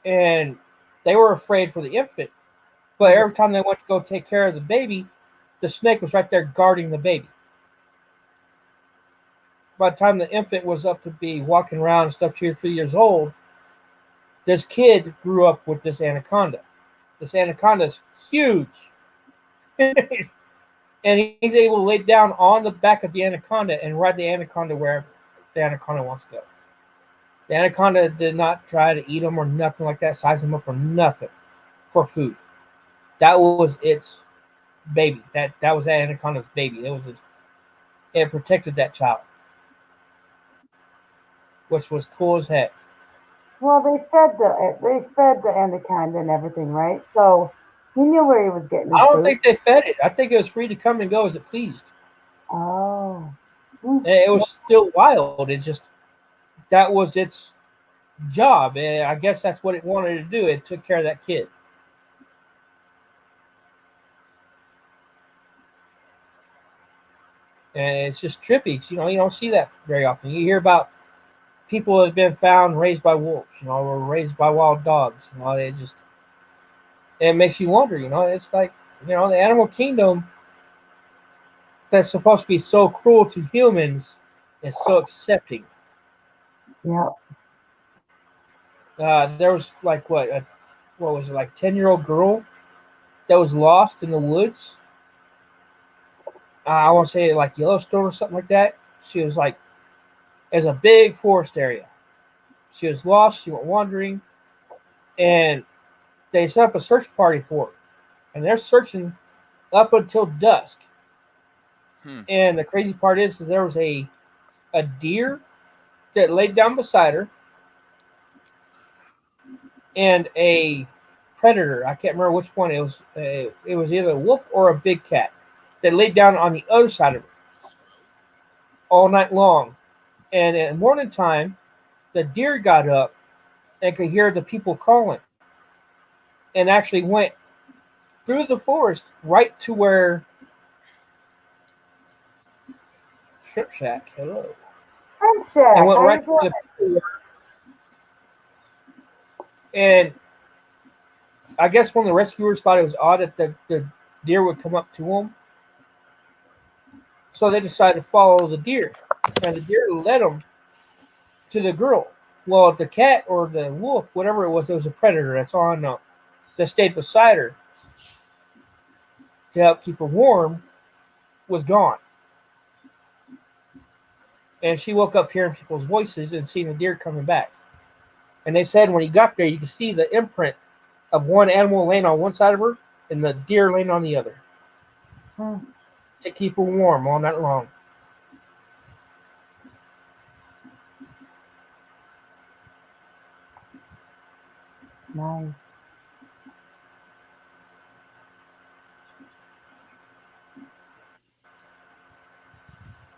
and they were afraid for the infant. But every time they went to go take care of the baby, the snake was right there guarding the baby. By the time the infant was up to be walking around and stuff, 2 or 3 years old, this kid grew up with this anaconda. This anaconda's huge. And he's able to lay down on the back of the anaconda and ride the anaconda wherever the anaconda wants to go. The anaconda did not try to eat him or nothing like that, size him up or nothing for food. That was its baby. That was that anaconda's baby. It protected that child, which was cool as heck. Well, they fed the anaconda and everything, right? So he knew where he was getting I his don't food. think they fed it. I think it was free to come and go as it pleased. Oh. It was still wild. It's just that was its job. And I guess that's what it wanted to do. It took care of that kid. And it's just trippy. You don't see that very often. You hear about people that have been found raised by wolves, or raised by wild dogs. It makes you wonder. It's like the animal kingdom that's supposed to be so cruel to humans is so accepting. Yeah. There was like what was it, like 10-year-old girl that was lost in the woods. I want to say like Yellowstone or something like that. She was like, it's a big forest area. She was lost. She went wandering, and they set up a search party for her, and they're searching up until dusk. And the crazy part is there was a deer that laid down beside her, and a predator. I can't remember which one. It was. It was either a wolf or a big cat that laid down on the other side of her all night long. And at morning time, the deer got up and could hear the people calling, and actually went through the forest right to where Shrimp Shack. Hello. Shrimp Shack, And went how right you to doing? the and I guess one of the rescuers thought it was odd that the deer would come up to them, so they decided to follow the deer, and the deer led them to the girl. Well, the cat or the wolf, whatever it was a predator. That's all I know. That stayed beside her to help keep her warm was gone, and she woke up hearing people's voices and seeing the deer coming back. And they said when he got there, you could see the imprint of one animal laying on one side of her and the deer laying on the other Hmm, to keep her warm all night long. nice.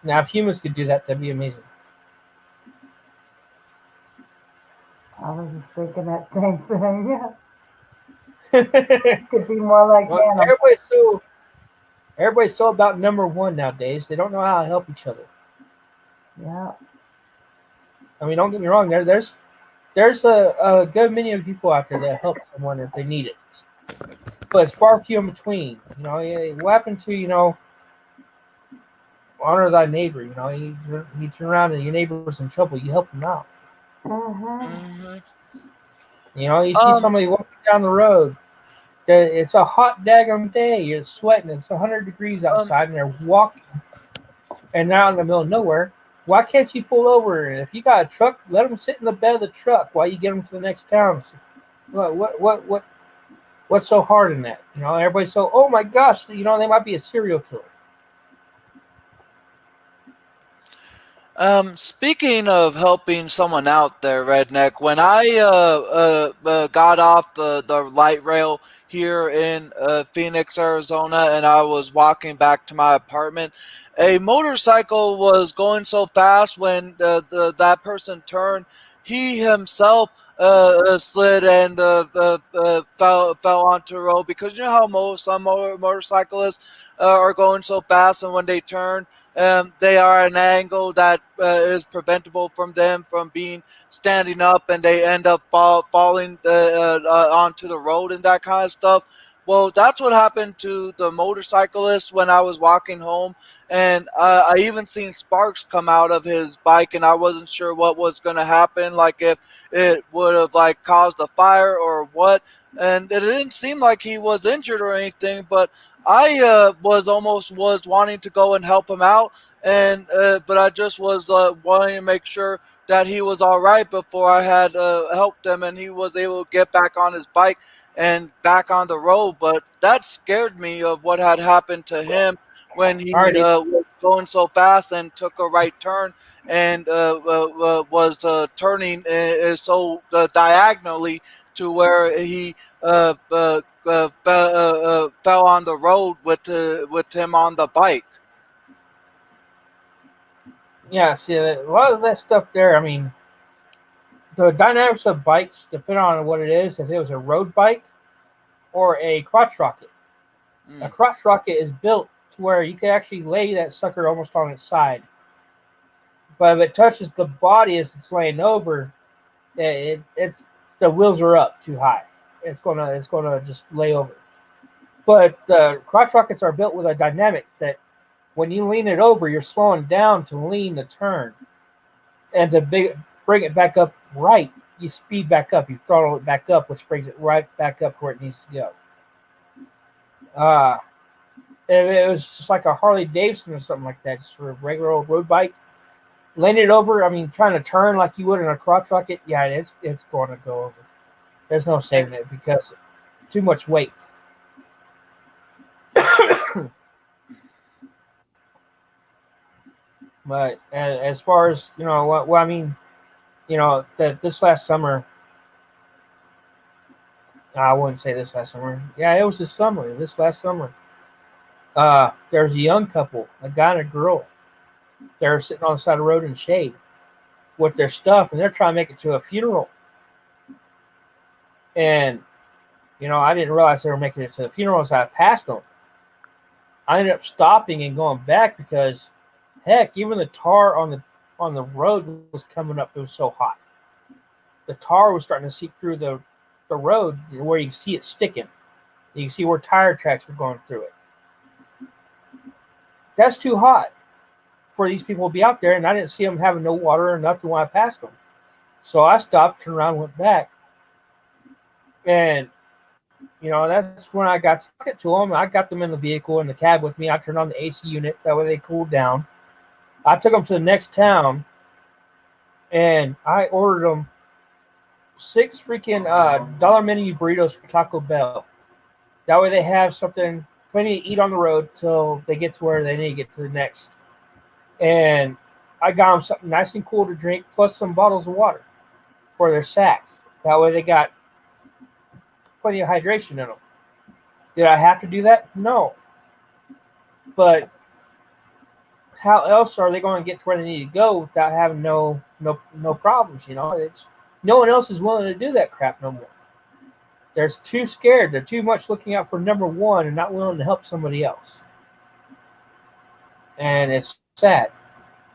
Now, if humans could do that, that'd be amazing. I was just thinking that same thing. Yeah. Well, Could be more like animals. everybody's so about number one nowadays. They don't know how to help each other. Yeah. I mean, don't get me wrong. There's a good many of people out there that help someone if they need it, but it's far few in between. What happened to honor thy neighbor? You turn around and your neighbor's in trouble, you help them out. Mm-hmm. Hmm. You see somebody walking down the road. It's a hot daggum day. You're sweating. It's 100 degrees um, outside, and they're walking, and they're out in the middle of nowhere. Why can't you pull over? And if you got a truck, let them sit in the bed of the truck while you get them to the next town. What's so hard in that? Everybody's so, oh my gosh, they might be a serial killer. Speaking of helping someone out there, Redneck, when I got off the light rail here in Phoenix, Arizona, and I was walking back to my apartment, a motorcycle was going so fast when that person turned, he himself slid and fell onto the road because you know how some motorcyclists are going so fast, and when they turn, they are at an angle that is preventable from them from being standing up, and they end up falling onto the road and that kind of stuff. Well, that's what happened to the motorcyclist when I was walking home, and I even seen sparks come out of his bike, and I wasn't sure what was going to happen, like if it would have like caused a fire or what. And it didn't seem like he was injured or anything, but I was wanting to go and help him out, and but I just was wanting to make sure that he was all right before I had helped him, and he was able to get back on his bike and back on the road. But that scared me of what had happened to him when he All right, was going so fast and took a right turn and was turning so diagonally to where he fell on the road with him on the bike. yeah. See, a lot of that stuff there. I mean, the dynamics of bikes depend on what it is. If it was a road bike or a crotch rocket. A Mm. crotch rocket is built to where you can actually lay that sucker almost on its side. But if it touches the body as it's laying over, it's the wheels are up too high. It's gonna just lay over. But the crotch rockets are built with a dynamic that when you lean it over, you're slowing down to lean the turn, and to bring it back up right, you speed back up, you throttle it back up, which brings it right back up where it needs to go. Uh, if it was just like a Harley Davidson or something like that, just for a regular old road bike, laying it over, I mean, trying to turn like you would in a crotch rocket, yeah, it's going to go over. There's no saving it because too much weight. But as far as what I mean, that this last summer, I wouldn't say this last summer. Yeah, it was this summer. This last summer, there's a young couple, a guy and a girl. They're sitting on the side of the road in the shade with their stuff, and they're trying to make it to a funeral. And I didn't realize they were making it to the funeral, so I passed them. I ended up stopping and going back because, heck, even the tar on the road was coming up. It was so hot. The tar was starting to seep through the road where you can see it sticking. You can see where tire tracks were going through it. That's too hot for these people to be out there, and I didn't see them having no water or nothing when I passed them. So I stopped, turned around, went back, and that's when I got talking to them. I got them in the vehicle in the cab with me. I turned on the AC unit that way they cooled down. I took them to the next town, and I ordered them 6 freaking dollar menu burritos from Taco Bell. That way they have something plenty to eat on the road till they get to where they need to get to the next. And I got them something nice and cool to drink, plus some bottles of water for their sacks. That way they got plenty of hydration in them. Did I have to do that? No. But how else are they going to get to where they need to go without having no problems? It's no one else is willing to do that crap no more. They're too scared. They're too much looking out for number one and not willing to help somebody else. And it's sad.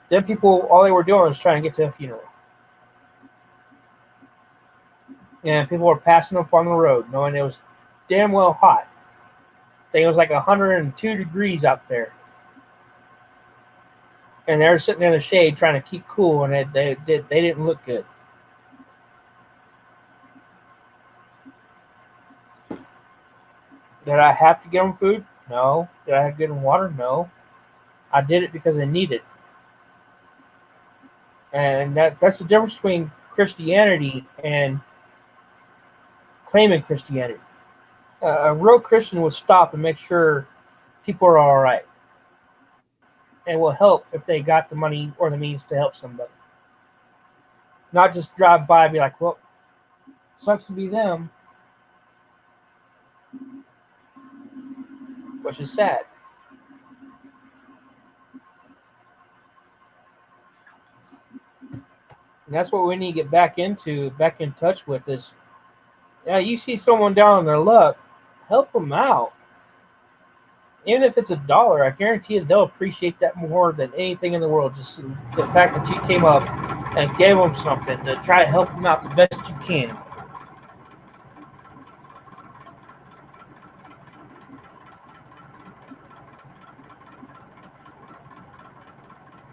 Them people, all they were doing was trying to get to a funeral. And people were passing up on the road, knowing it was damn well hot. I think it was like 102 degrees out there. And they were sitting in the shade trying to keep cool, and they didn't look good. Did I have to give them food? No. Did I have to give them water? No. I did it because I needed. And that's the difference between Christianity and claiming Christianity. A real Christian will stop and make sure people are all right, and will help if they got the money or the means to help somebody. Not just drive by and be like, well, sucks to be them, which is sad. And that's what we need to get back in touch with is, you see someone down on their luck, help them out. Even if it's $1, I guarantee you they'll appreciate that more than anything in the world. Just the fact that you came up and gave them something to try to help them out the best you can.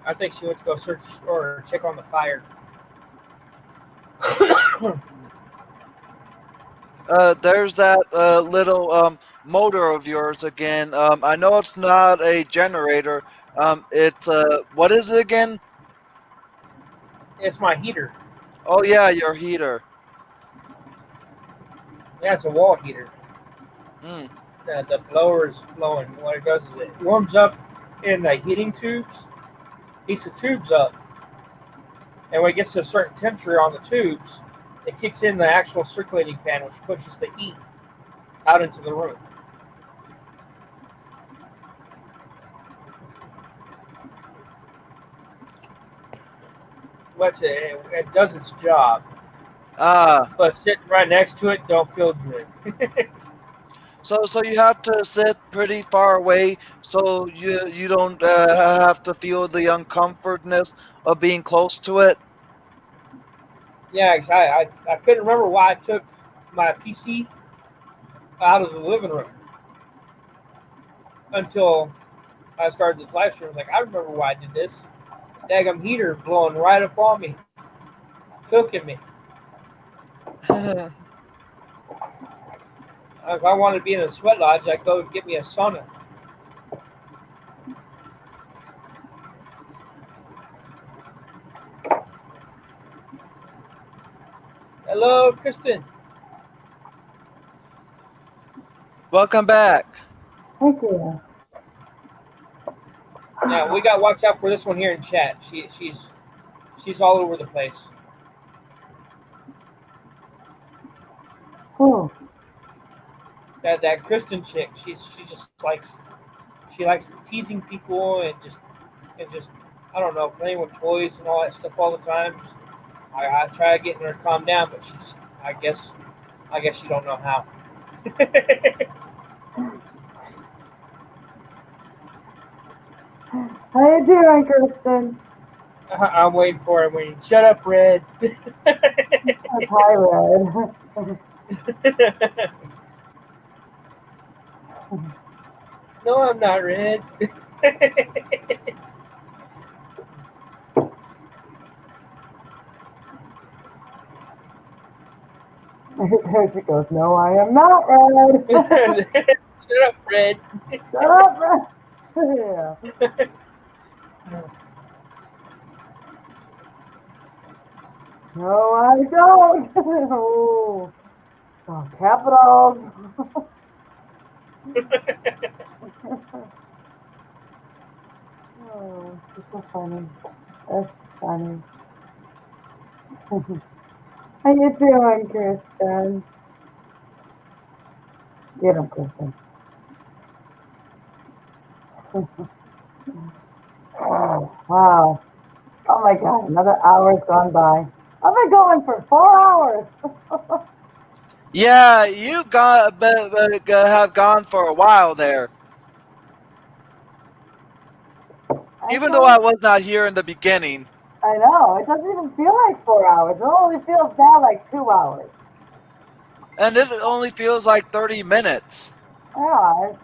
I think she went to go search or check on the fire. There's that little motor of yours again. I know it's not a generator. It's what is it again? It's my heater. Oh yeah, your heater. Yeah, it's a wall heater. Mm. The blower is blowing. What it does is it warms up in the heating tubes, heats the tubes up, and when it gets to a certain temperature on the tubes, it kicks in the actual circulating fan, which pushes the heat out into the room. But it does its job. But sitting right next to it don't feel good. So you have to sit pretty far away, so you don't have to feel the uncomfortness of being close to it. Yeah, I couldn't remember why I took my PC out of the living room until I started this live stream. I was like, I remember why I did this. Daggum heater blowing right up on me, cooking me. If I wanted to be in a sweat lodge, I'd go get me a sauna. Hello, Kristen. Welcome back. Thank you. Now we got to watch out for this one here in chat. She's all over the place. Oh. That Kristen chick, she just likes teasing people and just I don't know, playing with toys and all that stuff all the time. I try getting her to calm down, but she just I guess she don't know how. How you doing, Kristen? I'm waiting for it. Waiting. Shut up, Red. Hi, Red. No, I'm not Red. There she goes. No, I am not Red. Shut up, Red. Shut up, Red. Yeah. No, I don't. Oh, oh, capitals. Oh, she's so funny. That's funny. How you doing, Kristen? Get him, Kristen. Oh, wow. Oh my God, another hour's gone by. I've been going for 4 hours. Yeah, you have gone for a while there. I Even though know, I was not here in the beginning. I know. It doesn't even feel like 4 hours. It only feels now like 2 hours. And it only feels like 30 minutes. Yeah, it's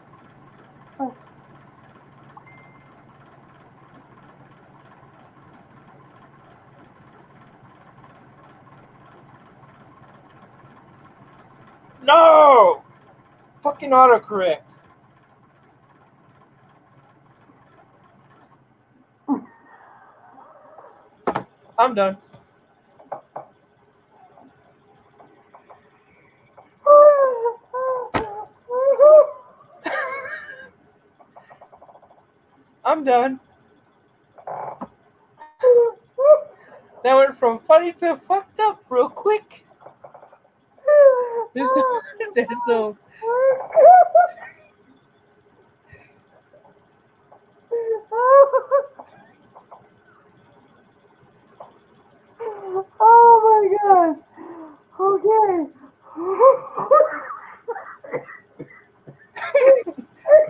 No! Fucking autocorrect. I'm done. I'm done. That went from funny to fucked up real quick. There's no, there's no. Oh my gosh. Okay.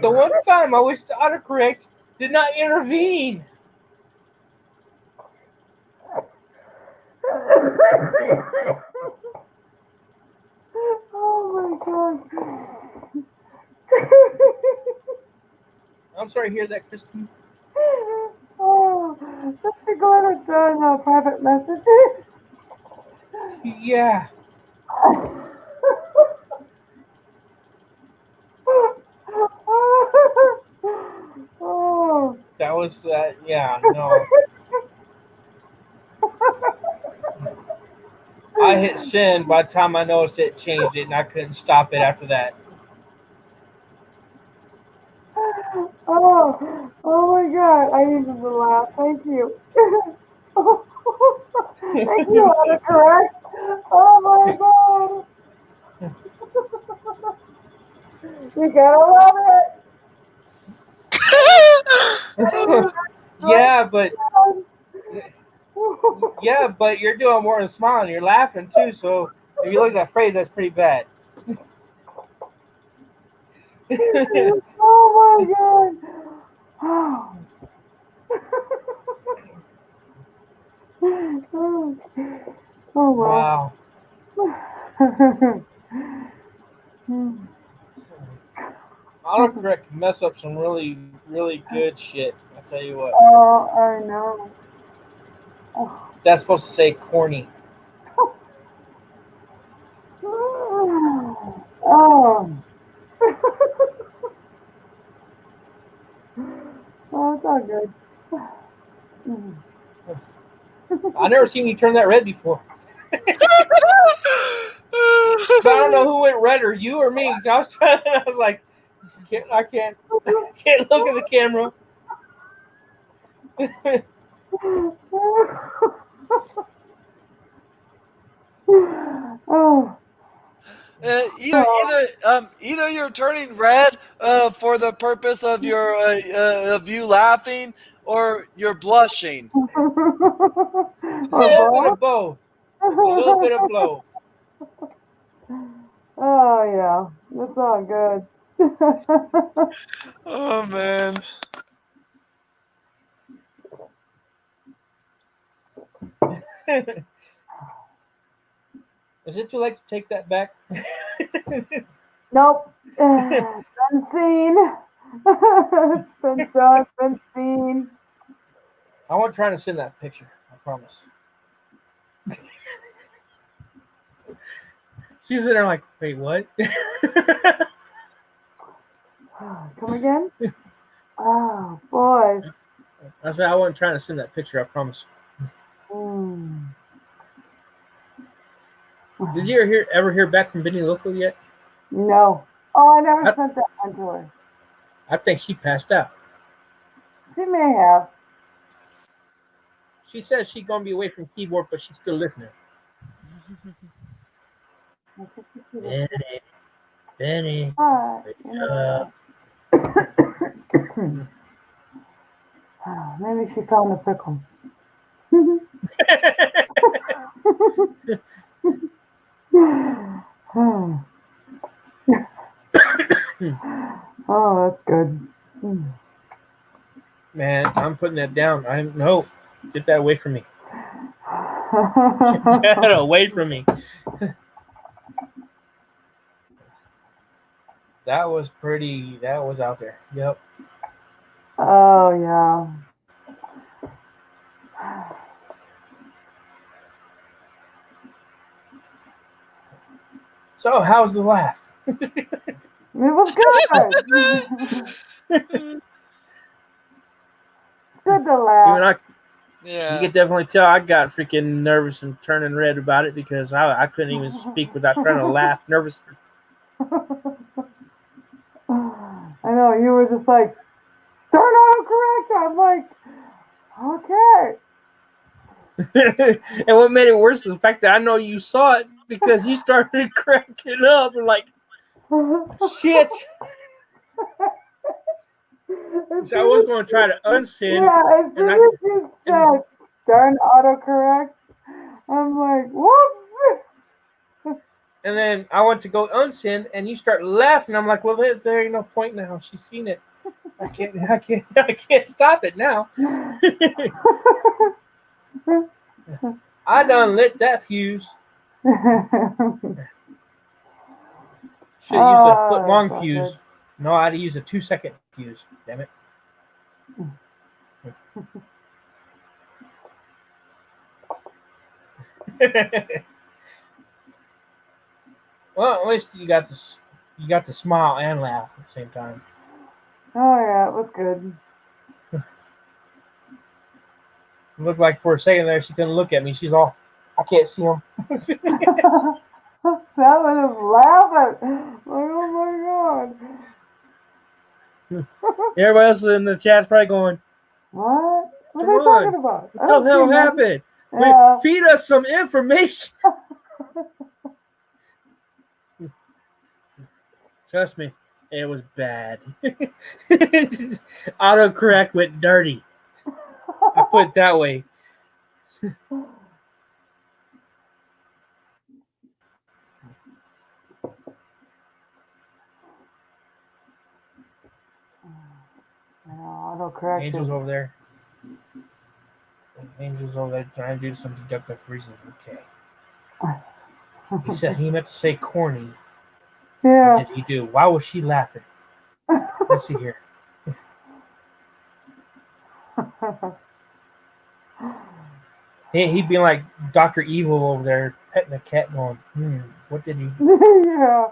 The one time I wish the autocorrect did not intervene. Oh my god. I'm sorry to hear that, Kristen. Oh, just be glad it's on private messages. Yeah. Oh. That was yeah, no. I hit send by the time I noticed it changed it and I couldn't stop it after that. Oh, oh my God! I needed to laugh. Thank you. Thank you, autocorrect. Oh my God! You gotta love it. yeah, but Oh yeah, but you're doing more than smiling. You're laughing too. So if you look at that phrase, that's pretty bad. my God! Oh. Oh well. Wow. Autocorrect can mess up some really, really good shit. I tell you what. Oh, I know. Oh. That's supposed to say corny. Oh. Oh, it's all good. I never seen you turn that red before. But I don't know who went red, or you or me. So I was trying. I was like, I can't look at the camera. Oh. Either you're turning red for the purpose of your of you laughing, or you're blushing. It's a Or little bit both. of both. It's a little bit of both. Oh yeah, that's all good. Oh man. Is it too late to take that back? Nope. Been seen. It's been done, been seen. I won't try to send that picture. I promise. She's in there like, wait, what? Come again? Oh boy. I said I wasn't trying to send that picture. I promise. Mm. Did you ever hear back from Benny Loco yet? No. Oh, I never I, sent that one to her. I think she passed out. She may have. She says she's gonna be away from keyboard, but she's still listening. Benny, Benny, wake You know up. what? Maybe she found the pickle. Oh, that's good. Man, I'm putting that down. No, get that away from me. Get that away from me. That was pretty. That was out there. Yep. Oh yeah. So, how's the laugh? It was good. It's good to laugh. You Yeah. can definitely tell I got freaking nervous and turning red about it because I couldn't even speak without trying to laugh nervous. I know you were just like, turn autocorrect. I'm like, okay. And what made it worse is the fact that I know you saw it because you started cracking up and like, shit. So I was going to try to unsend. Yeah, as soon as you said darn autocorrect, I'm like, whoops. And then I went to go unsend, and you start laughing. I'm like, well, there ain't no point now. She's seen it. I can't stop it now. I done lit that fuse. Should have used a foot long fuse. No, I'd use a 2-second fuse. Damn it. Well, at least you got to smile and laugh at the same time. Oh yeah, it was good. It looked like for a second there she couldn't look at me. She's all, I can't see him. That was just laughing. Like, oh my god. Everybody else in the chat's probably going, What? What come are they on. talking about? What the hell happened? Yeah. Feed us some information. Trust me, it was bad. Autocorrect went dirty. I put it that way. Autocorrect. Angel's over there. Angel's over there trying to do some deductive reasoning. Okay. He said he meant to say corny. Yeah. What did he do? Why was she laughing? Let's see here. He'd be like Dr. Evil over there petting a cat going, what did he do? Yeah.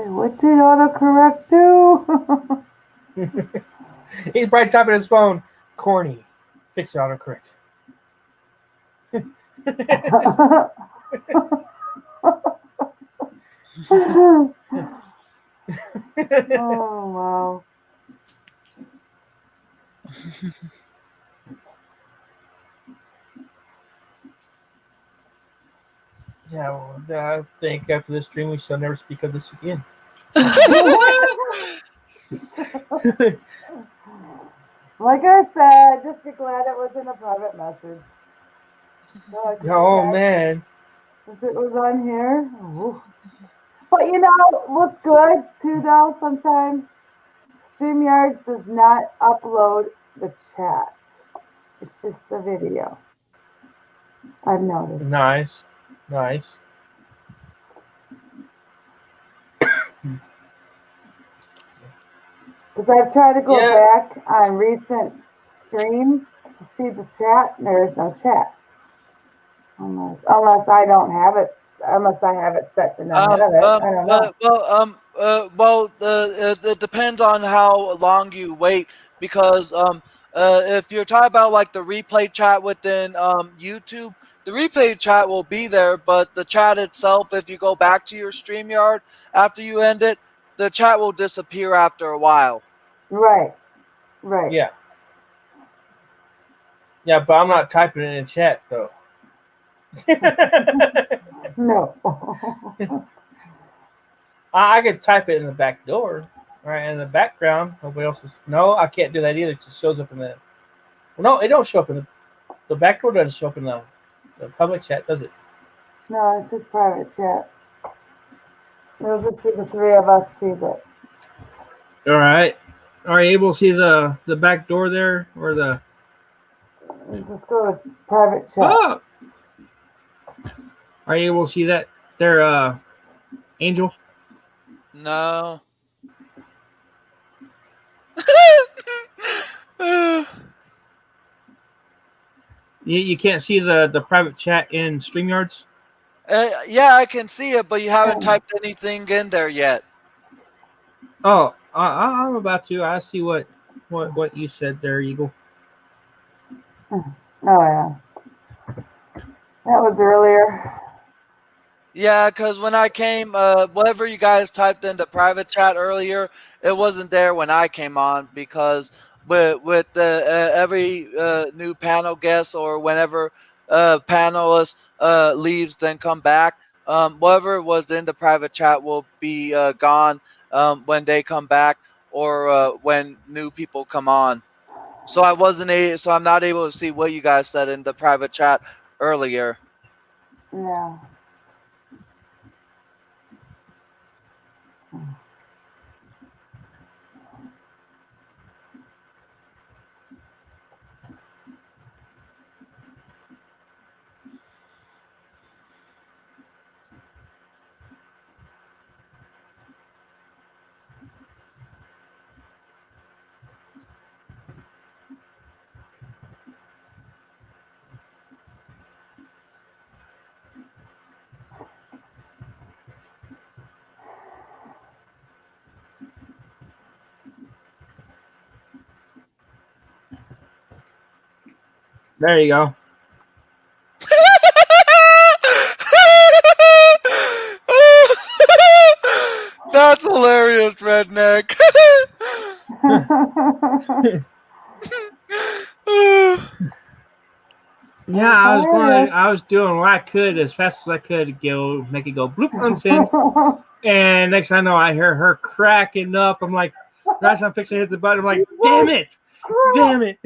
What did autocorrect do? He's probably tapping his phone. Corny. Fix autocorrect. Oh wow. Yeah, well, I think after this stream we shall never speak of this again. Like I said, just be glad it wasn't a private message. No, I can Oh imagine man. if it was on here. Ooh. But you know what's good too, though. Sometimes StreamYards does not upload the chat. It's just the video. I've noticed. Nice. Nice. Because I've tried to go Yeah. back on recent streams to see the chat, and there is no chat. Unless I don't have it, unless I have it set to not have it. I don't know. It depends on how long you wait because if you're talking about like the replay chat within YouTube, the replay chat will be there, but the chat itself, if you go back to your StreamYard after you end it, the chat will disappear after a while. Right, right. Yeah. Yeah, but I'm not typing it in chat though. No. I could type it in the back door, right? In the background, nobody else is. No, I can't do that either. It just shows up in the. Well, no, it don't show up in the back door. Doesn't show up in the public chat, does it? No, it's just private chat. It'll just be the three of us sees it. All right. Are you able to see the back door there or the? Just go with private chat. Oh! Are you able to see that there, Angel? No. You can't see the private chat in StreamYards? Yeah, I can see it, but you haven't typed anything in there yet. Oh, I'm about to. I see what you said there, Eagle. Oh yeah, that was earlier. Yeah, because when I came, whatever you guys typed in the private chat earlier, it wasn't there when I came on because with every new panel guest or whenever panelist leaves then come back, whatever was in the private chat will be gone when they come back or when new people come on. So so I'm not able to see what you guys said in the private chat earlier. Yeah. There you go. That's hilarious, redneck. Yeah, I was doing what I could as fast as I could to go make it go bloop unsend. And next thing I know, I hear her cracking up. I'm like, right as I'm fixing to hit the button, I'm like, damn it. Damn it.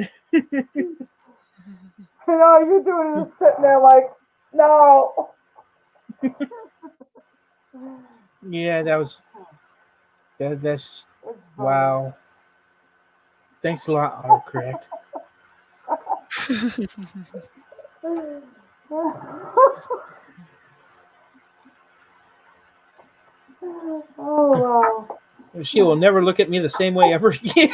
And all you're doing is sitting there like, no. Yeah, that's wow. Thanks a lot, autocorrect. Oh wow. She will never look at me the same way ever again.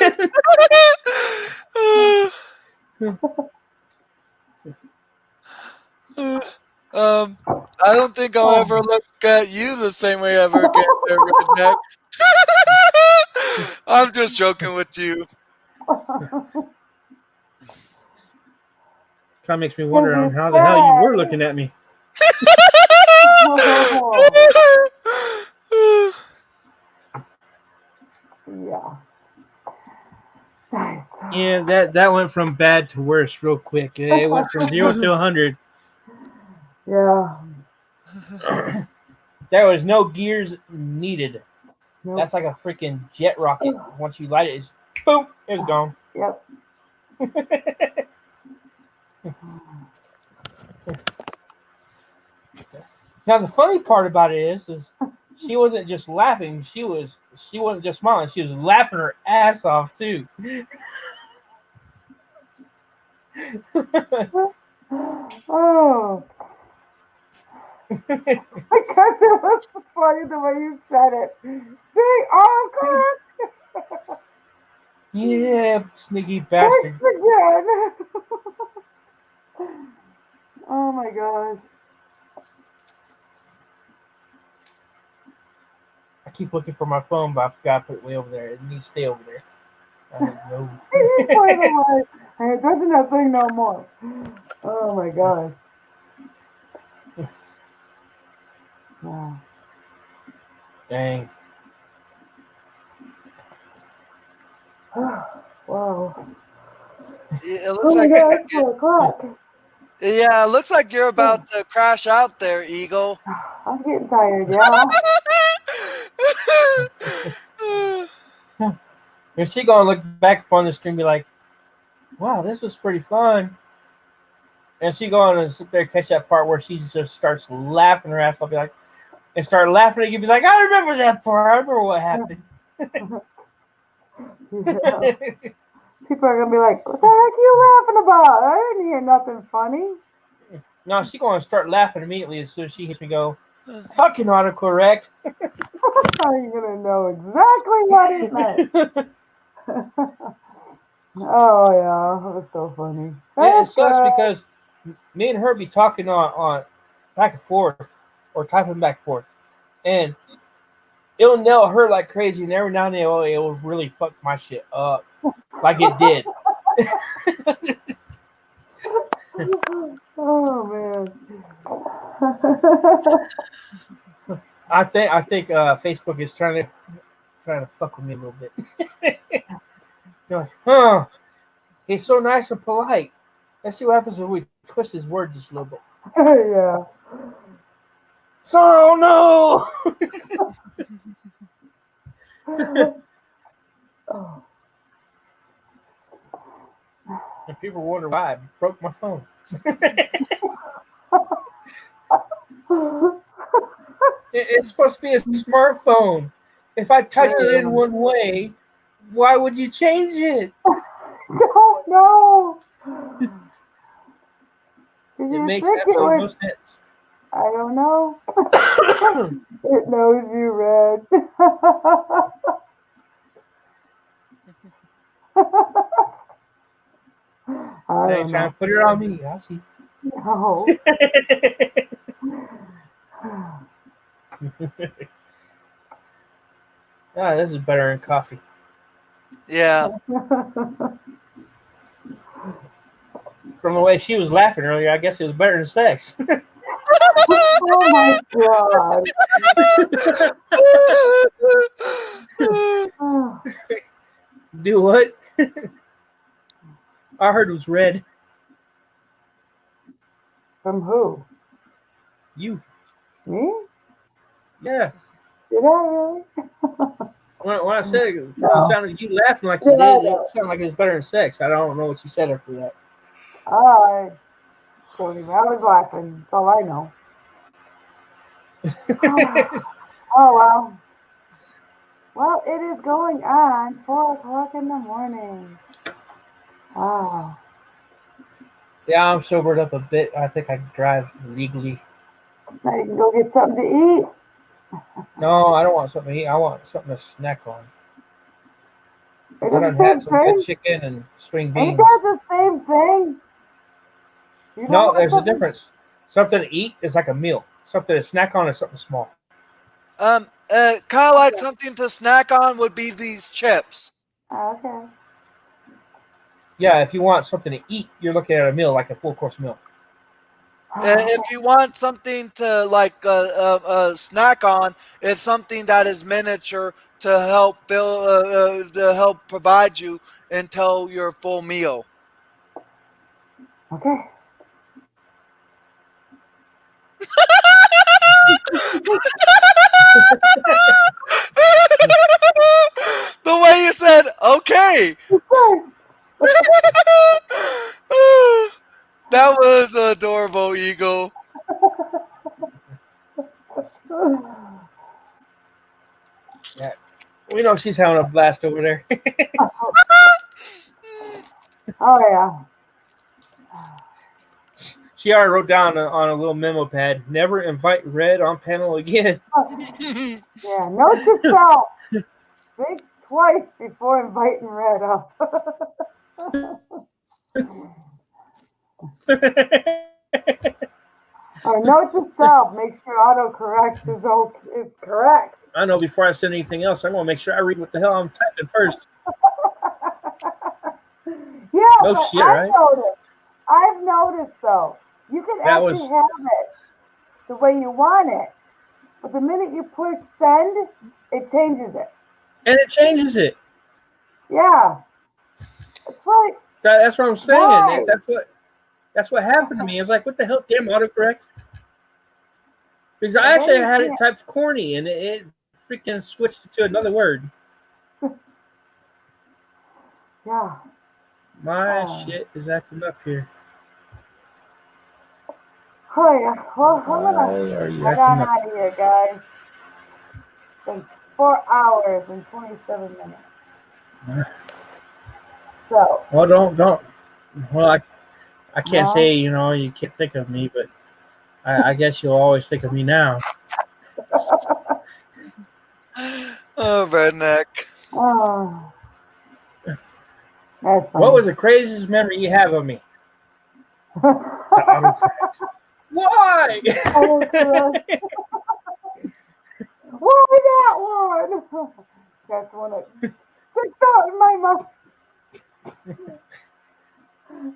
I don't think I'll ever look at you the same way ever again, there, redneck. I'm just joking with you. Kind of makes me wonder on how the hell you were looking at me. Yeah. Nice. Yeah, that went from bad to worse real quick. It went from 0 to 100. Yeah. There was no gears needed. Nope. That's like a freaking jet rocket. Once you light it, it's boom, it's gone. Yep. Now the funny part about it is she wasn't just laughing. She wasn't just smiling. She was laughing her ass off too. Oh, because it was funny the way you said it. They are correct. Yeah, sneaky Thanks bastard. again. Oh my gosh. I keep looking for my phone, but I forgot to put it way over there. It needs to stay over there. I know. He put it away. I ain't touching that thing no more. Oh my gosh. Wow. Dang. Wow. It looks Oh my like god, it's 4 o'clock. yeah, it looks like you're about to crash out there, Eagle. I'm getting tired, y'all. And she gonna look back upon the screen and be like, wow, this was pretty fun. And she gonna sit there and catch that part where she just starts laughing her ass off, be like, and start laughing at you, be like, I remember that part. I remember what happened. Yeah. People are gonna be like, "What the heck are you laughing about? I didn't hear nothing funny." No, she gonna start laughing immediately as soon as she hears me go, fucking autocorrect. How are you gonna know exactly what it meant? Oh yeah, that was so funny. Yeah, it That's sucks good. because me and her be talking on back and forth or typing back and forth, and it'll nail her like crazy, and every now and then it will really fuck my shit up, like it did. Oh man. I think Facebook is trying to fuck with me a little bit. They're like, huh? He's so nice and polite. Let's see what happens if we twist his word just a little bit. Yeah. So no. Oh. And people wonder why I broke my phone. It's supposed to be a smartphone. If I touched it in one way, why would you change it? Don't know. Did It you makes think it absolutely no would? sense. I don't know. It knows you read. I They don't trying know. to put it on me. I see. No. Ah, this is better than coffee. Yeah. From the way she was laughing earlier, I guess it was better than sex. Oh my god. Oh, Do what? I heard it was red. from who? You. Me? Yeah. Did I really? When I said it, from the No. sound of you laughing like you Did I did, it though? sounded like it was better than sex. I don't know what you said after that. I don't even. I was laughing. That's all I know. Oh well. Well, it is going on 4 o'clock in the morning. Wow. Yeah, I'm sobered up a bit. I think I can drive legally. Now you can go get something to eat. No, I don't want something to eat. I want something to snack on. Ain't I that the done had same some good thing? chicken and string Ain't beans. that the same thing? You don't No, want there's a something? difference. Something to eat is like a meal. Something to snack on is something small. Kind of like something to snack on would be these chips. Okay. Yeah, if you want something to eat, you're looking at a meal, like a full course meal. If you want something to snack on, it's something that is miniature to help provide you until your full meal. Okay. The way you said, okay. That was adorable, Eagle. Yeah. We know she's having a blast over there. Oh yeah. She already wrote down on a little memo pad, never invite Red on panel again. Yeah. Note to self: think twice before inviting Red up. Or note to self: make sure autocorrect is correct. I know before I send anything else, I'm going to make sure I read what the hell I'm typing first. Yeah, No but shit, right? I've noticed though, you can That actually was, have it the way you want it, but the minute you push send, it changes it. and it changes it. Yeah, it's like That's what I'm saying. why? That's what happened to me. I was like, what the hell, damn autocorrect? Because I And then actually you had it can't. typed corny, and it freaking switched to another word. Yeah. My shit is acting up here. Oh yeah. Well, I'm Why gonna are you head on acting up? out of here, guys. It's been 4 hours and 27 minutes. So, Well, don't. Well, I can't no. say, you can't think of me, but I guess you'll always think of me now. Oh, redneck. Oh, that's What funny. was the craziest memory you have of me? The autocorrect. Why? Autocorrect. Why that one? That's one that sticks out in my mouth.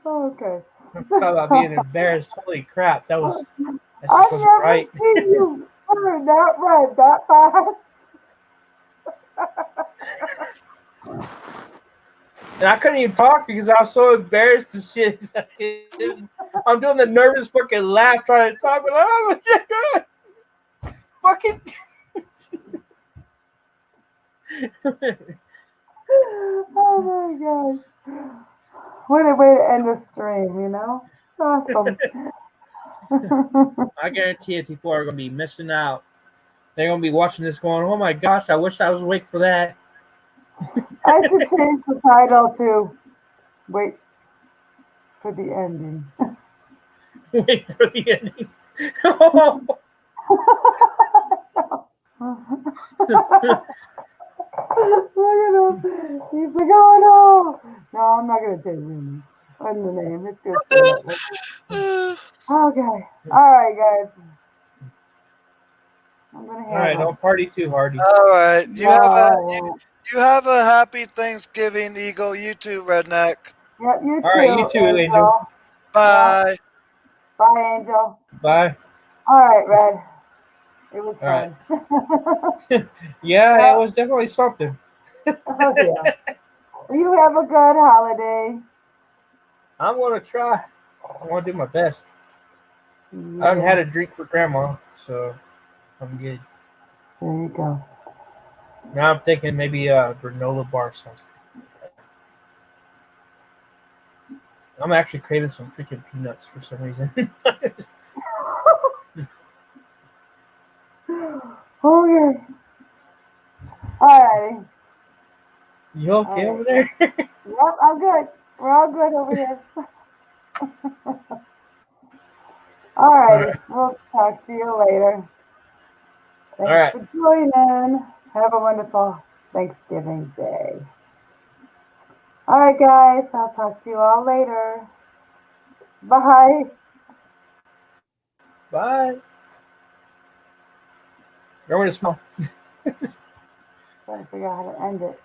Okay. I'm talking about being embarrassed. Holy crap, that just I've wasn't never right. seen you turn that red that fast. And I couldn't even talk because I was so embarrassed and shit. I'm doing the nervous fucking laugh trying to talk, but oh my god, fucking. Oh my gosh. What a way to end the stream, you know? It's awesome. I guarantee you, people are gonna be missing out. They're gonna be watching this, going, "Oh my gosh, I wish I was awake for that." I should change the title to Wait for the Ending. Wait for the ending. Look at him. He's like, oh no. No, I'm not going to change the name. It's going to stay that way. Okay. All right, guys. I'm going to All right, hang up. don't party too hardy. All right. No, I won't. You have a happy Thanksgiving, Eagle. You too, redneck. Yep, you All too, right, you too, Angel. Angel. Bye. Yep. Bye, Angel. Bye. All right, Red. It was All right. fun. Yeah, Yep. it was definitely something. Oh, yeah. You have a good holiday. I'm gonna try. I want to do my best. Yeah. I haven't had a drink for Grandma, so I'm good. There you go. Now I'm thinking maybe a granola bar sounds good. I'm actually craving some freaking peanuts for some reason. Okay. All righty. You okay All over right. there? Yep, I'm good. We're all good over here. All All righty. right. We'll talk to you later. All Thanks right. for joining. Have a wonderful Thanksgiving day. All right, guys. I'll talk to you all later. Bye. Bye. Remember to smile. Trying to figure out how to end it.